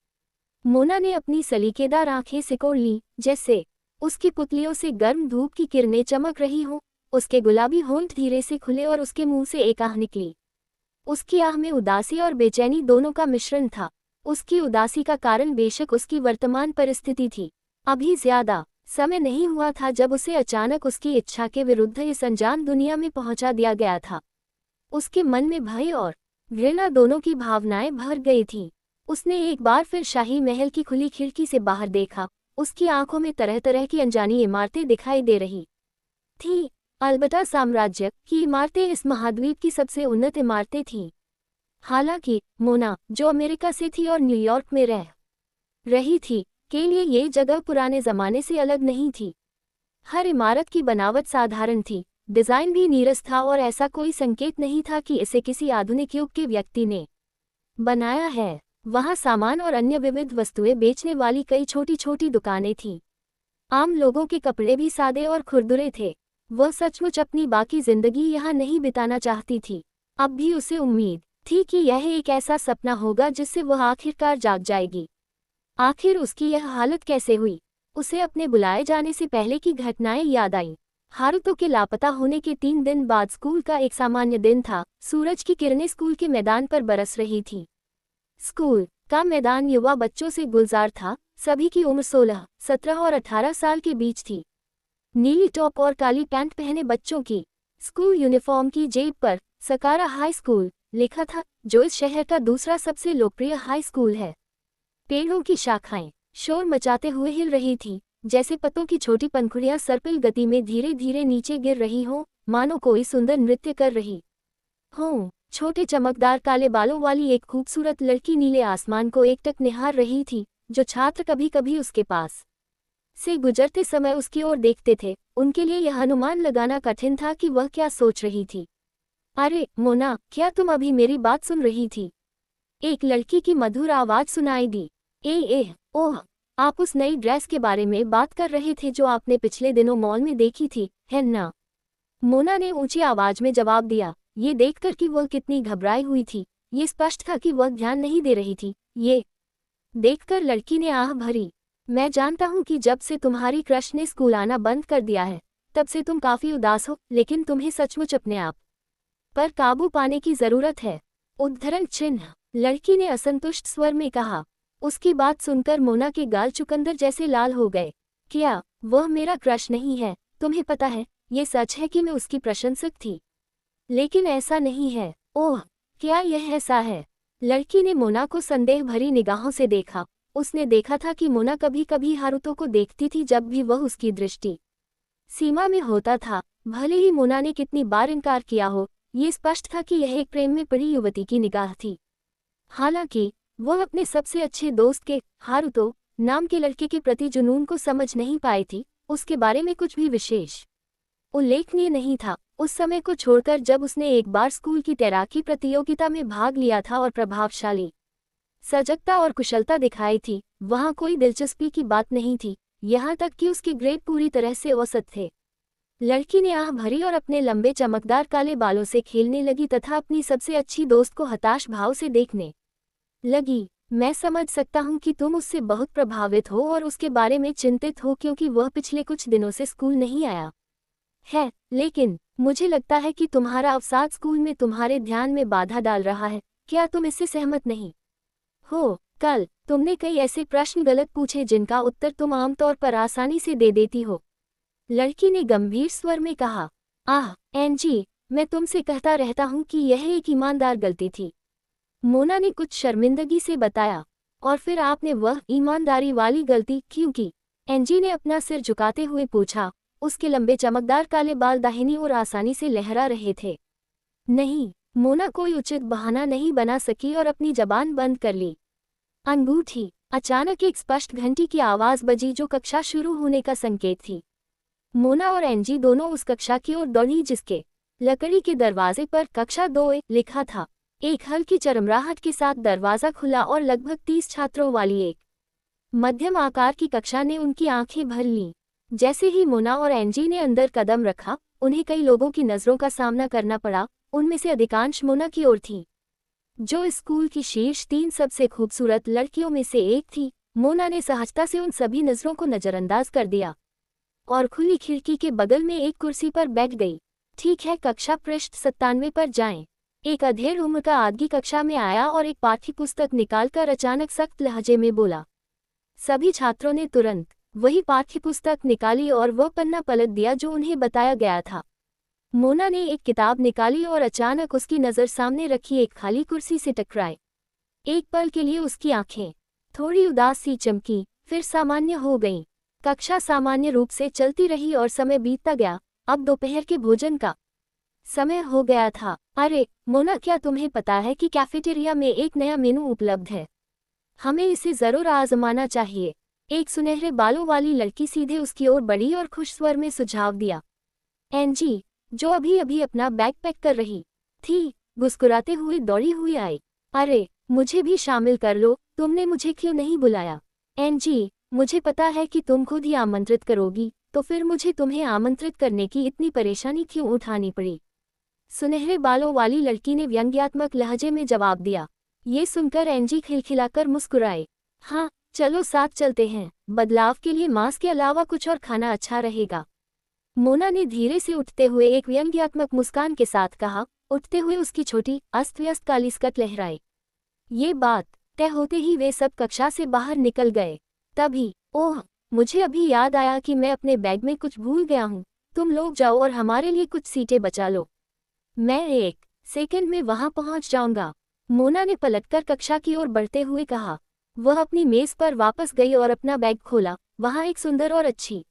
मोना ने अपनी सलीकेदार आंखें सिकोड़ लीं, जैसे उसकी पुतलियों से गर्म धूप की किरणें चमक रही हों। उसके गुलाबी होंठ धीरे से खुले और उसके मुंह से एक आह निकली। उसकी आह में उदासी और बेचैनी दोनों का मिश्रण था। उसकी उदासी का कारण बेशक उसकी वर्तमान परिस्थिति थी। अभी ज्यादा समय नहीं हुआ था जब उसे अचानक उसकी इच्छा के विरुद्ध इस अनजान दुनिया में पहुंचा दिया गया था। उसके मन में भय और घृणा दोनों की भावनाएं भर गई थीं। उसने एक बार फिर शाही महल की खुली खिड़की से बाहर देखा। उसकी आंखों में तरह तरह की अनजानी इमारतें दिखाई दे रही थीं। अल्बर्टा साम्राज्य की इमारतें इस महाद्वीप की सबसे उन्नत इमारतें थीं। हालांकि मोना, जो अमेरिका से थी और न्यूयॉर्क में रह रही थी, के लिए ये जगह पुराने जमाने से अलग नहीं थी। हर इमारत की बनावट साधारण थी, डिजाइन भी नीरस था और ऐसा कोई संकेत नहीं था कि इसे किसी आधुनिक युग के व्यक्ति ने बनाया है। वहाँ सामान और अन्य विविध वस्तुएं बेचने वाली कई छोटी छोटी दुकानें थीं। आम लोगों के कपड़े भी सादे और खुरदुरे थे। वह सचमुच अपनी बाकी जिंदगी यहाँ नहीं बिताना चाहती थी। अब भी उसे उम्मीद थी कि यह एक ऐसा सपना होगा जिससे वह आखिरकार जाग जाएगी। आखिर उसकी यह हालत कैसे हुई? उसे अपने बुलाए जाने से पहले की घटनाएं याद आईं। हारुतो के लापता होने के 3 दिन बाद स्कूल का एक सामान्य दिन था। सूरज की किरणें स्कूल के मैदान पर बरस रही थीं। स्कूल का मैदान युवा बच्चों से गुलजार था, सभी की उम्र 16, 17 और 18 साल के बीच थी। नीली टॉप और काली पैंट पहने बच्चों की स्कूल यूनिफॉर्म की जेब पर सकारा हाई स्कूल लिखा था, जो इस शहर का दूसरा सबसे लोकप्रिय हाई स्कूल है। पेड़ों की शाखाएं शोर मचाते हुए हिल रही थीं, जैसे पत्तों की छोटी पंखुड़ियां सर्पिल गति में धीरे धीरे नीचे गिर रही हों, मानो कोई सुंदर नृत्य कर रही हो। छोटे चमकदार काले बालों वाली एक खूबसूरत लड़की नीले आसमान को एकटक निहार रही थी। जो छात्र कभी कभी उसके पास से गुजरते समय उसकी ओर देखते थे, उनके लिए यह अनुमान लगाना कठिन था कि वह क्या सोच रही थी। अरे मोना, क्या तुम अभी मेरी बात सुन रही थी? एक लड़की की मधुर आवाज सुनाई दी। ओह, आप उस नई ड्रेस के बारे में बात कर रहे थे जो आपने पिछले दिनों मॉल में देखी थी, है ना? मोना ने ऊंची आवाज में जवाब दिया। ये देखकर कि वह कितनी घबराई हुई थी, ये स्पष्ट था कि वह ध्यान नहीं दे रही थी। ये देखकर लड़की ने आह भरी। मैं जानता हूं कि जब से तुम्हारी क्रश ने स्कूल आना बंद कर दिया है, तब से तुम काफी उदास हो, लेकिन तुम्हें सचमुच अपने आप पर काबू पाने की जरूरत है। उद्धरण चिन्ह। लड़की ने असंतुष्ट स्वर में कहा। उसकी बात सुनकर मोना के गाल चुकंदर जैसे लाल हो गए। क्या वह मेरा क्रश नहीं है? तुम्हें पता है, ये सच है कि मैं उसकी प्रशंसक थी, लेकिन ऐसा नहीं है। ओह, क्या यह ऐसा है? लड़की ने मोना को संदेह भरी निगाहों से देखा। उसने देखा था कि मोना कभी कभी हारुतो को देखती थी जब भी वह उसकी दृष्टि सीमा में होता था। भले ही मोना ने कितनी बार इनकार किया हो, ये स्पष्ट था कि यह एक प्रेम में पड़ी युवती की निगाह थी। हालांकि वह अपने सबसे अच्छे दोस्त के हारुतो नाम के लड़के के प्रति जुनून को समझ नहीं पाई थी। उसके बारे में कुछ भी विशेष उल्लेखनीय नहीं था। उस समय को छोड़कर जब उसने एक बार स्कूल की तैराकी प्रतियोगिता में भाग लिया था और प्रभावशाली सजगता और कुशलता दिखाई थी, वहां कोई दिलचस्पी की बात नहीं थी, यहाँ तक कि उसके ग्रेड पूरी तरह से औसत थे। लड़की ने आह भरी और अपने लंबे चमकदार काले बालों से खेलने लगी तथा अपनी सबसे अच्छी दोस्त को हताश भाव से देखने लगी। मैं समझ सकता हूँ कि तुम उससे बहुत प्रभावित हो और उसके बारे में चिंतित हो, क्योंकि वह पिछले कुछ दिनों से स्कूल नहीं आया है, लेकिन मुझे लगता है कि तुम्हारा अवसाद स्कूल में तुम्हारे ध्यान में बाधा डाल रहा है। क्या तुम इससे सहमत नहीं हो? कल तुमने कई ऐसे प्रश्न गलत पूछे जिनका उत्तर तुम आमतौर पर आसानी से दे देती हो, लड़की ने गंभीर स्वर में कहा। आह एंजी, मैं तुमसे कहता रहता हूँ कि यह एक ईमानदार गलती थी, मोना ने कुछ शर्मिंदगी से बताया। और फिर आपने वह ईमानदारी वाली गलती क्यों की? एंजी ने अपना सिर झुकाते हुए पूछा। उसके लंबे चमकदार काले बाल दाहिनी ओर आसानी से लहरा रहे थे। नहीं, मोना कोई उचित बहाना नहीं बना सकी और अपनी जबान बंद कर ली। अंगूठी। अचानक एक स्पष्ट घंटी की आवाज बजी जो कक्षा शुरू होने का संकेत थी। मोना और एंजी दोनों उस कक्षा की ओर दौड़ी जिसके लकड़ी के दरवाजे पर कक्षा 2 लिखा था। एक हल्की चरमराहट के साथ दरवाजा खुला और लगभग 30 छात्रों वाली एक मध्यम आकार की कक्षा ने उनकी आंखें भर लीं। जैसे ही मोना और एंजी ने अंदर कदम रखा, उन्हें कई लोगों की नज़रों का सामना करना पड़ा। उनमें से अधिकांश मोना की ओर थी, जो स्कूल की शीर्ष 3 सबसे खूबसूरत लड़कियों में से एक थी। मोना ने सहजता से उन सभी नज़रों को नज़रअंदाज कर दिया और खुली खिड़की के बगल में एक कुर्सी पर बैठ गई। ठीक है, कक्षा पृष्ठ 97 पर जाएं। एक अधेड़ उम्र का आदमी कक्षा में आया और एक पाठ्य पुस्तक निकालकर अचानक सख्त लहजे में बोला। सभी छात्रों ने तुरंत वही पाठ्य पुस्तक निकाली और वह पन्ना पलट दिया जो उन्हें बताया गया था। मोना ने एक किताब निकाली और अचानक उसकी नज़र सामने रखी एक खाली कुर्सी से टकराई। एक पल के लिए उसकी आंखें थोड़ी उदास सी चमकी, फिर सामान्य हो गईं। कक्षा सामान्य रूप से चलती रही और समय बीतता गया। अब दोपहर के भोजन का समय हो गया था। अरे मोना, क्या तुम्हें पता है कि कैफेटेरिया में एक नया मेनू उपलब्ध है? हमें इसे जरूर आजमाना चाहिए। एक सुनहरे बालों वाली लड़की सीधे उसकी ओर बढ़ी और खुश स्वर में सुझाव दिया। एंजी, जो अभी अभी अपना बैग पैक कर रही थी, मुस्कुराते हुए दौड़ी हुई आई। अरे मुझे भी शामिल कर लो, तुमने मुझे क्यों नहीं बुलाया? एंजी, मुझे पता है कि तुम खुद ही आमंत्रित करोगी, तो फिर मुझे तुम्हें आमंत्रित करने की इतनी परेशानी क्यों उठानी पड़ी? सुनहरे बालों वाली लड़की ने व्यंग्यात्मक लहजे में जवाब दिया। ये सुनकर एंजी खिलखिलाकर मुस्कुराए। हाँ, चलो साथ चलते हैं। बदलाव के लिए मांस के अलावा कुछ और खाना अच्छा रहेगा। मोना ने धीरे से उठते हुए एक व्यंग्यात्मक मुस्कान के साथ कहा। उठते हुए उसकी छोटी अस्त व्यस्त काली स्कर्ट लहराई। ये बात तय होते ही वे सब कक्षा से बाहर निकल गए। तभी, ओह, मुझे अभी याद आया कि मैं अपने बैग में कुछ भूल गया हूँ। तुम लोग जाओ और हमारे लिए कुछ सीटें बचा लो। मैं 1 सेकंड में वहां पहुंच जाऊंगा। मोना ने पलटकर कक्षा की ओर बढ़ते हुए कहा। वह अपनी मेज पर वापस गई और अपना बैग खोला। वहां एक सुंदर और अच्छी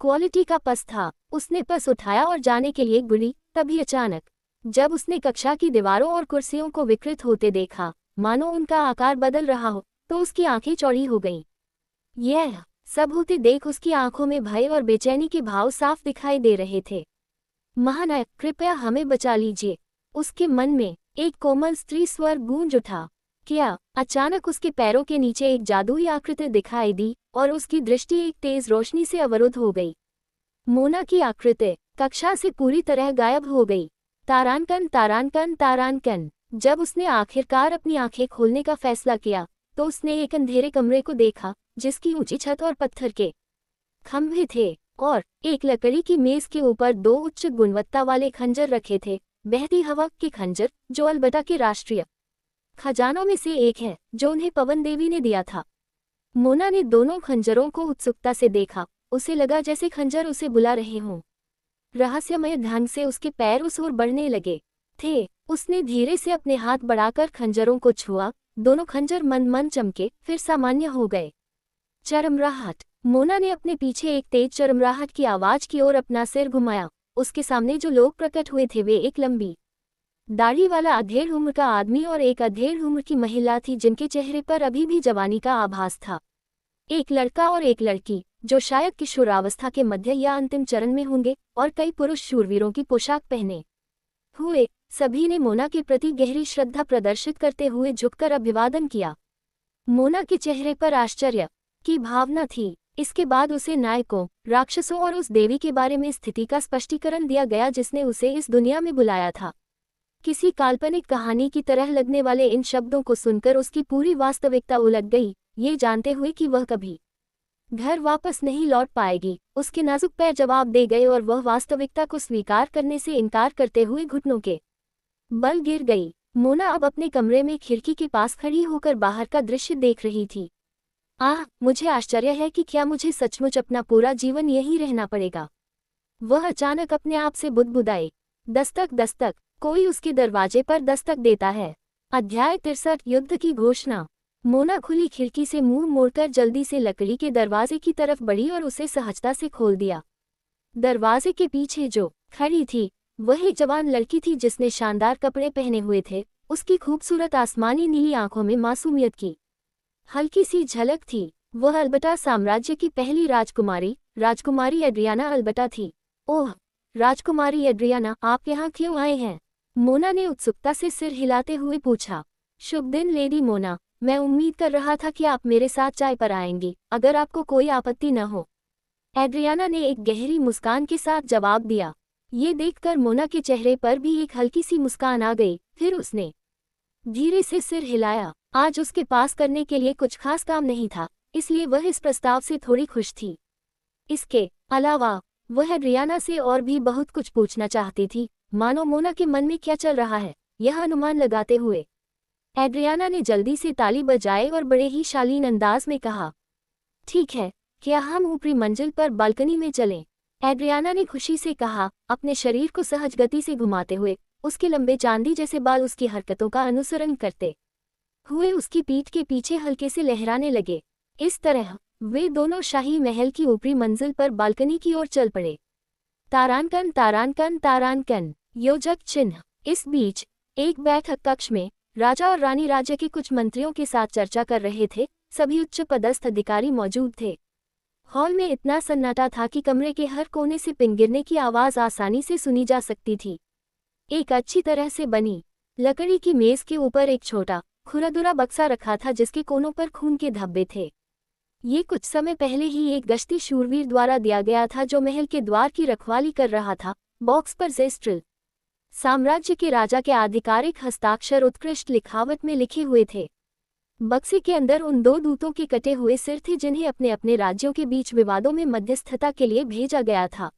क्वालिटी का पर्स था। उसने पर्स उठाया और जाने के लिए गुड़ी, तभी अचानक जब उसने कक्षा की दीवारों और कुर्सियों को विकृत होते देखा, मानो उनका आकार बदल रहा हो, तो उसकी आंखें चौड़ी हो गईं। यह सब होते देख उसकी आंखों में भय और बेचैनी के भाव साफ दिखाई दे रहे थे। महानायक, कृपया हमें बचा लीजिए। उसके मन में एक कोमल स्त्री स्वर गूंज उठा। क्या? अचानक उसके पैरों के नीचे एक जादुई आकृति दिखाई दी और उसकी दृष्टि एक तेज रोशनी से अवरुद्ध हो गई। मोना की आकृति कक्षा से पूरी तरह गायब हो गई। तारांकन, तारांकन, तारांकन। जब उसने आखिरकार अपनी आंखें खोलने का फैसला किया, तो उसने एक अंधेरे कमरे को देखा, जिसकी ऊंची छत और पत्थर के खंभे थे और एक लकड़ी की मेज के ऊपर 2 उच्च गुणवत्ता वाले खंजर रखे थे। बहती हवा के खंजर, जो अल्बर्टा के राष्ट्रीय खजानों में से एक है, जो उन्हें पवन देवी ने दिया था। मोना ने दोनों खंजरों को उत्सुकता से देखा। उसे लगा जैसे खंजर उसे बुला रहे हों। रहस्यमय ढंग से उसके पैर उस ओर बढ़ने लगे थे। उसने धीरे से अपने हाथ बढ़ाकर खंजरों को छुआ। दोनों खंजर मन मन चमके, फिर सामान्य हो गए। चरमराहट। मोना ने अपने पीछे एक तेज चरमराहट की आवाज की ओर अपना सिर घुमाया। उसके सामने जो लोग प्रकट हुए थे वे एक लंबी दाढ़ी वाला अधेड़ उम्र का आदमी और एक अधेड़ उम्र की महिला थी, जिनके चेहरे पर अभी भी जवानी का आभास था। एक लड़का और एक लड़की, जो शायद किशोरावस्था के मध्य या अंतिम चरण में होंगे, और कई पुरुष शूरवीरों की पोशाक पहने हुए। सभी ने मोना के प्रति गहरी श्रद्धा प्रदर्शित करते हुए झुककर अभिवादन किया। मोना के चेहरे पर आश्चर्य की भावना थी। इसके बाद उसे नायकों, राक्षसों और उस देवी के बारे में स्थिति का स्पष्टीकरण दिया गया जिसने उसे इस दुनिया में बुलाया था। किसी काल्पनिक कहानी की तरह लगने वाले इन शब्दों को सुनकर उसकी पूरी वास्तविकता उलट गई, ये जानते हुए कि वह कभी घर वापस नहीं लौट पाएगी। उसके नाजुक पैर जवाब दे गए और वह वास्तविकता को स्वीकार करने से इनकार करते हुए घुटनों के बल गिर गई। मोना अब अपने कमरे में खिड़की के पास खड़ी होकर बाहर का दृश्य देख रही थी। मुझे आश्चर्य है कि क्या मुझे सचमुच अपना पूरा जीवन यहीं रहना पड़ेगा। वह अचानक अपने आप से बुदबुदाई। दस्तक, दस्तक। कोई उसके दरवाजे पर दस्तक देता है। अध्याय 63, युद्ध की घोषणा। मोना खुली खिड़की से मुंह मोड़कर जल्दी से लकड़ी के दरवाजे की तरफ बढ़ी और उसे सहजता से खोल दिया। दरवाजे के पीछे जो खड़ी थी, वह एक जवान लड़की थी जिसने शानदार कपड़े पहने हुए थे। उसकी खूबसूरत आसमानी नीली आंखों में मासूमियत की हल्की सी झलक थी। वह अल्बर्टा साम्राज्य की पहली राजकुमारी एड्रियाना अल्बर्टा थी। ओह, राजकुमारी एड्रियाना, आप यहाँ क्यों आए हैं? मोना ने उत्सुकता से सिर हिलाते हुए पूछा। शुभ दिन लेडी मोना, मैं उम्मीद कर रहा था कि आप मेरे साथ चाय पर आएंगी, अगर आपको कोई आपत्ति न हो। एड्रियाना ने एक गहरी मुस्कान के साथ जवाब दिया। ये देखकर मोना के चेहरे पर भी एक हल्की सी मुस्कान आ गई। फिर उसने धीरे से सिर हिलाया। आज उसके पास करने के लिए कुछ खास काम नहीं था, इसलिए वह इस प्रस्ताव से थोड़ी खुश थी। इसके अलावा वह एड्रियाना से और भी बहुत कुछ पूछना चाहती थी, मानो मोना के मन में क्या चल रहा है, यह अनुमान लगाते हुए। एड्रियाना ने जल्दी से ताली बजाई और बड़े ही शालीन अंदाज में कहा, ठीक है, क्या हम ऊपरी मंजिल पर बालकनी में चलें? एड्रियाना ने खुशी से कहा, अपने शरीर को सहज गति से घुमाते हुए। उसके लंबे चांदी जैसे बाल उसकी हरकतों का अनुसरण करते हुए उसकी पीठ के पीछे हल्के से लहराने लगे। इस तरह वे दोनों शाही महल की ऊपरी मंजिल पर बालकनी की ओर चल पड़े। तारांकन, तारांकन, तारांकन। योजक चिन्ह। इस बीच एक बैठक कक्ष में राजा और रानी राज्य के कुछ मंत्रियों के साथ चर्चा कर रहे थे। सभी उच्च पदस्थ अधिकारी मौजूद थे। हॉल में इतना सन्नाटा था कि कमरे के हर कोने से पिन गिरने की आवाज आसानी से सुनी जा सकती थी। एक अच्छी तरह से बनी लकड़ी की मेज के ऊपर एक छोटा खुरदुरा बक्सा रखा था, जिसके कोनों पर खून के धब्बे थे। ये कुछ समय पहले ही एक गश्ती शूरवीर द्वारा दिया गया था, जो महल के द्वार की रखवाली कर रहा था। बॉक्स पर ज़ेस्ट्रिल साम्राज्य के राजा के आधिकारिक हस्ताक्षर उत्कृष्ट लिखावट में लिखे हुए थे। बक्से के अंदर उन 2 दूतों के कटे हुए सिर थे, जिन्हें अपने अपने राज्यों के बीच विवादों में मध्यस्थता के लिए भेजा गया था।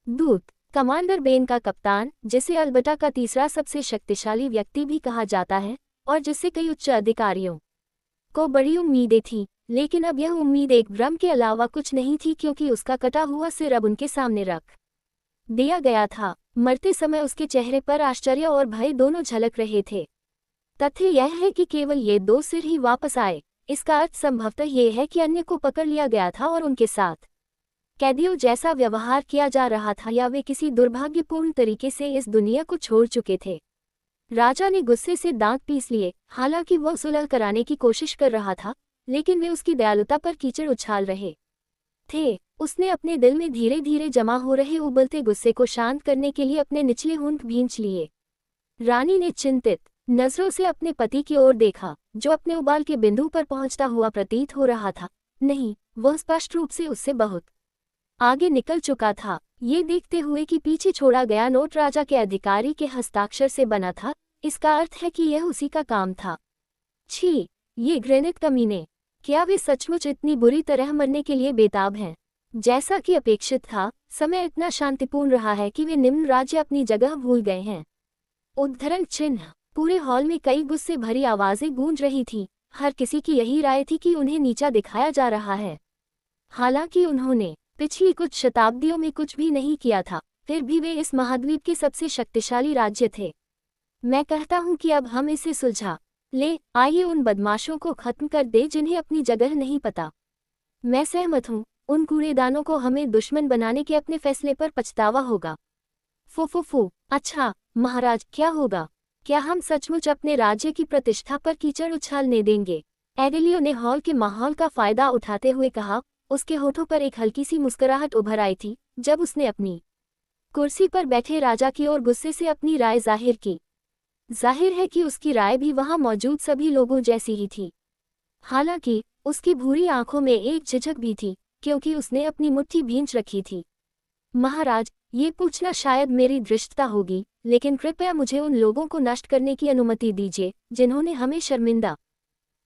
दूत कमांडर बेन का कप्तान, जिसे अल्बर्टा का तीसरा सबसे शक्तिशाली व्यक्ति भी कहा जाता है, और जिससे कई उच्च अधिकारियों को बड़ी उम्मीदें थीं, लेकिन अब यह उम्मीद एक भ्रम के अलावा कुछ नहीं थी, क्योंकि उसका कटा हुआ सिर अब उनके सामने रख दिया गया था। मरते समय उसके चेहरे पर आश्चर्य और भय दोनों झलक रहे थे। तथ्य यह है कि केवल ये 2 सिर ही वापस आए। इसका अर्थ संभवतः ये है कि अन्य को पकड़ लिया गया था और उनके साथ कैदियों जैसा व्यवहार किया जा रहा था, या वे किसी दुर्भाग्यपूर्ण तरीके से इस दुनिया को छोड़ चुके थे। राजा ने गुस्से से दांत पीस लिए। हालांकि वह सुलह कराने की कोशिश कर रहा था, लेकिन वे उसकी दयालुता पर कीचड़ उछाल रहे थे। उसने अपने दिल में धीरे धीरे जमा हो रहे उबलते गुस्से को शांत करने के लिए अपने निचले होंठ भींच लिए। रानी ने चिंतित नजरों से अपने पति की ओर देखा, जो अपने उबाल के बिंदु पर पहुंचता हुआ प्रतीत हो रहा था। नहीं, वह स्पष्ट रूप से उससे बहुत आगे निकल चुका था। ये देखते हुए कि पीछे छोड़ा गया नोट राजा के अधिकारी के हस्ताक्षर से बना था, इसका अर्थ है कि यह उसी का काम था। छी, ये घृणित कमीने! क्या वे सचमुच इतनी बुरी तरह मरने के लिए बेताब हैं? जैसा कि अपेक्षित था, समय इतना शांतिपूर्ण रहा है कि वे निम्न राज्य अपनी जगह भूल गए हैं। उद्धरण चिन्ह। पूरे हॉल में कई गुस्से भरी आवाजें गूंज रही थीं। हर किसी की यही राय थी कि उन्हें नीचा दिखाया जा रहा है। हालांकि उन्होंने पिछली कुछ शताब्दियों में कुछ भी नहीं किया था, फिर भी वे इस महाद्वीप के सबसे शक्तिशाली राज्य थे। मैं कहता हूं कि अब हम इसे सुलझा ले। आइए उन बदमाशों को खत्म कर दे जिन्हें अपनी जगह नहीं पता। मैं सहमत हूं, उन कूड़ेदानों को हमें दुश्मन बनाने के अपने फैसले पर पछतावा होगा। फू। अच्छा महाराज, क्या होगा? क्या हम सचमुच अपने राज्य की प्रतिष्ठा पर कीचड़ उछालने देंगे? एडेलियो ने हॉल के माहौल का फायदा उठाते हुए कहा। उसके होठों पर एक हल्की सी मुस्कुराहट उभर आई थी जब उसने अपनी कुर्सी पर बैठे राजा की ओर गुस्से से अपनी राय जाहिर की। जाहिर है कि उसकी राय भी वहां मौजूद सभी लोगों जैसी ही थी। हालांकि उसकी भूरी आंखों में एक झिझक भी थी, क्योंकि उसने अपनी मुट्ठी भींच रखी थी। महाराज, ये पूछना शायद मेरी धृष्टता होगी, लेकिन कृपया मुझे उन लोगों को नष्ट करने की अनुमति दीजिए जिन्होंने हमें शर्मिंदा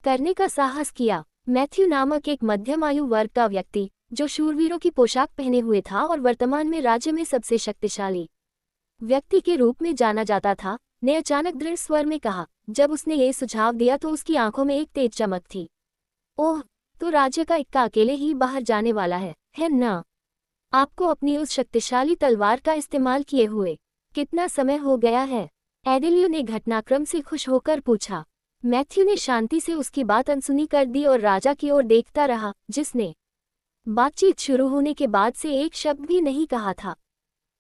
करने का साहस किया। मैथ्यू नामक एक मध्यम आयु वर्ग का व्यक्ति, जो शूरवीरों की पोशाक पहने हुए था और वर्तमान में राज्य में सबसे शक्तिशाली व्यक्ति के रूप में जाना जाता था, ने अचानक दृढ़ स्वर में कहा। जब उसने ये सुझाव दिया तो उसकी आंखों में एक तेज चमक थी। ओह, तो राज्य का इक्का अकेले ही बाहर जाने वाला है ना? आपको अपनी उस शक्तिशाली तलवार का इस्तेमाल किए हुए कितना समय हो गया है? एडेलियो ने घटनाक्रम से खुश होकर पूछा। मैथ्यू ने शांति से उसकी बात अनसुनी कर दी और राजा की ओर देखता रहा, जिसने बातचीत शुरू होने के बाद से एक शब्द भी नहीं कहा था।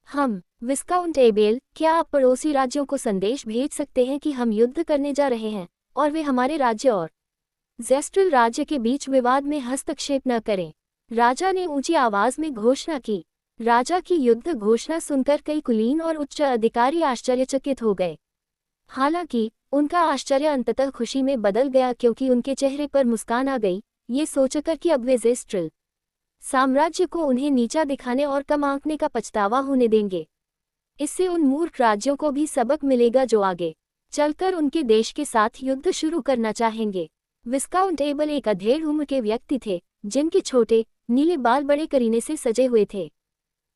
हम विस्काउंट एबेल, क्या आप पड़ोसी राज्यों को संदेश भेज सकते हैं कि हम युद्ध करने जा रहे हैं और वे हमारे राज्य और ज़ेस्ट्रल राज्य के बीच विवाद में हस्तक्षेप न करें? राजा ने ऊंची आवाज में घोषणा की। राजा की युद्ध घोषणा सुनकर कई कुलीन और उच्च अधिकारी आश्चर्यचकित हो गए। हालांकि उनका आश्चर्य अंततः खुशी में बदल गया, क्योंकि उनके चेहरे पर मुस्कान आ गई, ये सोचकर कि अब वे ज़ेस्ट्रल साम्राज्य को उन्हें नीचा दिखाने और कम आंकने का पछतावा होने देंगे। इससे उन मूर्ख राज्यों को भी सबक मिलेगा जो आगे चलकर उनके देश के साथ युद्ध शुरू करना चाहेंगे। विस्काउंट एबल एक अधेड़ उम्र के व्यक्ति थे, जिनके छोटे नीले बाल बड़े करीने से सजे हुए थे।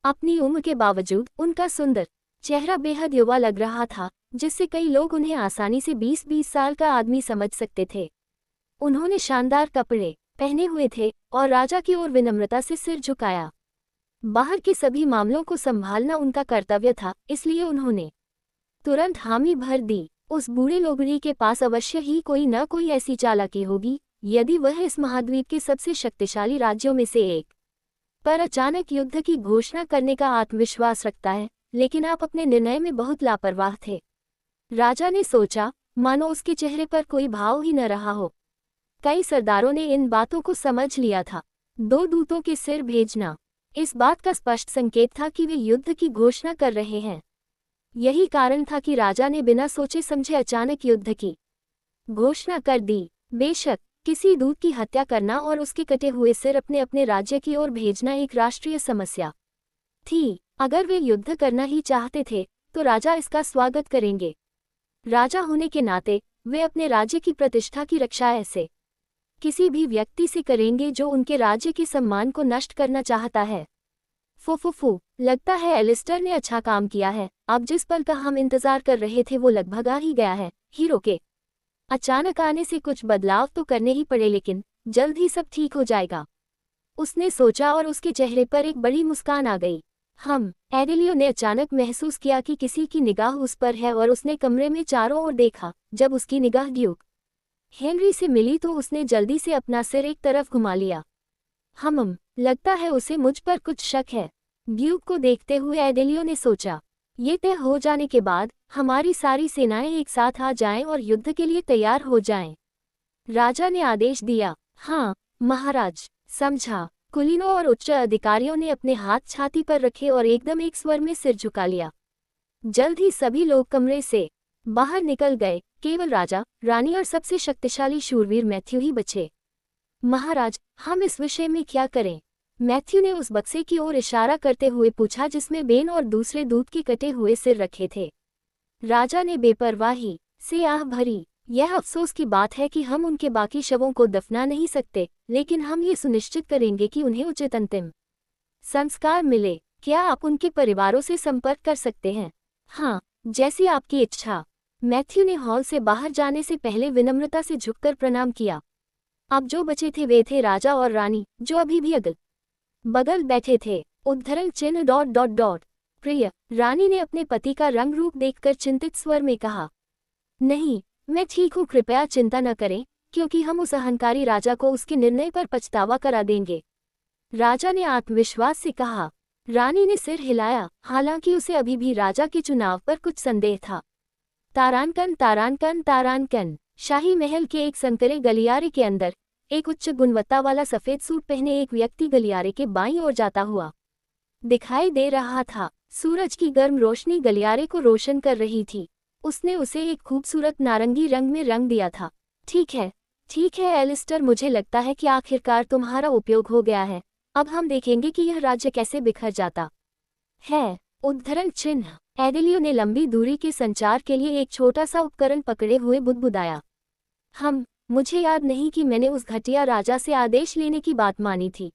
अपनी उम्र के बावजूद उनका सुंदर चेहरा बेहद युवा लग रहा था, जिससे कई लोग उन्हें आसानी से 20-20 साल का आदमी समझ सकते थे। उन्होंने शानदार कपड़े पहने हुए थे और राजा की ओर विनम्रता से सिर झुकाया। बाहर के सभी मामलों को संभालना उनका कर्तव्य था, इसलिए उन्होंने तुरंत हामी भर दी। उस बूढ़े लोगड़ी के पास अवश्य ही कोई न कोई ऐसी चालाकी होगी, यदि वह इस महाद्वीप के सबसे शक्तिशाली राज्यों में से एक पर अचानक युद्ध की घोषणा करने का आत्मविश्वास रखता है। लेकिन आप अपने निर्णय में बहुत लापरवाह थे। राजा ने सोचा, मानो उसके चेहरे पर कोई भाव ही न रहा हो। कई सरदारों ने इन बातों को समझ लिया था। 2 दूतों के सिर भेजना इस बात का स्पष्ट संकेत था कि वे युद्ध की घोषणा कर रहे हैं। यही कारण था कि राजा ने बिना सोचे समझे अचानक युद्ध की घोषणा कर दी। बेशक किसी दूत की हत्या करना और उसके कटे हुए सिर अपने अपने राज्य की ओर भेजना एक राष्ट्रीय समस्या थी। अगर वे युद्ध करना ही चाहते थे तो राजा इसका स्वागत करेंगे। राजा होने के नाते वे अपने राज्य की प्रतिष्ठा की रक्षा ऐसे किसी भी व्यक्ति से करेंगे जो उनके राज्य के सम्मान को नष्ट करना चाहता है। फू, लगता है एलिस्टर ने अच्छा काम किया है। अब जिस पल का हम इंतजार कर रहे थे वो लगभग आ ही गया है। हीरो के अचानक आने से कुछ बदलाव तो करने ही पड़े, लेकिन जल्द ही सब ठीक हो जाएगा, उसने सोचा और उसके चेहरे पर एक बड़ी मुस्कान आ गई। एडेलियो ने अचानक महसूस किया कि किसी की निगाह उस पर है और उसने कमरे में चारों ओर देखा। जब उसकी निगाह ड्यूक हेनरी से मिली तो उसने जल्दी से अपना सिर एक तरफ घुमा लिया। लगता है उसे मुझ पर कुछ शक है। ड्यूक को देखते हुए एडेलियो ने सोचा, ये तय हो जाने के बाद हमारी सारी सेनाएं एक साथ आ जाएं और युद्ध के लिए तैयार हो जाएं। राजा ने आदेश दिया। हाँ महाराज, समझा। कुलीनों और उच्च अधिकारियों ने अपने हाथ छाती पर रखे और एकदम एक स्वर में सिर झुका लिया। जल्द ही सभी लोग कमरे से बाहर निकल गए। केवल राजा, रानी और सबसे शक्तिशाली शूरवीर मैथ्यू ही बचे। महाराज, हम इस विषय में क्या करें? मैथ्यू ने उस बक्से की ओर इशारा करते हुए पूछा जिसमें बेन और दूसरे दूध के कटे हुए सिर रखे थे। राजा ने बेपरवाही से आह भरी, यह अफसोस की बात है कि हम उनके बाकी शवों को दफना नहीं सकते, लेकिन हम ये सुनिश्चित करेंगे कि उन्हें उचित अंतिम संस्कार मिले। क्या आप उनके परिवारों से संपर्क कर सकते हैं? हाँ, जैसी आपकी इच्छा। मैथ्यू ने हॉल से बाहर जाने से पहले विनम्रता से झुककर प्रणाम किया। अब जो बचे थे वे थे राजा और रानी, जो अभी भी अगल बगल बैठे थे। उद्धरण चिन्ह ... प्रिय, रानी ने अपने पति का रंग रूप देखकर चिंतित स्वर में कहा। नहीं, मैं ठीक हूँ, कृपया चिंता न करें, क्योंकि हम उस अहंकारी राजा को उसके निर्णय पर पछतावा करा देंगे। राजा ने आत्मविश्वास से कहा। रानी ने सिर हिलाया, हालांकि उसे अभी भी राजा के चुनाव पर कुछ संदेह था। तारानकन। शाही महल के एक संकरे गलियारे के अंदर एक उच्च गुणवत्ता वाला सफेद सूट पहने एक व्यक्ति गलियारे के बाईं ओर जाता हुआ दिखाई दे रहा था। सूरज की गर्म रोशनी गलियारे को रोशन कर रही थी। उसने उसे एक खूबसूरत नारंगी रंग में रंग दिया था। ठीक है एलिस्टर, मुझे लगता है कि आखिरकार तुम्हारा उपयोग हो गया है। अब हम देखेंगे कि यह राज्य कैसे बिखर जाता है। उद्धरण चिन्ह। एडेलियो ने लंबी दूरी के संचार के लिए एक छोटा सा उपकरण पकड़े हुए बुदबुदाया। मुझे याद नहीं कि मैंने उस घटिया राजा से आदेश लेने की बात मानी थी।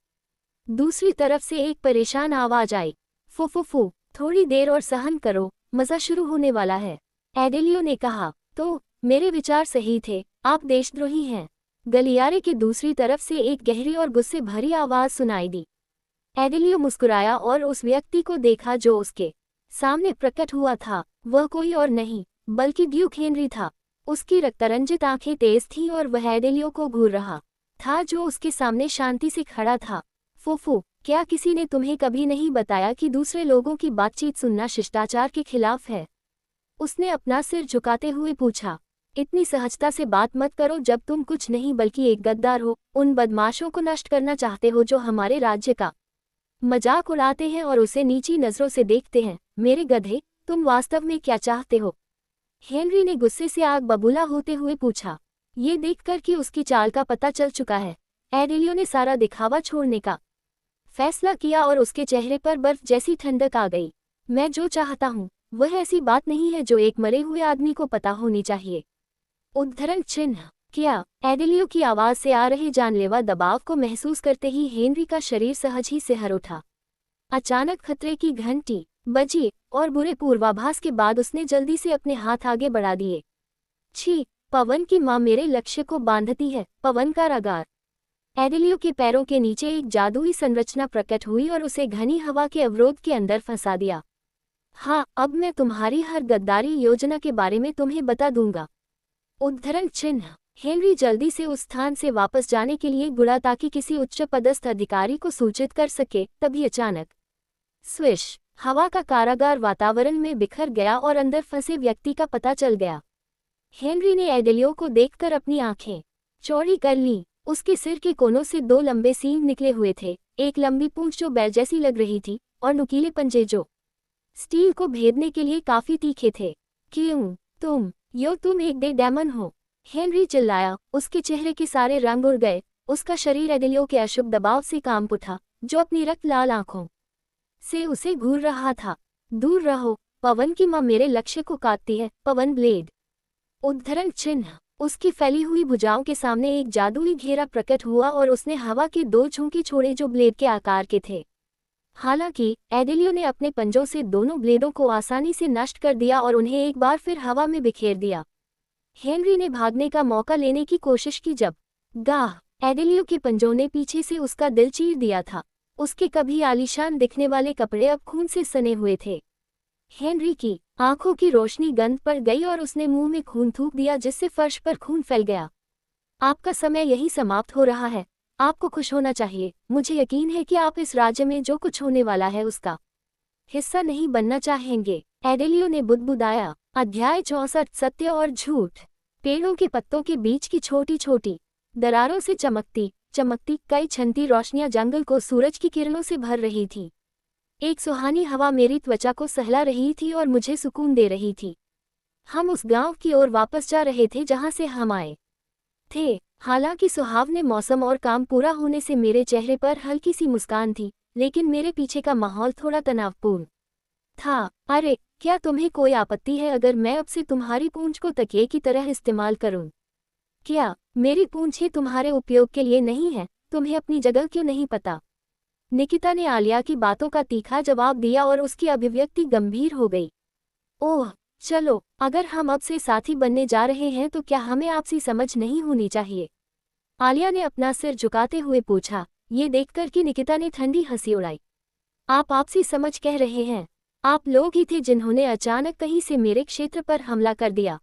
दूसरी तरफ से एक परेशान आवाज आई। फू, थोड़ी देर और सहन करो, मजा शुरू होने वाला है। एडेलियो ने कहा, तो मेरे विचार सही थे, आप देशद्रोही हैं। गलियारे की दूसरी तरफ से एक गहरी और गुस्से भरी आवाज सुनाई दी। एडेलियो मुस्कुराया और उस व्यक्ति को देखा जो उसके सामने प्रकट हुआ था। वह कोई और नहीं बल्कि ड्यूक हेनरी था। उसकी रक्तरंजित आंखें तेज थीं और वह एडेलियो को घूर रहा था जो उसके सामने शांति से खड़ा था। फूफू, क्या किसी ने तुम्हें कभी नहीं बताया कि दूसरे लोगों की बातचीत सुनना शिष्टाचार के खिलाफ है? उसने अपना सिर झुकाते हुए पूछा। इतनी सहजता से बात मत करो जब तुम कुछ नहीं बल्कि एक गद्दार हो, उन बदमाशों को नष्ट करना चाहते हो जो हमारे राज्य का मजाक उड़ाते हैं और उसे नीची नजरों से देखते हैं। मेरे गधे, तुम वास्तव में क्या चाहते हो? हेनरी ने गुस्से से आग बबूला होते हुए पूछा। ये देखकर कि उसकी चाल का पता चल चुका है, एडेलियो ने सारा दिखावा छोड़ने का फैसला किया और उसके चेहरे पर बर्फ जैसी ठंडक आ गई। मैं जो चाहता हूँ वह ऐसी बात नहीं है जो एक मरे हुए आदमी को पता होनी चाहिए। उद्धरण चिन्ह। क्या? एडेलियो की आवाज से आ रहे जानलेवा दबाव को महसूस करते ही हेनरी का शरीर सहज ही सिहर उठा। अचानक खतरे की घंटी बजी और बुरे पूर्वाभास के बाद उसने जल्दी से अपने हाथ आगे बढ़ा दिए। छी, पवन की मां मेरे लक्ष्य को बांधती है। पवन कारागार। एडेलियो के पैरों के नीचे एक जादुई संरचना प्रकट हुई और उसे घनी हवा के अवरोध के अंदर फंसा दिया। हाँ, अब मैं तुम्हारी हर गद्दारी योजना के बारे में तुम्हें बता दूंगा। उद्धरण चिन्ह। हेनरी जल्दी से उस स्थान से वापस जाने के लिए गुड़ा ताकि किसी उच्च पदस्थ अधिकारी को सूचित कर सके। तभी अचानक स्विश, हवा का कारागार वातावरण में बिखर गया और अंदर फंसे व्यक्ति का पता चल गया। हेनरी ने एडेलियो को देखकर अपनी आंखें चौड़ी कर लीं। उसके सिर के कोनों से दो लंबे सींग निकले हुए थे, एक लंबी पूंछ जो बैल जैसी लग रही थी और नुकीले पंजे जो स्टील को भेदने के लिए काफी तीखे थे। क्यों, तुम एक डेमन हो? हेनरी चिल्लाया। उसके चेहरे के सारे रंग उड़ गए। उसका शरीर एडेलियो के अशुभ दबाव से कांप उठा, जो अपनी रक्त लाल आंखों से उसे घूर रहा था। दूर रहो, पवन की मां मेरे लक्ष्य को काटती है। पवन ब्लेड। उद्धरण चिन्ह। उसकी फैली हुई भुजाओं के सामने एक जादुई घेरा प्रकट हुआ और उसने हवा के दो झोंके छोड़े जो ब्लेड के आकार के थे। हालांकि एडेलियो ने अपने पंजों से दोनों ब्लेडों को आसानी से नष्ट कर दिया और उन्हें एक बार फिर हवा में बिखेर दिया। हेनरी ने भागने का मौका लेने की कोशिश की जब गाह एडेलियो के पंजों ने पीछे से उसका दिल चीर दिया था। उसके कभी आलीशान दिखने वाले कपड़े अब खून से सने हुए थे। हेनरी की आंखों की रोशनी गंद पर गई और उसने मुंह में खून थूक दिया, जिससे फर्श पर खून फैल गया। आपका समय यही समाप्त हो रहा है। आपको खुश होना चाहिए। मुझे यकीन है कि आप इस राज्य में जो कुछ होने वाला है उसका हिस्सा नहीं बनना चाहेंगे, एडेलियो ने बुदबुदाया। अध्याय 64 सत्य और झूठ। पेड़ों के पत्तों के बीच की छोटी छोटी दरारों से चमकती चमकती कई छनती रोशनियां जंगल को सूरज की किरणों से भर रही थी। एक सुहानी हवा मेरी त्वचा को सहला रही थी और मुझे सुकून दे रही थी। हम उस गांव की ओर वापस जा रहे थे जहां से हम आए थे। हालांकि सुहावने मौसम और काम पूरा होने से मेरे चेहरे पर हल्की सी मुस्कान थी, लेकिन मेरे पीछे का माहौल थोड़ा तनावपूर्ण था। अरे, क्या तुम्हें कोई आपत्ति है अगर मैं अब से तुम्हारी पूंछ को तकिए की तरह इस्तेमाल करूं? क्या मेरी पूंछें तुम्हारे उपयोग के लिए नहीं है? तुम्हें अपनी जगह क्यों नहीं पता? निकिता ने आलिया की बातों का तीखा जवाब दिया और उसकी अभिव्यक्ति गंभीर हो गई। ओह, चलो, अगर हम अब से साथी बनने जा रहे हैं तो क्या हमें आपसी समझ नहीं होनी चाहिए? आलिया ने अपना सिर झुकाते हुए पूछा, ये देखकर कि निकिता ने ठंडी हंसी उड़ाई। आप आपसी समझ कह रहे हैं? आप लोग ही थे जिन्होंने अचानक कहीं से मेरे क्षेत्र पर हमला कर दिया।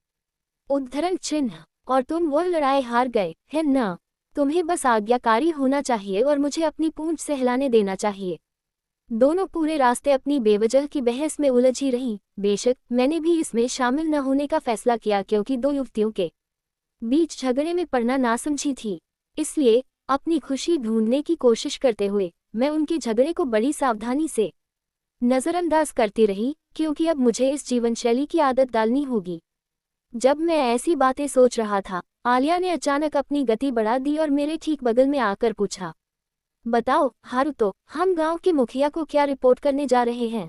उद्धरण चिन्ह। और तुम वो लड़ाई हार गए, है ना? तुम्हें बस आज्ञाकारी होना चाहिए और मुझे अपनी पूंछ सहलाने देना चाहिए। दोनों पूरे रास्ते अपनी बेवजह की बहस में उलझी रहीं। बेशक मैंने भी इसमें शामिल न होने का फैसला किया, क्योंकि दो युवतियों के बीच झगड़े में पड़ना नासमझी थी। इसलिए अपनी खुशी ढूंढने की कोशिश करते हुए मैं उनके झगड़े को बड़ी सावधानी से नज़रअंदाज करती रही, क्योंकि अब मुझे इस जीवनशैली की आदत डालनी होगी। जब मैं ऐसी बातें सोच रहा था, आलिया ने अचानक अपनी गति बढ़ा दी और मेरे ठीक बगल में आकर पूछा, बताओ हारुतो, हम गांव के मुखिया को क्या रिपोर्ट करने जा रहे हैं?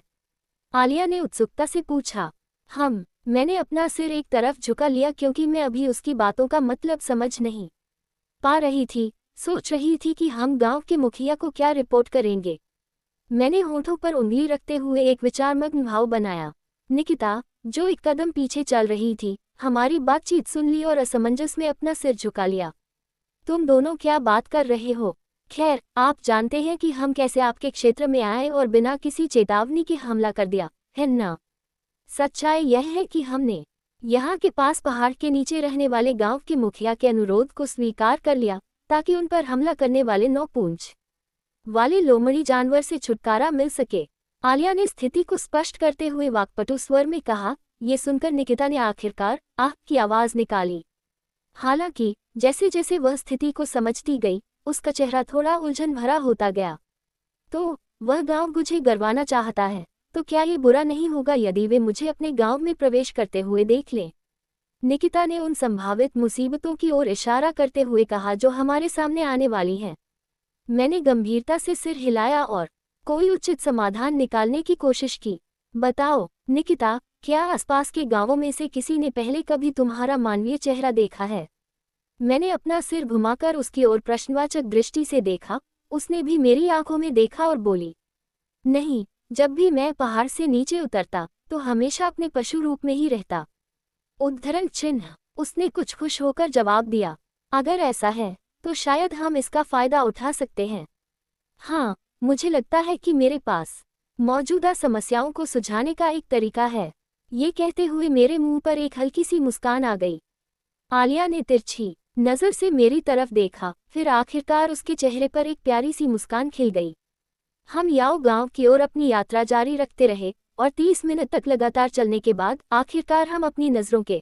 आलिया ने उत्सुकता से पूछा। मैंने अपना सिर एक तरफ झुका लिया, क्योंकि मैं अभी उसकी बातों का मतलब समझ नहीं पा रही थी। सोच रही थी कि हम गांव के मुखिया को क्या रिपोर्ट करेंगे। मैंने होठों पर उंगली रखते हुए एक विचारमग्न भाव बनाया। निकिता, जो एक कदम पीछे चल रही थी, हमारी बातचीत सुन ली और असमंजस में अपना सिर झुका लिया। तुम दोनों क्या बात कर रहे हो? खैर, आप जानते हैं कि हम कैसे आपके क्षेत्र में आए और बिना किसी चेतावनी के हमला कर दिया, है ना? सच्चाई यह है कि हमने यहाँ के पास पहाड़ के नीचे रहने वाले गांव के मुखिया के अनुरोध को स्वीकार कर लिया, ताकि उन पर हमला करने वाले 9 पूंछ वाले लोमड़ी जानवर से छुटकारा मिल सके। आलिया ने स्थिति को स्पष्ट करते हुए वाक्पटु स्वर में कहा। ये सुनकर निकिता ने आखिरकार आह की आवाज निकाली। हालांकि जैसे जैसे वह स्थिति को समझती गई, उसका चेहरा थोड़ा उलझन भरा होता गया। तो वह गांव मुझे गरवाना चाहता है, तो क्या ये बुरा नहीं होगा यदि वे मुझे अपने गांव में प्रवेश करते हुए देख लें? निकिता ने उन संभावित मुसीबतों की ओर इशारा करते हुए कहा जो हमारे सामने आने वाली हैं। मैंने गंभीरता से सिर हिलाया और कोई उचित समाधान निकालने की कोशिश की। बताओ निकिता, क्या आसपास के गांवों में से किसी ने पहले कभी तुम्हारा मानवीय चेहरा देखा है? मैंने अपना सिर घुमाकर उसकी ओर प्रश्नवाचक दृष्टि से देखा। उसने भी मेरी आंखों में देखा और बोली, नहीं, जब भी मैं पहाड़ से नीचे उतरता तो हमेशा अपने पशु रूप में ही रहता। उद्धरण चिन्ह। उसने कुछ खुश होकर जवाब दिया। अगर ऐसा है तो शायद हम इसका फायदा उठा सकते हैं। हाँ, मुझे लगता है कि मेरे पास मौजूदा समस्याओं को सुलझाने का एक तरीका है। ये कहते हुए मेरे मुंह पर एक हल्की सी मुस्कान आ गई। आलिया ने तिरछी नजर से मेरी तरफ देखा, फिर आखिरकार उसके चेहरे पर एक प्यारी सी मुस्कान खिल गई। हम याओ गांव की ओर अपनी यात्रा जारी रखते रहे और 30 मिनट तक लगातार चलने के बाद आखिरकार हम अपनी नजरों के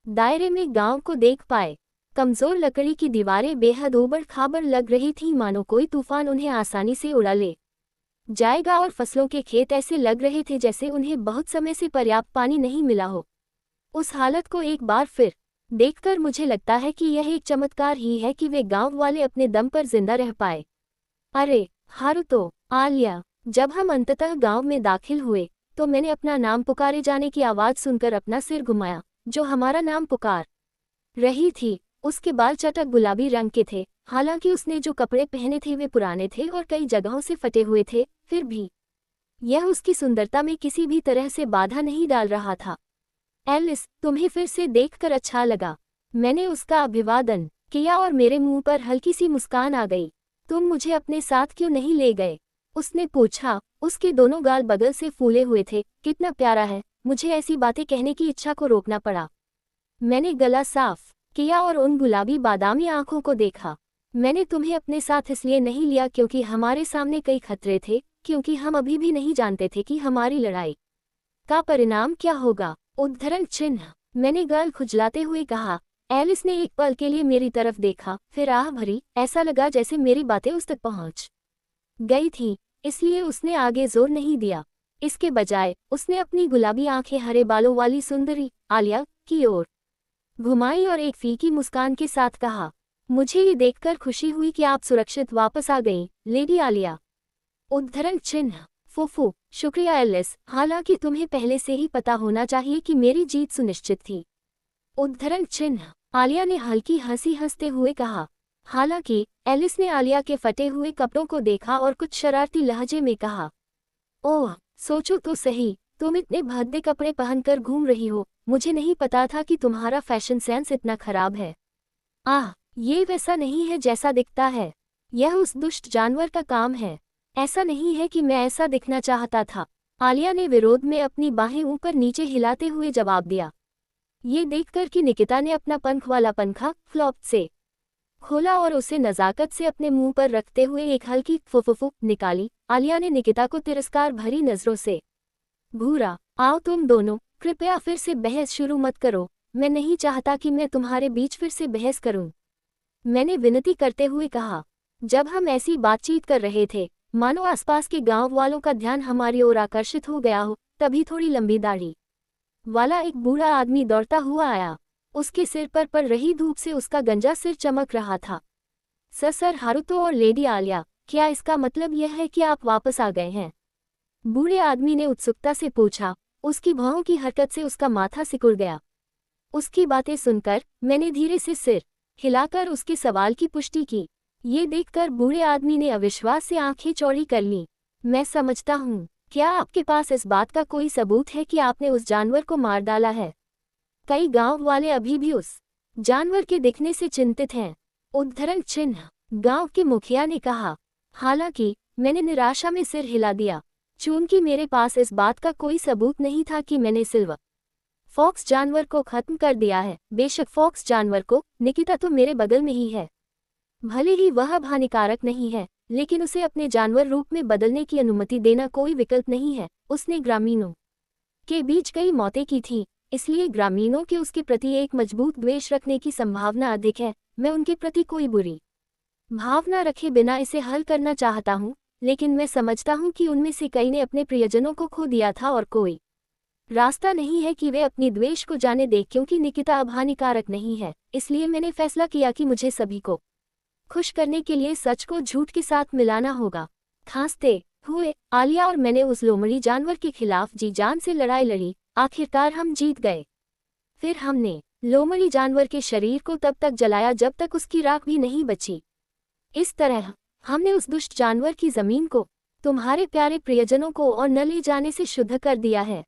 दायरे में गांव को देख पाए। कमजोर लकड़ी की दीवारें बेहद ऊबड़ खाबड़ लग रही थीं, मानो कोई तूफान उन्हें आसानी से उड़ा ले जाएगा, और फसलों के खेत ऐसे लग रहे थे जैसे उन्हें बहुत समय से पर्याप्त पानी नहीं मिला हो। उस हालत को एक बार फिर देखकर मुझे लगता है कि यह एक चमत्कार ही है कि वे गांव वाले अपने दम पर जिंदा रह पाए। अरे हारुतो, आलिया, जब हम अंततः गांव में दाखिल हुए तो मैंने अपना नाम पुकारे जाने की आवाज सुनकर अपना सिर घुमाया। जो हमारा नाम पुकार रही थी, उसके बाल चटक गुलाबी रंग के थे। हालांकि उसने जो कपड़े पहने थे वे पुराने थे और कई जगहों से फटे हुए थे, फिर भी यह उसकी सुंदरता में किसी भी तरह से बाधा नहीं डाल रहा था। एलिस, तुम्हें फिर से देखकर अच्छा लगा। मैंने उसका अभिवादन किया और मेरे मुंह पर हल्की सी मुस्कान आ गई। तुम मुझे अपने साथ क्यों नहीं ले गए? उसने पूछा। उसके दोनों गाल बगल से फूले हुए थे। कितना प्यारा है। मुझे ऐसी बातें कहने की इच्छा को रोकना पड़ा। मैंने गला साफ किया और उन गुलाबी बादामी आंखों को देखा। मैंने तुम्हें अपने साथ इसलिए नहीं लिया क्योंकि हमारे सामने कई खतरे थे, क्योंकि हम अभी भी नहीं जानते थे कि हमारी लड़ाई का परिणाम क्या होगा। उद्धरण चिन्ह। मैंने गाल खुजलाते हुए कहा। एलिस ने एक पल के लिए मेरी तरफ देखा, फिर आह भरी। ऐसा लगा जैसे मेरी बातें उस तक पहुंच गई थी, इसलिए उसने आगे जोर नहीं दिया। इसके बजाय उसने अपनी गुलाबी आंखें हरे बालों वाली सुंदरी आलिया की ओर घुमाई और एक फीकी मुस्कान के साथ कहा, मुझे ये देखकर खुशी हुई कि आप सुरक्षित वापस आ गईं, लेडी आलिया। उद्धरण चिन्ह। फुफू, शुक्रिया एलिस, हालांकि तुम्हें पहले से ही पता होना चाहिए कि मेरी जीत सुनिश्चित थी। उद्धरण चिन्ह। आलिया ने हल्की हंसी हंसते हुए कहा। हालांकि एलिस ने आलिया के फटे हुए कपड़ों को देखा और कुछ शरारती लहजे में कहा, ओह, सोचो तो सही, तुम इतने भद्दे कपड़े पहनकर घूम रही हो। मुझे नहीं पता था कि तुम्हारा फैशन सेंस इतना खराब है। आह, ये वैसा नहीं है जैसा दिखता है। यह उस दुष्ट जानवर का काम है। ऐसा नहीं है कि मैं ऐसा दिखना चाहता था। आलिया ने विरोध में अपनी बाहें ऊपर नीचे हिलाते हुए जवाब दिया। ये देखकर कि निकिता ने अपना पंख वाला पंखा फ्लॉप से खोला और उसे नज़ाकत से अपने मुंह पर रखते हुए एक हल्की फुफुफु निकाली, आलिया ने निकिता को तिरस्कार भरी नजरों से घूरा। आओ तुम दोनों, कृपया फिर से बहस शुरू मत करो। मैं नहीं चाहता कि मैं तुम्हारे बीच फिर से बहस करूं, मैंने विनती करते हुए कहा। जब हम ऐसी बातचीत कर रहे थे, मानो आसपास के गांव वालों का ध्यान हमारी ओर आकर्षित हो गया हो, तभी थोड़ी लंबी दाढ़ी वाला एक बूढ़ा आदमी दौड़ता हुआ आया। उसके सिर पर पड़ रही धूप से उसका गंजा सिर चमक रहा था। सर हारुतो और लेडी आलिया, क्या इसका मतलब यह है कि आप वापस आ गए हैं? बूढ़े आदमी ने उत्सुकता से पूछा। उसकी भौहों की हरकत से उसका माथा सिकुड़ गया। उसकी बातें सुनकर मैंने धीरे से सिर हिलाकर उसके सवाल की पुष्टि की। ये देखकर बूढ़े आदमी ने अविश्वास से आंखें चौड़ी कर लीं। मैं समझता हूँ। क्या आपके पास इस बात का कोई सबूत है कि आपने उस जानवर को मार डाला है? कई गांव वाले अभी भी उस जानवर के दिखने से चिंतित हैं। उद्धरण चिन्ह। गांव के मुखिया ने कहा। हालांकि मैंने निराशा में सिर हिला दिया, चूंकि मेरे पास इस बात का कोई सबूत नहीं था कि मैंने सिल्वर फॉक्स जानवर को खत्म कर दिया है। बेशक फॉक्स जानवर को, निकिता तो मेरे बगल में ही है। भले ही वह अब हानिकारक नहीं है, लेकिन उसे अपने जानवर रूप में बदलने की अनुमति देना कोई विकल्प नहीं है। उसने ग्रामीणों के बीच कई मौतें की थी, इसलिए ग्रामीणों के उसके प्रति एक मजबूत द्वेष रखने की संभावना अधिक है। मैं उनके प्रति कोई बुरी भावना रखे बिना इसे हल करना चाहता हूँ, लेकिन मैं समझता हूँ कि उनमें से कई ने अपने प्रियजनों को खो दिया था और कोई रास्ता नहीं है कि वे अपनी द्वेष को जाने दें। क्योंकि निकिता अब हानिकारक नहीं है, इसलिए मैंने फैसला किया कि मुझे सभी को खुश करने के लिए सच को झूठ के साथ मिलाना होगा। खांसते हुए आलिया और मैंने उस लोमड़ी जानवर के खिलाफ जी जान से लड़ाई लड़ी। आखिरकार हम जीत गए। फिर हमने लोमड़ी जानवर के शरीर को तब तक जलाया जब तक उसकी राख भी नहीं बची। इस तरह हमने उस दुष्ट जानवर की जमीन को, तुम्हारे प्यारे प्रियजनों को और न ले जाने से शुद्ध कर दिया है।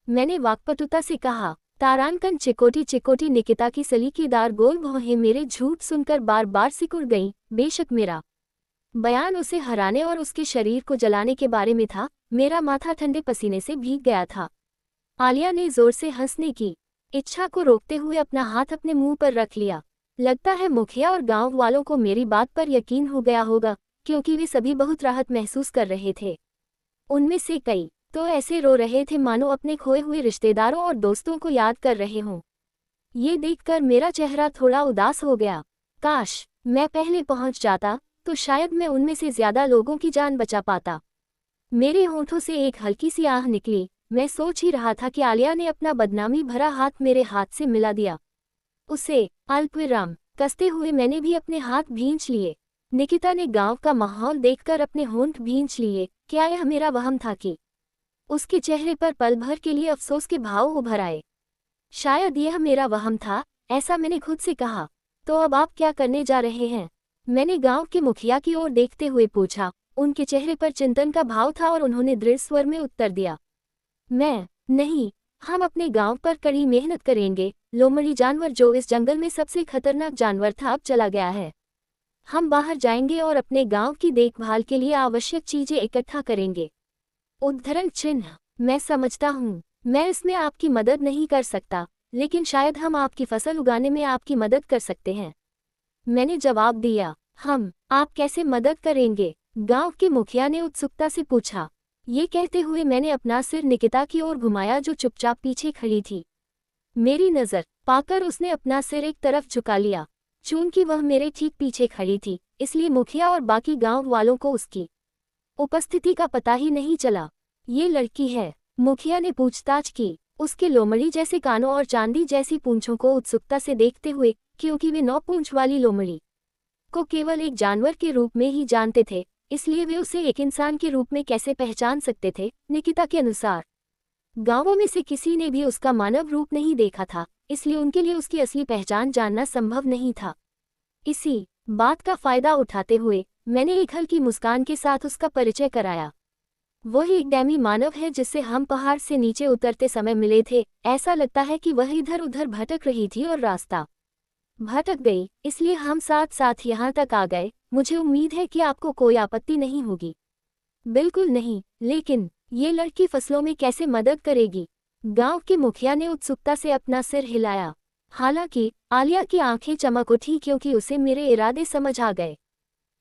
मैंने वाक्पटुता से कहा। तारांकन चिकोटी चिकोटी निकिता की सलीकेदार गोल भौहें मेरे झूठ सुनकर बार बार सिकुड़ गईं। बेशक मेरा बयान उसे हराने और उसके शरीर को जलाने के बारे में था। मेरा माथा ठंडे पसीने से भीग गया था। आलिया ने जोर से हंसने की इच्छा को रोकते हुए अपना हाथ अपने मुंह पर रख लिया। लगता है मुखिया और गांव वालों को मेरी बात पर यकीन हो गया होगा, क्योंकि वे सभी बहुत राहत महसूस कर रहे थे। उनमें से कई तो ऐसे रो रहे थे मानो अपने खोए हुए रिश्तेदारों और दोस्तों को याद कर रहे हों। ये देखकर मेरा चेहरा थोड़ा उदास हो गया। काश मैं पहले पहुंच जाता तो शायद मैं उनमें से ज्यादा लोगों की जान बचा पाता। मेरे होठों से एक हल्की सी आह निकली। मैं सोच ही रहा था कि आलिया ने अपना बदनामी भरा हाथ मेरे हाथ से मिला दिया। उसे अल्पविराम कसते हुए मैंने भी अपने हाथ भींच लिए। निकिता ने गांव का माहौल देखकर अपने होंठ भींच लिए। क्या यह मेरा वहम था कि उसके चेहरे पर पल भर के लिए अफसोस के भाव उभर आए? शायद यह मेरा वहम था, ऐसा मैंने खुद से कहा। तो अब आप क्या करने जा रहे हैं? मैंने गांव के मुखिया की ओर देखते हुए पूछा। उनके चेहरे पर चिंतन का भाव था और उन्होंने दृढ़ स्वर में उत्तर दिया, मैं नहीं, हम अपने गांव पर कड़ी मेहनत करेंगे, लोमड़ी जानवर जो इस जंगल में सबसे खतरनाक जानवर था अब चला गया है। हम बाहर जाएंगे और अपने गांव की देखभाल के लिए आवश्यक चीजें इकट्ठा करेंगे। उद्धरण चिन्ह। मैं समझता हूँ मैं इसमें आपकी मदद नहीं कर सकता, लेकिन शायद हम आपकी फसल उगाने में आपकी मदद कर सकते हैं। मैंने जवाब दिया। आप कैसे मदद करेंगे? गांव के मुखिया ने उत्सुकता से पूछा। ये कहते हुए मैंने अपना सिर निकिता की ओर घुमाया जो चुपचाप पीछे खड़ी थी। मेरी नज़र पाकर उसने अपना सिर एक तरफ झुका लिया। चूंकि वह मेरे ठीक पीछे खड़ी थी, इसलिए मुखिया और बाकी गांव वालों को उसकी उपस्थिति का पता ही नहीं चला। ये लड़की है? मुखिया ने पूछताछ की, उसके लोमड़ी जैसे कानों और चांदी जैसी पूंछों को उत्सुकता से देखते हुए, क्योंकि वे 9 पूंछ वाली लोमड़ी को केवल एक जानवर के रूप में ही जानते थे, इसलिए वे उसे एक इंसान के रूप में कैसे पहचान सकते थे? निकिता के अनुसार गांवों में से किसी ने भी उसका मानव रूप नहीं देखा था, इसलिए उनके लिए उसकी असली पहचान जानना संभव नहीं था। इसी बात का फायदा उठाते हुए मैंने एक हल्की मुस्कान के साथ उसका परिचय कराया। वही एक डैमी मानव है जिससे हम पहाड़ से नीचे उतरते समय मिले थे। ऐसा लगता है कि वह इधर उधर भटक रही थी और रास्ता भटक गई, इसलिए हम साथ साथ यहाँ तक आ गए। मुझे उम्मीद है कि आपको कोई आपत्ति नहीं होगी। बिल्कुल नहीं, लेकिन ये लड़की फसलों में कैसे मदद करेगी? गांव के मुखिया ने उत्सुकता से अपना सिर हिलाया। हालांकि आलिया की आंखें चमक उठी क्योंकि उसे मेरे इरादे समझ आ गए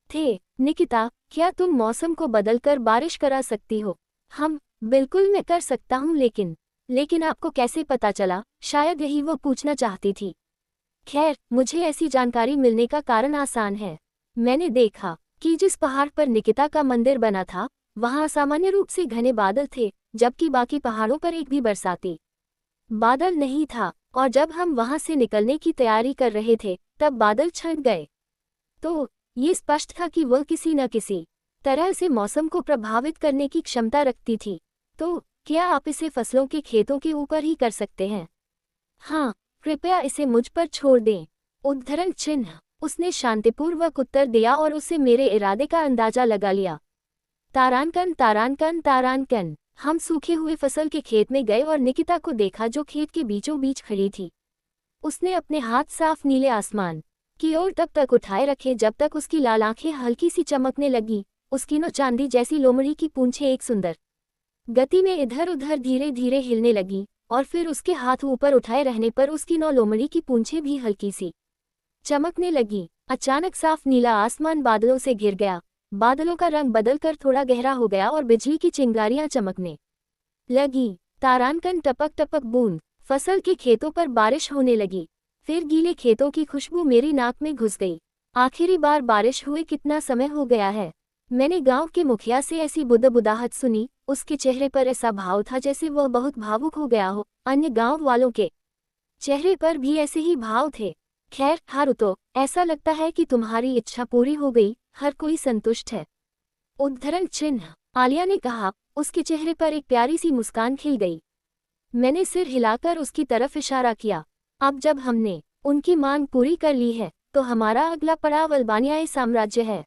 थे। निकिता, क्या तुम मौसम को बदलकर बारिश करा सकती हो? बिल्कुल मैं कर सकता हूँ, लेकिन आपको कैसे पता चला? शायद यही वो पूछना चाहती थी। खैर, मुझे ऐसी जानकारी मिलने का कारण आसान है। मैंने देखा कि जिस पहाड़ पर निकिता का मंदिर बना था, वहाँ सामान्य रूप से घने बादल थे, जबकि बाकी पहाड़ों पर एक भी बरसाती बादल नहीं था। और जब हम वहाँ से निकलने की तैयारी कर रहे थे, तब बादल छंट गए। तो ये स्पष्ट था कि वह किसी न किसी तरह से मौसम को प्रभावित करने की क्षमता रखती थी। तो क्या आप इसे फसलों के खेतों के ऊपर ही कर सकते हैं? हाँ, कृपया इसे मुझ पर छोड़ दें। उद्धरण चिन्ह। उसने शांतिपूर्वक उत्तर दिया और उसे मेरे इरादे का अंदाजा लगा लिया। तारानकन तारानकन तारानकन। हम सूखे हुए फसल के खेत में गए और निकिता को देखा जो खेत के बीचों बीच खड़ी थी। उसने अपने हाथ साफ नीले आसमान की ओर तब तक उठाए रखे जब तक उसकी लाल आंखें हल्की सी चमकने लगी। उसकी नौ चांदी जैसी लोमड़ी की पूंछें एक सुंदर गति में इधर उधर धीरे धीरे हिलने लगी, और फिर उसके हाथ ऊपर उठाए रहने पर उसकी नौ लोमड़ी की पूंछें भी हल्की सी चमकने लगी। अचानक साफ नीला आसमान बादलों से घिर गया। बादलों का रंग बदलकर थोड़ा गहरा हो गया और बिजली की चिंगारियां चमकने लगी। तारानकन टपक टपक बूंद। फसल के खेतों पर बारिश होने लगी। फिर गीले खेतों की खुशबू मेरी नाक में घुस गई। आखिरी बार बारिश हुए कितना समय हो गया है? मैंने गांव के मुखिया से ऐसी बुदबुदाहट सुनी। उसके चेहरे पर ऐसा भाव था जैसे वह बहुत भावुक हो गया हो। अन्य गांव वालों के चेहरे पर भी ऐसे ही भाव थे। खैर, हारुतो, ऐसा लगता है कि तुम्हारी इच्छा पूरी हो गई। हर कोई संतुष्ट है। उद्धरण चिन्ह। आलिया ने कहा। उसके चेहरे पर एक प्यारी सी मुस्कान खिल गई। मैंने सिर हिलाकर उसकी तरफ इशारा किया। अब जब हमने उनकी मांग पूरी कर ली है, तो हमारा अगला पड़ाव अल्बानियाई साम्राज्य है।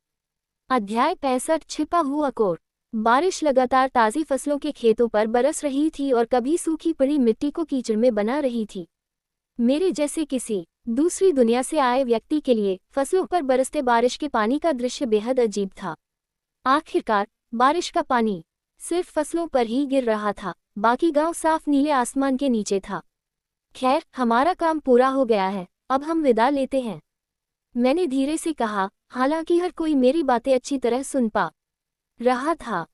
अध्याय 65। छिपा हुआ कोर। बारिश लगातार ताज़ी फसलों के खेतों पर बरस रही थी और कभी सूखी पड़ी मिट्टी को कीचड़ में बना रही थी। मेरे जैसे किसी दूसरी दुनिया से आए व्यक्ति के लिए फसलों पर बरसते बारिश के पानी का दृश्य बेहद अजीब था। आखिरकार बारिश का पानी सिर्फ फसलों पर ही गिर रहा था, बाकी गांव साफ नीले आसमान के नीचे था। खैर, हमारा काम पूरा हो गया है, अब हम विदा लेते हैं, मैंने धीरे से कहा, हालांकि हर कोई मेरी बातें अच्छी तरह सुन पा रहा था।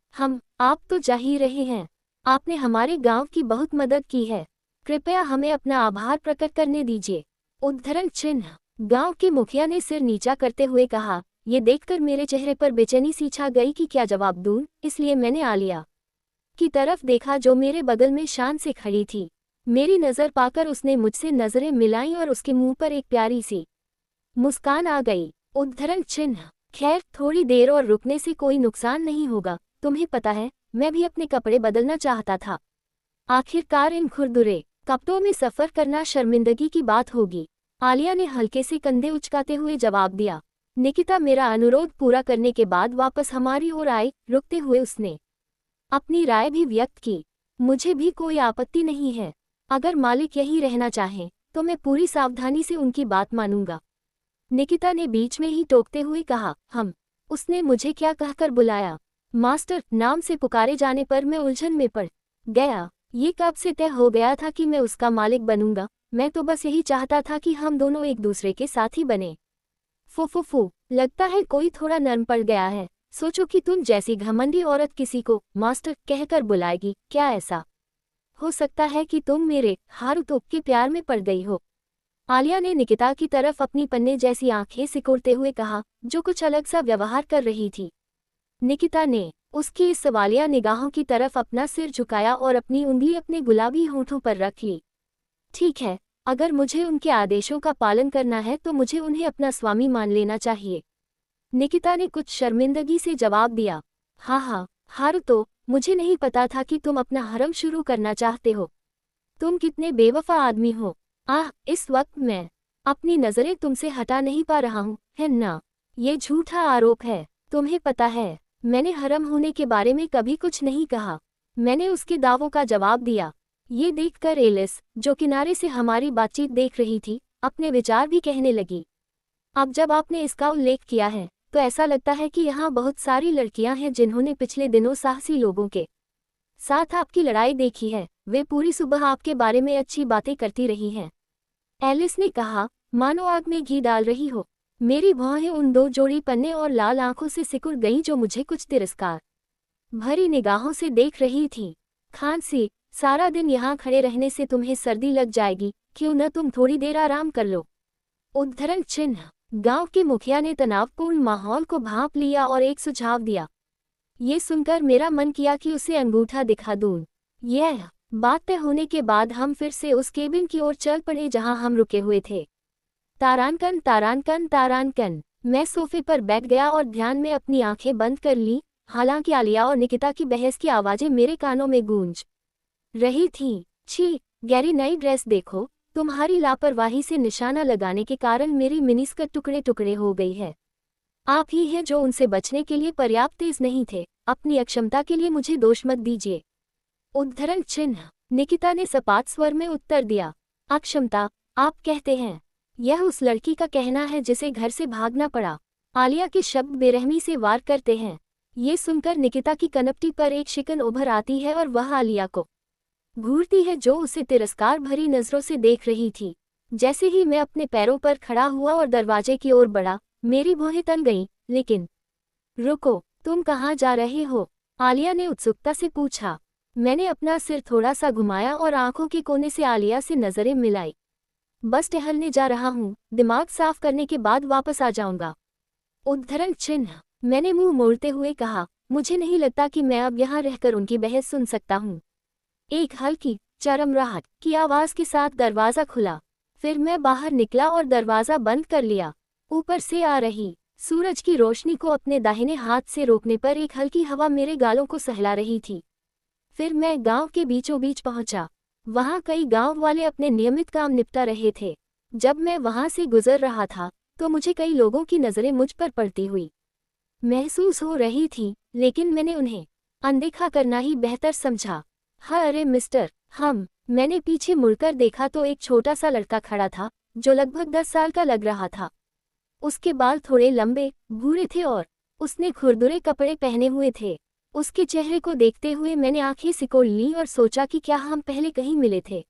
आप तो जा ही रहे हैं। आपने हमारे गांव की बहुत मदद की है। कृपया हमें अपना आभार प्रकट करने दीजिए। उद्धरण चिन्ह। गांव के मुखिया ने सिर नीचा करते हुए कहा। ये देखकर मेरे चेहरे पर बेचैनी सी छा गई कि क्या जवाब दूं, इसलिए मैंने आलिया की तरफ देखा जो मेरे बगल में शान से खड़ी थी। मेरी नज़र पाकर उसने मुझसे नज़रें मिलाईं और उसके मुंह पर एक प्यारी सी मुस्कान आ गई। उद्धरण चिन्ह। खैर, थोड़ी देर और रुकने से कोई नुकसान नहीं होगा। तुम्हें पता है, मैं भी अपने कपड़े बदलना चाहता था। आखिरकार इन खुरदुरे कपड़ों में सफ़र करना शर्मिंदगी की बात होगी। आलिया ने हल्के से कंधे उचकाते हुए जवाब दिया। निकिता मेरा अनुरोध पूरा करने के बाद वापस हमारी ओर आई। रुकते हुए उसने अपनी राय भी व्यक्त की। मुझे भी कोई आपत्ति नहीं है। अगर मालिक यहीं रहना चाहें, तो मैं पूरी सावधानी से उनकी बात मानूंगा। निकिता ने बीच में ही टोकते हुए कहा, हम। उसने मुझे क्या कहकर बुलाया? मास्टर नाम से पुकारे जाने पर मैं उलझन में पड़ गया। ये कब से तय हो गया था कि मैं उसका मालिक बनूंगा। मैं तो बस यही चाहता था कि हम दोनों एक दूसरे के साथी बने। फुफुफु, लगता है कोई थोड़ा नर्म पड़ गया है। सोचो कि तुम जैसी घमंडी औरत किसी को मास्टर कहकर बुलाएगी। क्या ऐसा हो सकता है कि तुम मेरे हारुतो के प्यार में पड़ गई हो? आलिया ने निकिता की तरफ अपनी पन्ने जैसी आंखें सिकोड़ते हुए कहा, जो कुछ अलग सा व्यवहार कर रही थी। निकिता ने उसकी इस सवालिया निगाहों की तरफ अपना सिर झुकाया और अपनी उंगली अपने गुलाबी होठों पर रख ली। ठीक है, अगर मुझे उनके आदेशों का पालन करना है तो मुझे उन्हें अपना स्वामी मान लेना चाहिए। निकिता ने कुछ शर्मिंदगी से जवाब दिया। हाँ, हारुतो, मुझे नहीं पता था कि तुम अपना हरम शुरू करना चाहते हो। तुम कितने बेवफा आदमी हो। इस वक्त मैं अपनी नज़रें तुमसे हटा नहीं पा रहा हूँ, है ना? ये झूठा आरोप है। तुम्हें पता है, मैंने हरम होने के बारे में कभी कुछ नहीं कहा। मैंने उसके दावों का जवाब दिया। ये देखकर एलिस, जो किनारे से हमारी बातचीत देख रही थी, अपने विचार भी कहने लगी। अब जब आपने इसका उल्लेख किया है, तो ऐसा लगता है कि यहाँ बहुत सारी लड़कियां हैं जिन्होंने पिछले दिनों साहसी लोगों के साथ आपकी लड़ाई देखी है। वे पूरी सुबह आपके बारे में अच्छी बातें करती रही हैं। एलिस ने कहा, मानो आग में घी डाल रही हो। मेरी भौहें उन दो जोड़ी पन्ने और लाल आंखों से सिकुड़ गईं जो मुझे कुछ तिरस्कार भरी निगाहों से देख रही थी। खांसी, सारा दिन यहाँ खड़े रहने से तुम्हें सर्दी लग जाएगी, क्यों न तुम थोड़ी देर आराम कर लो? उद्धरण चिन्ह। गांव के मुखिया ने तनावपूर्ण माहौल को भांप लिया और एक सुझाव दिया। ये सुनकर मेरा मन किया कि उसे अंगूठा दिखा दूं। यह बात तय होने के बाद हम फिर से उस केबिन की ओर चल पड़े जहां हम रुके हुए थे। तारानकन तारानकन तारानकन। मैं सोफे पर बैठ गया और ध्यान में अपनी आंखें बंद कर ली। हालांकि आलिया और निकिता की बहस की आवाजें मेरे कानों में गूंज रही थीं। छी, गैरी, नई ड्रेस देखो। तुम्हारी लापरवाही से निशाना लगाने के कारण मेरी मिनीस्कर्ट टुकड़े टुकड़े हो गई है। आप ही हैं जो उनसे बचने के लिए पर्याप्त तेज नहीं थे। अपनी अक्षमता के लिए मुझे दोष मत दीजिए। उद्धरण चिन्ह। निकिता ने सपाट स्वर में उत्तर दिया। अक्षमता, आप कहते हैं? यह उस लड़की का कहना है जिसे घर से भागना पड़ा। आलिया के शब्द बेरहमी से वार करते हैं। ये सुनकर निकिता की कनपटी पर एक शिकन उभर आती है और वह आलिया को घूरती है, जो उसे तिरस्कार भरी नजरों से देख रही थी। जैसे ही मैं अपने पैरों पर खड़ा हुआ और दरवाजे की ओर बढ़ा, मेरी भौहें तन गईं। लेकिन रुको, तुम कहाँ जा रहे हो? आलिया ने उत्सुकता से पूछा। मैंने अपना सिर थोड़ा सा घुमाया और आंखों के कोने से आलिया से नजरें मिलाई। बस टहलने जा रहा हूँ, दिमाग साफ करने के बाद वापस आ जाऊंगा। उद्धरण चिन्ह। मैंने मुंह मोड़ते हुए कहा, मुझे नहीं लगता कि मैं अब यहाँ रहकर उनकी बहस सुन सकता हूँ। एक हल्की चरमराहट की आवाज के साथ दरवाजा खुला। फिर मैं बाहर निकला और दरवाजा बंद कर लिया। ऊपर से आ रही सूरज की रोशनी को अपने दाहिने हाथ से रोकने पर एक हल्की हवा मेरे गालों को सहला रही थी। फिर मैं गांव के बीचों बीच पहुंचा। वहां कई गांव वाले अपने नियमित काम निपटा रहे थे। जब मैं वहां से गुजर रहा था तो मुझे कई लोगों की नज़रें मुझ पर पड़ती हुई महसूस हो रही थी, लेकिन मैंने उन्हें अनदेखा करना ही बेहतर समझा। हाँ, अरे मिस्टर, मैंने पीछे मुड़कर देखा तो एक छोटा सा लड़का खड़ा था जो लगभग 10 साल का लग रहा था। उसके बाल थोड़े लंबे भूरे थे और उसने खुरदुरे कपड़े पहने हुए थे। उसके चेहरे को देखते हुए मैंने आंखें सिकोड़ लीं और सोचा कि क्या हम पहले कहीं मिले थे।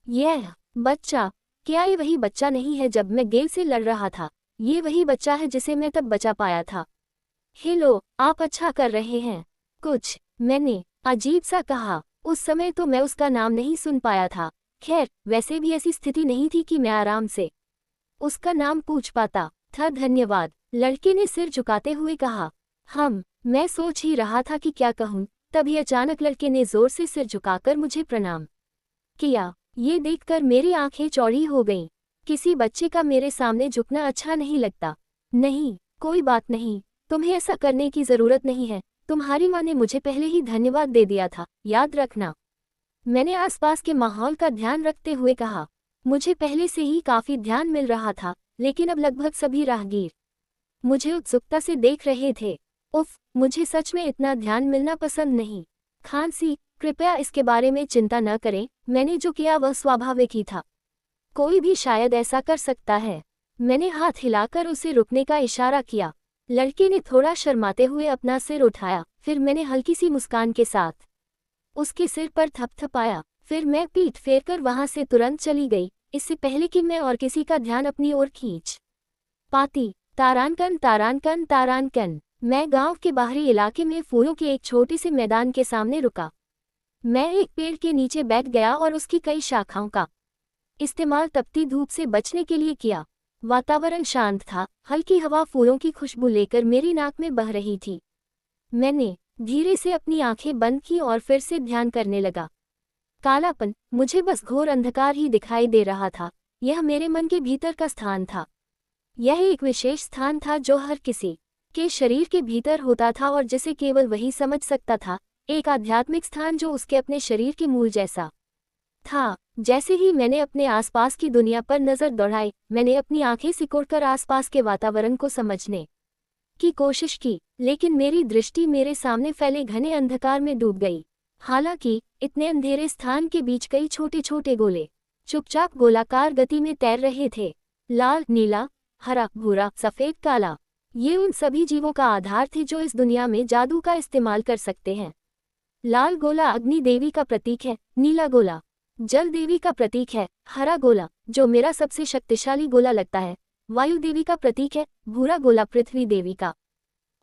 यह बच्चा, क्या ये वही बच्चा नहीं है जब मैं गेल से लड़ रहा था? ये वही बच्चा है जिसे मैं तब बचा पाया था। हेलो, आप अच्छा कर रहे हैं कुछ, मैंने अजीब सा कहा। उस समय तो मैं उसका नाम नहीं सुन पाया था। खैर, वैसे भी ऐसी स्थिति नहीं थी कि मैं आराम से उसका नाम पूछ पाता था। धन्यवाद, लड़के ने सिर झुकाते हुए कहा। मैं सोच ही रहा था कि क्या कहूँ, तभी अचानक लड़के ने जोर से सिर झुकाकर मुझे प्रणाम किया। ये देखकर मेरी आंखें चौड़ी हो गईं। किसी बच्चे का मेरे सामने झुकना अच्छा नहीं लगता। नहीं, कोई बात नहीं, तुम्हें ऐसा करने की जरूरत नहीं है। तुम्हारी माँ ने मुझे पहले ही धन्यवाद दे दिया था, याद रखना। मैंने आसपास के माहौल का ध्यान रखते हुए कहा। मुझे पहले से ही काफी ध्यान मिल रहा था, लेकिन अब लगभग सभी राहगीर मुझे उत्सुकता से देख रहे थे। उफ, मुझे सच में इतना ध्यान मिलना पसंद नहीं। खांसी, कृपया इसके बारे में चिंता न करें। मैंने जो किया वह स्वाभाविक ही था। कोई भी शायद ऐसा कर सकता है। मैंने हाथ हिलाकर उसे रुकने का इशारा किया। लड़के ने थोड़ा शर्माते हुए अपना सिर उठाया, फिर मैंने हल्की सी मुस्कान के साथ उसके सिर पर थपथपाया। फिर मैं पीठ फेरकर वहां से तुरंत चली गई, इससे पहले कि मैं और किसी का ध्यान अपनी ओर खींच पाती। तारानकन तारानकन तारानकन। मैं गांव के बाहरी इलाके में फूलों के एक छोटे से मैदान के सामने रुका। मैं एक पेड़ के नीचे बैठ गया और उसकी कई शाखाओं का इस्तेमाल तपती धूप से बचने के लिए किया। वातावरण शांत था, हल्की हवा फूलों की खुशबू लेकर मेरी नाक में बह रही थी। मैंने धीरे से अपनी आंखें बंद की और फिर से ध्यान करने लगा। कालापन, मुझे बस घोर अंधकार ही दिखाई दे रहा था। यह मेरे मन के भीतर का स्थान था। यह एक विशेष स्थान था जो हर किसी के शरीर के भीतर होता था और जिसे केवल वही समझ सकता था। एक आध्यात्मिक स्थान जो उसके अपने शरीर के मूल जैसा था। जैसे ही मैंने अपने आसपास की दुनिया पर नजर दौड़ाई, मैंने अपनी आंखें सिकोड़कर आसपास के वातावरण को समझने की कोशिश की, लेकिन मेरी दृष्टि मेरे सामने फैले घने अंधकार में डूब गई। हालांकि इतने अंधेरे स्थान के बीच कई छोटे छोटे गोले चुपचाप गोलाकार गति में तैर रहे थे। लाल, नीला, हरा, भूरा, सफेद, काला, ये उन सभी जीवों का आधार थे जो इस दुनिया में जादू का इस्तेमाल कर सकते हैं। लाल गोला अग्नि देवी का प्रतीक है, नीला गोला जल देवी का प्रतीक है, हरा गोला, जो मेरा सबसे शक्तिशाली गोला लगता है, वायु देवी का प्रतीक है, भूरा गोला पृथ्वी देवी का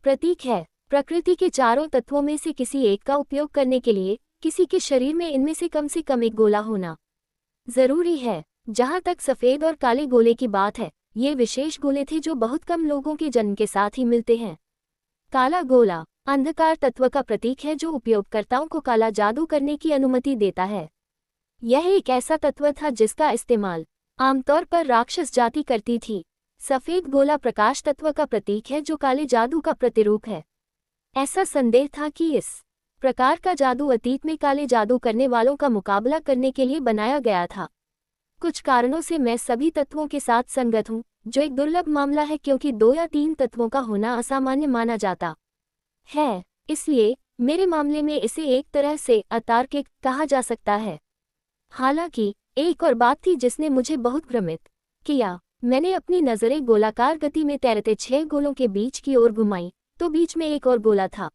प्रतीक है। प्रकृति के चारों तत्वों में से किसी एक का उपयोग करने के लिए किसी के शरीर में इनमें से कम एक गोला होना जरूरी है। जहां तक सफेद और काले गोले की बात है, ये विशेष गोले थे जो बहुत कम लोगों के जन्म के साथ ही मिलते हैं। काला गोला अंधकार तत्व का प्रतीक है जो उपयोगकर्ताओं को काला जादू करने की अनुमति देता है। यह एक ऐसा तत्व था जिसका इस्तेमाल आमतौर पर राक्षस जाति करती थी। सफेद गोला प्रकाश तत्व का प्रतीक है जो काले जादू का प्रतिरूप है। ऐसा संदेह था कि इस प्रकार का जादू अतीत में काले जादू करने वालों का मुकाबला करने के लिए बनाया गया था। कुछ कारणों से मैं सभी तत्वों के साथ संगत हूँ, जो एक दुर्लभ मामला है क्योंकि 2 या 3 तत्वों का होना असामान्य माना जाता है। इसलिए मेरे मामले में इसे एक तरह से अतार्किक कहा जा सकता है। हालांकि एक और बात थी जिसने मुझे बहुत भ्रमित किया। मैंने अपनी नज़रें गोलाकार गति में तैरते 6 गोलों के बीच की ओर घुमाई, तो बीच में एक और गोला था।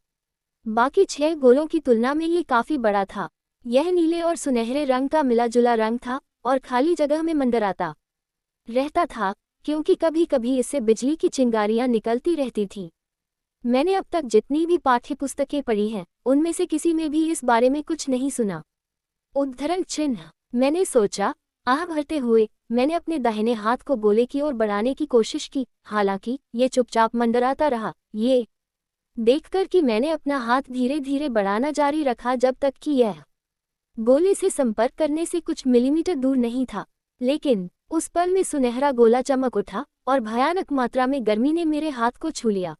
बाकी 6 गोलों की तुलना में ये काफी बड़ा था। यह नीले और सुनहरे रंग का मिला जुला रंग था और खाली जगह में मंडराता रहता था, क्योंकि कभी कभी इससे बिजली की चिंगारियां निकलती रहती थीं। मैंने अब तक जितनी भी पाठ्यपुस्तकें पढ़ी हैं, उनमें से किसी में भी इस बारे में कुछ नहीं सुना। उद्धरण चिन्ह। मैंने सोचा, आह भरते हुए मैंने अपने दाहिने हाथ को गोले की ओर बढ़ाने की कोशिश की। हालांकि ये चुपचाप मंडराता रहा, ये देखकर कि मैंने अपना हाथ धीरे धीरे बढ़ाना जारी रखा जब तक कि यह गोले से संपर्क करने से कुछ मिलीमीटर दूर नहीं था। लेकिन उस पल में सुनहरा गोला चमक उठा और भयानक मात्रा में गर्मी ने मेरे हाथ को छू लिया।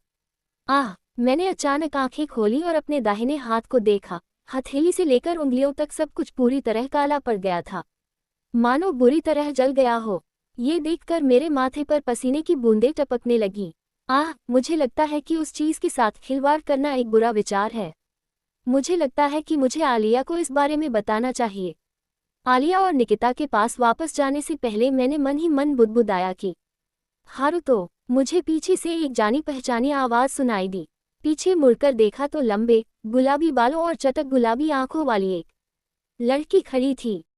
आह! मैंने अचानक आंखें खोली और अपने दाहिने हाथ को देखा। हथेली से लेकर उंगलियों तक सब कुछ पूरी तरह काला पड़ गया था, मानो बुरी तरह जल गया हो। ये देखकर मेरे माथे पर पसीने की बूंदें टपकने लगीं। आह! मुझे लगता है कि उस चीज के साथ खिलवाड़ करना एक बुरा विचार है। मुझे लगता है कि मुझे आलिया को इस बारे में बताना चाहिए। आलिया और निकिता के पास वापस जाने से पहले मैंने मन ही मन बुदबुदाया कि हारुतो। मुझे पीछे से एक जानी पहचानी आवाज सुनाई दी। पीछे मुड़कर देखा तो लंबे गुलाबी बालों और चटक गुलाबी आंखों वाली एक लड़की खड़ी थी।